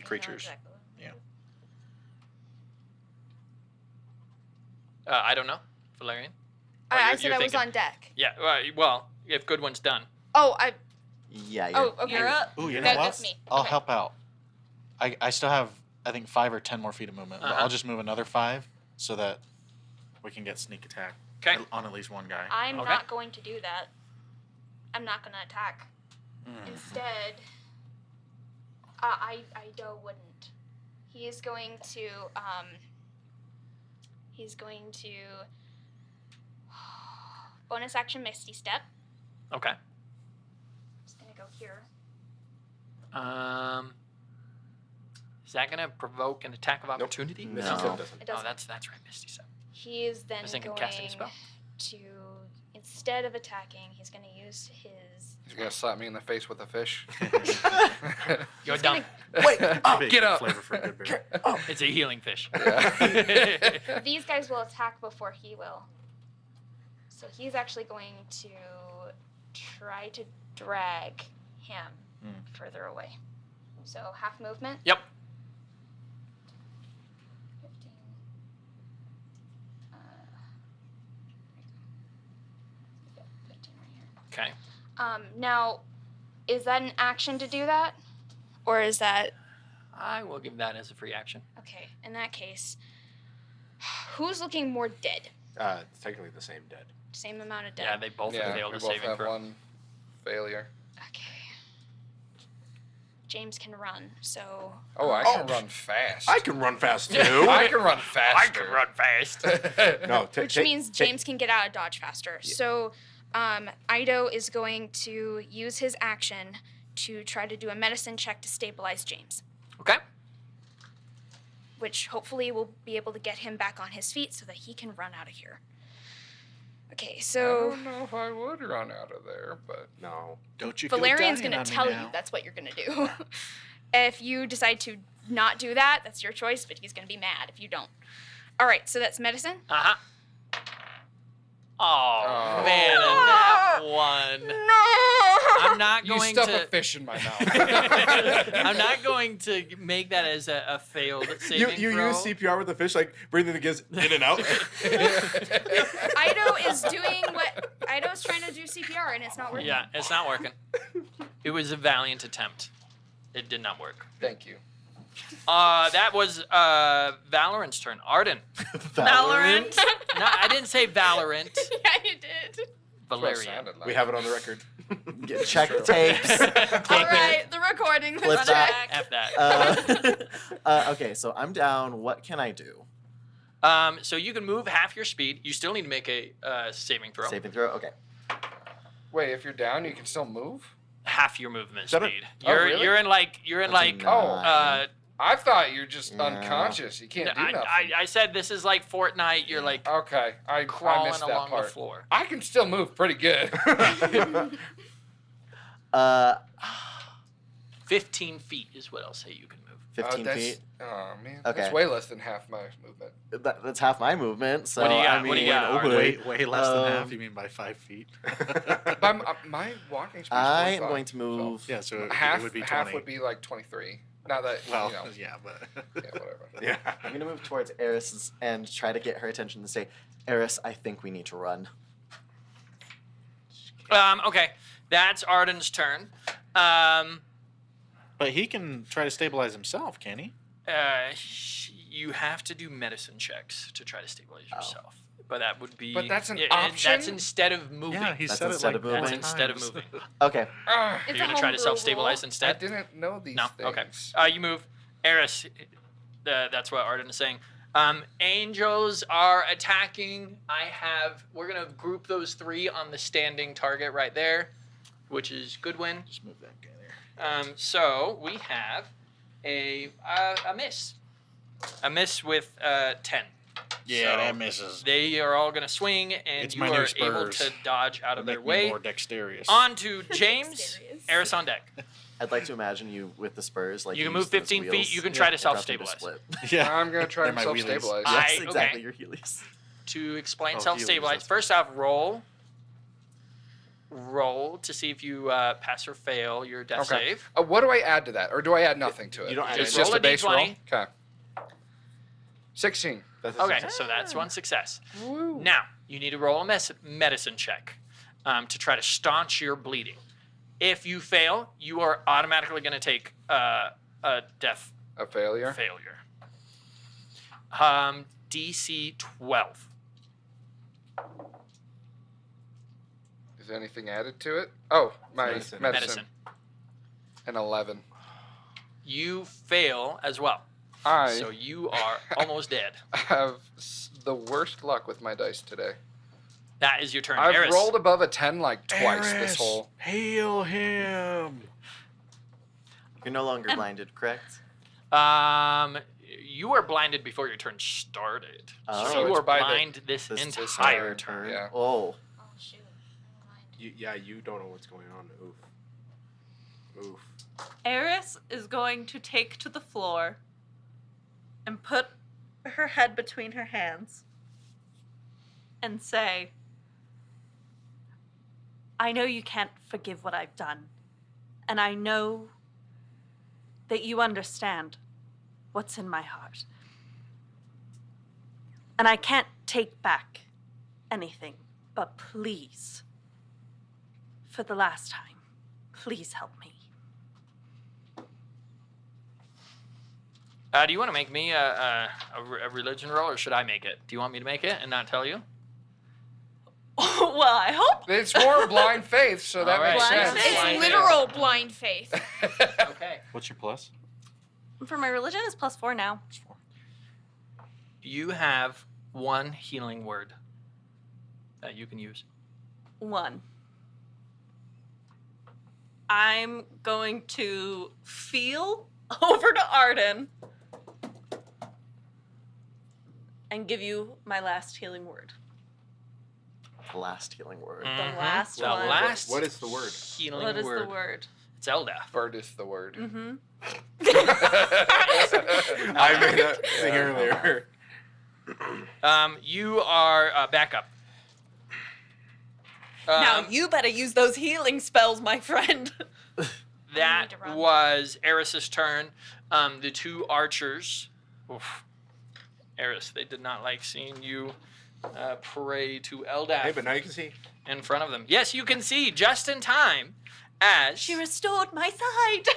Creatures. Yeah. I don't know, Valerian. Or I you're said I was thinking. on deck. Yeah. Well, if Goodwin's done. Oh, Yeah. Oh, okay. You're up. Ooh, you know That- what? that's me. I'll Okay. help out. I still have I think 5 or 10 more feet of movement. But I'll just move another 5 so that we can get sneak attack on at least one guy. I'm not going to do that. I'm not going to attack. Instead, Ido wouldn't. He is going to, bonus action Misty Step. Okay. Just going to go here. Is that going to provoke an attack of opportunity? No. Misty Step doesn't. It doesn't. Oh, that's right, Misty Step. He is then was thinking going casting a spell. to, instead of attacking, he's going to use his... He's gonna slap me in the face with a fish. You're dumb. Wait, Big get up. Flavor for good beer. It's a healing fish. These guys will attack before he will. So he's actually going to try to drag him further away. So half movement. Yep. 15. 15 right here. Okay. Now, is that an action to do that? Or is that... I will give that as a free action. Okay, in that case, who's looking more dead? It's technically the same dead. Same amount of dead? Yeah, they both have failed we a both saving have throw. one failure. Okay. James can run, so... Oh, I can run fast. I can run fast too. I can run faster. I can run fast. No, Which means James can get out of dodge faster. Yeah. So, Ido is going to use his action to try to do a medicine check to stabilize James, Okay. which hopefully will be able to get him back on his feet so that he can run out of here. Okay, I so don't know if I would run out of there, but No. Don't you Valerian's going going to tell you that's what you're going to do. If you decide to not do that, that's your choice, but he's going to be mad if you don't. All right, so that's medicine. Uh-huh. Oh, Oh. man, that one. No! I'm not you going stuff to... a fish in my mouth. I'm not going to make that as a failed saving You throw. use CPR with the fish, like breathing the giz in and out. Ido is doing what Ido's trying to do CPR and it's not working. Yeah, it's not working. It was a valiant attempt. It did not work. Thank you. That was Valorant's turn. Arden. Valorant. No, I didn't say Valorant. Yeah, you did. That's what it Valerian. sounded like. We have it on the record. Check the tapes. All right, the recording. Clip Let's that. check. F that. Okay, so I'm down. What can I do? So you can move half your speed. You still need to make a saving throw. Saving throw? Okay. Wait, if you're down, you can still move? Half your movement that a- speed. Oh, really? You're in like That's a Oh, nine. I thought you're just Yeah. unconscious. You can't do nothing. I said this is like Fortnite. You're like Okay, I crawling missed that along part. the floor. I can still move pretty good. 15 feet is what I'll say you can move. 15 feet. Oh man, Okay. that's way less than half my movement. That's half my movement. So What do you got? I mean, What do you got? okay. Way less than half. Um, You mean by 5 feet? My walking speed. I is am 45, going to move. Yeah, so it half would be 20. half would be like 23. Now that Well, you know, yeah, but yeah, whatever. Yeah. I'm going to move towards Eris and try to get her attention and say, Eris, I think we need to run. Okay, that's Arden's turn. but he can try to stabilize himself, can he? You have to do medicine checks to try to stabilize yourself. But that would be. But that's an and option? That's instead of moving. Yeah, he That's said it instead like of moving? That's 9 instead of times. moving. Okay. Ah, It's You're a gonna try to homebrew self-stabilize rule. I instead. didn't know these No. things. Okay. You move. Eris. That's what Arden is saying. Angels are attacking. We're gonna group those 3 on the standing target right there, which is Goodwin. Just move that guy there. So we have a miss. A miss with 10. Yeah, So that misses. They are all gonna swing, and It's you my new are able Spurs. to dodge out of Make their me way. more dexterous. On to James. Dexterous. Eris on deck. I'd like to imagine you with the spurs. Like You can use move them as 15 feet, wheels. you can try to and drop them self-stabilize. split. Yeah. I'm gonna try They're and my wheelies. self-stabilize. I- Yes, exactly. okay. Your Heelys. To explain Oh, self-stabilize, healers, that's first off, roll to see if you pass or fail your death Okay. save. What do I add to that, or do I add nothing to it? You don't add It's anything. just Roll a a base roll. D20. Okay. 16. That's a Okay, success. so that's one success. Now, you need to roll a medicine check to try to staunch your bleeding. If you fail, you are automatically going to take a death A failure. Failure. DC 12. Is anything added to it? Oh, my Medicine. medicine. An 11. You fail as well. So you are almost dead. have the worst luck with my dice today. That is your turn. I've Eris. rolled above a 10 like twice Eris, this whole. Heal him. You're no longer blinded, correct? You were blinded before your turn started. Oh. So you it's were by the- blind this This entire turn. turn. Yeah. Oh. Oh shoot. You don't know what's going on. Oof. Eris is going to take to the floor and put her head between her hands and say, I know you can't forgive what I've done, and I know that you understand what's in my heart. And I can't take back anything, but please, for the last time, please help me. Do you want to make me a religion roll, or should I make it? Do you want me to make it and not tell you? Well, I hope. It's more blind faith, so that All right. makes Blind sense. faith. It's Blind literal blind faith. Okay. What's your plus? For my religion is +4 now. It's 4. You have one healing word that you can use. 1. I'm going to feel over to Arden and give you my last healing word. The last healing word. Mhm. last the one. last What is the word? healing What is word? the word? It's Eldath. Bird is the word. Mm-hmm. I made that thing earlier. You are back up. Now you better use those healing spells, my friend. That to run. was Eris's turn. The two archers. Oof. Eris, they did not like seeing you pray to Eldath Hey, but now you can see. in front of them. Yes, you can see just in time as She restored my sight.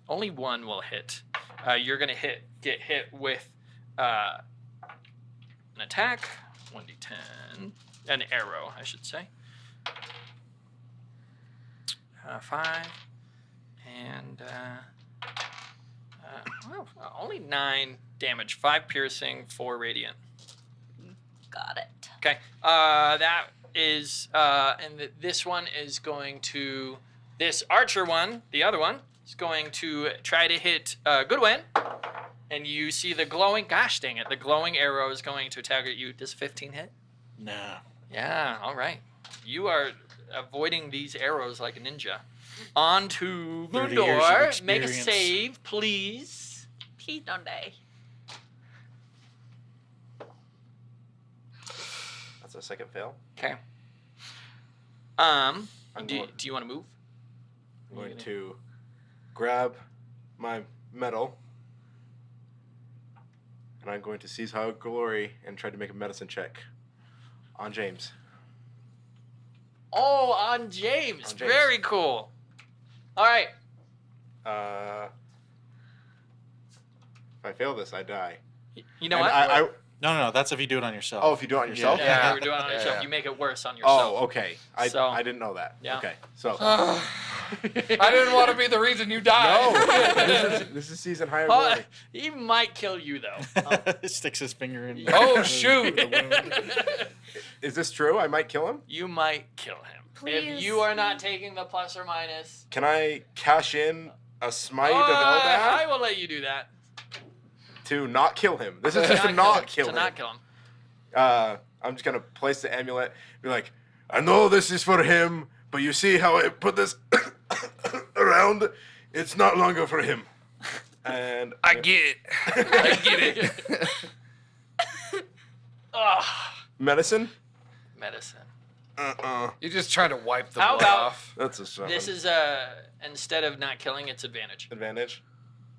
only one will hit. You're gonna get hit with an attack, 1d10, an arrow, I should say. 5 and only 9 damage, 5 piercing, 4 radiant. Got it. Okay, that is, and this one is going to, this archer one, the other one, is going to try to hit Goodwin, and you see the glowing, gosh dang it, the glowing arrow is going to target you. Does 15 hit? Nah. Yeah, all right. You are avoiding these arrows like a ninja. On to 30 years of Mundor. Make a experience. save, please. Please don't die. That's a second fail. Okay. I'm Do going- you want to move? I'm going to grab my medal, and I'm going to seize High Glory and try to make a medicine check on James. Oh, on James. On James. Very cool. All right. If I fail this, I die. You know And what? No, that's if you do it on yourself. Oh, if you do it on yourself? yeah, Yeah. you were doing it on Yeah, yourself. yeah. You make it worse on yourself. Oh, okay. I didn't know that. Yeah. Okay, so. I didn't want to be the reason you died. No, this is season Higher Oh, Glory. he might kill you though. Sticks his finger in. Oh, shoot. the wound. Is this true? I might kill him. You might kill him. If Please. you are not taking the plus or minus. Can I cash in a smite of I Eldath will let you do that. to not kill him? This is just to not kill To him. not kill him. I'm just gonna place the amulet. Be like, I know this is for him, but you see how I put this around? It's not longer for him. And I get it. I get it. Ugh. medicine. Medicine. You're just trying to wipe the How blood about- off. That's a 7. This is instead of not killing, it's advantage. advantage.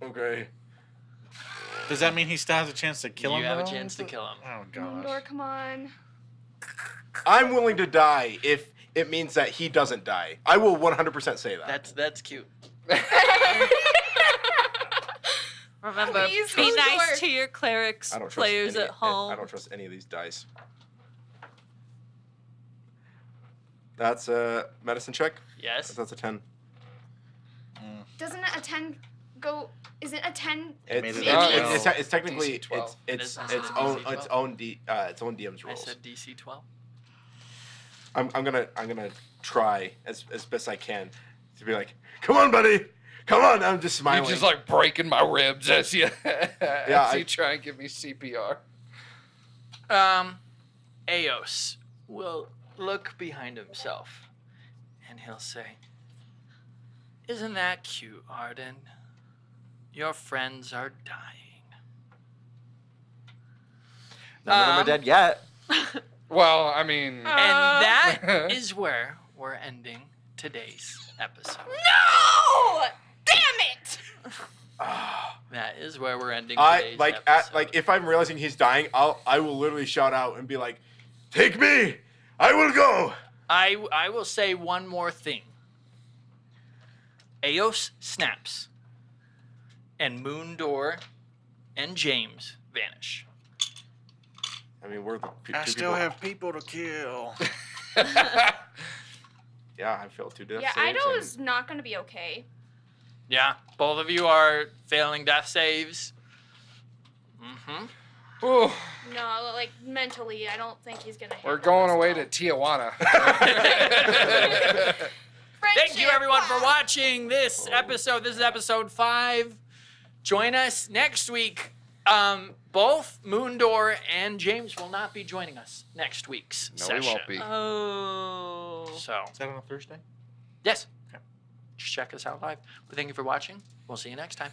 Okay. Does that mean he still has a chance to kill him? You have a though? chance to kill him. Oh gosh. Mundor, come on. I'm willing to die if it means that he doesn't die. I will 100% say that. That's cute. Remember, Please, be nice Lord. to your clerics I don't trust players any, at home. I don't trust any of these dice. That's a medicine check. Yes. That's a 10. Doesn't a 10 go? Isn't a 10? It's, it it's technically DC 12. it's It is its DC own 12. its own DM's I rules. said DC 12. I'm gonna try as best I can to be like, Come on, buddy. Come on. I'm just smiling. You're just like breaking my ribs as you I- you try and give me CPR. Eos will look behind himself and he'll say, "Isn't that cute, Arden? Your friends are dying." None of them are dead yet. Well, I mean, And that is where we're ending today's episode. No! Damn it! That is where we're ending I today's like episode. if I'm realizing he's dying, I will literally shout out and be like, Take me. I will go. I will say one more thing. Eos snaps, and Moondor and James vanish. I mean, we're the I two still people. have people to kill. Yeah, I failed 2 death Yeah, saves. Ido and- is not gonna be okay. Yeah, both of you are failing death saves. Mm-hmm. Ooh, No, like mentally, I don't think he's gonna. we're handle going this away well. to Tijuana. Thank you, Friendship, everyone, for wow. watching this episode. This is episode 5. Join us next week. Both Moondor and James will not be joining us next week's No, session. we won't be. Oh. So, Is that on a Thursday? yes. Just check us out live. But thank you for watching. We'll see you next time.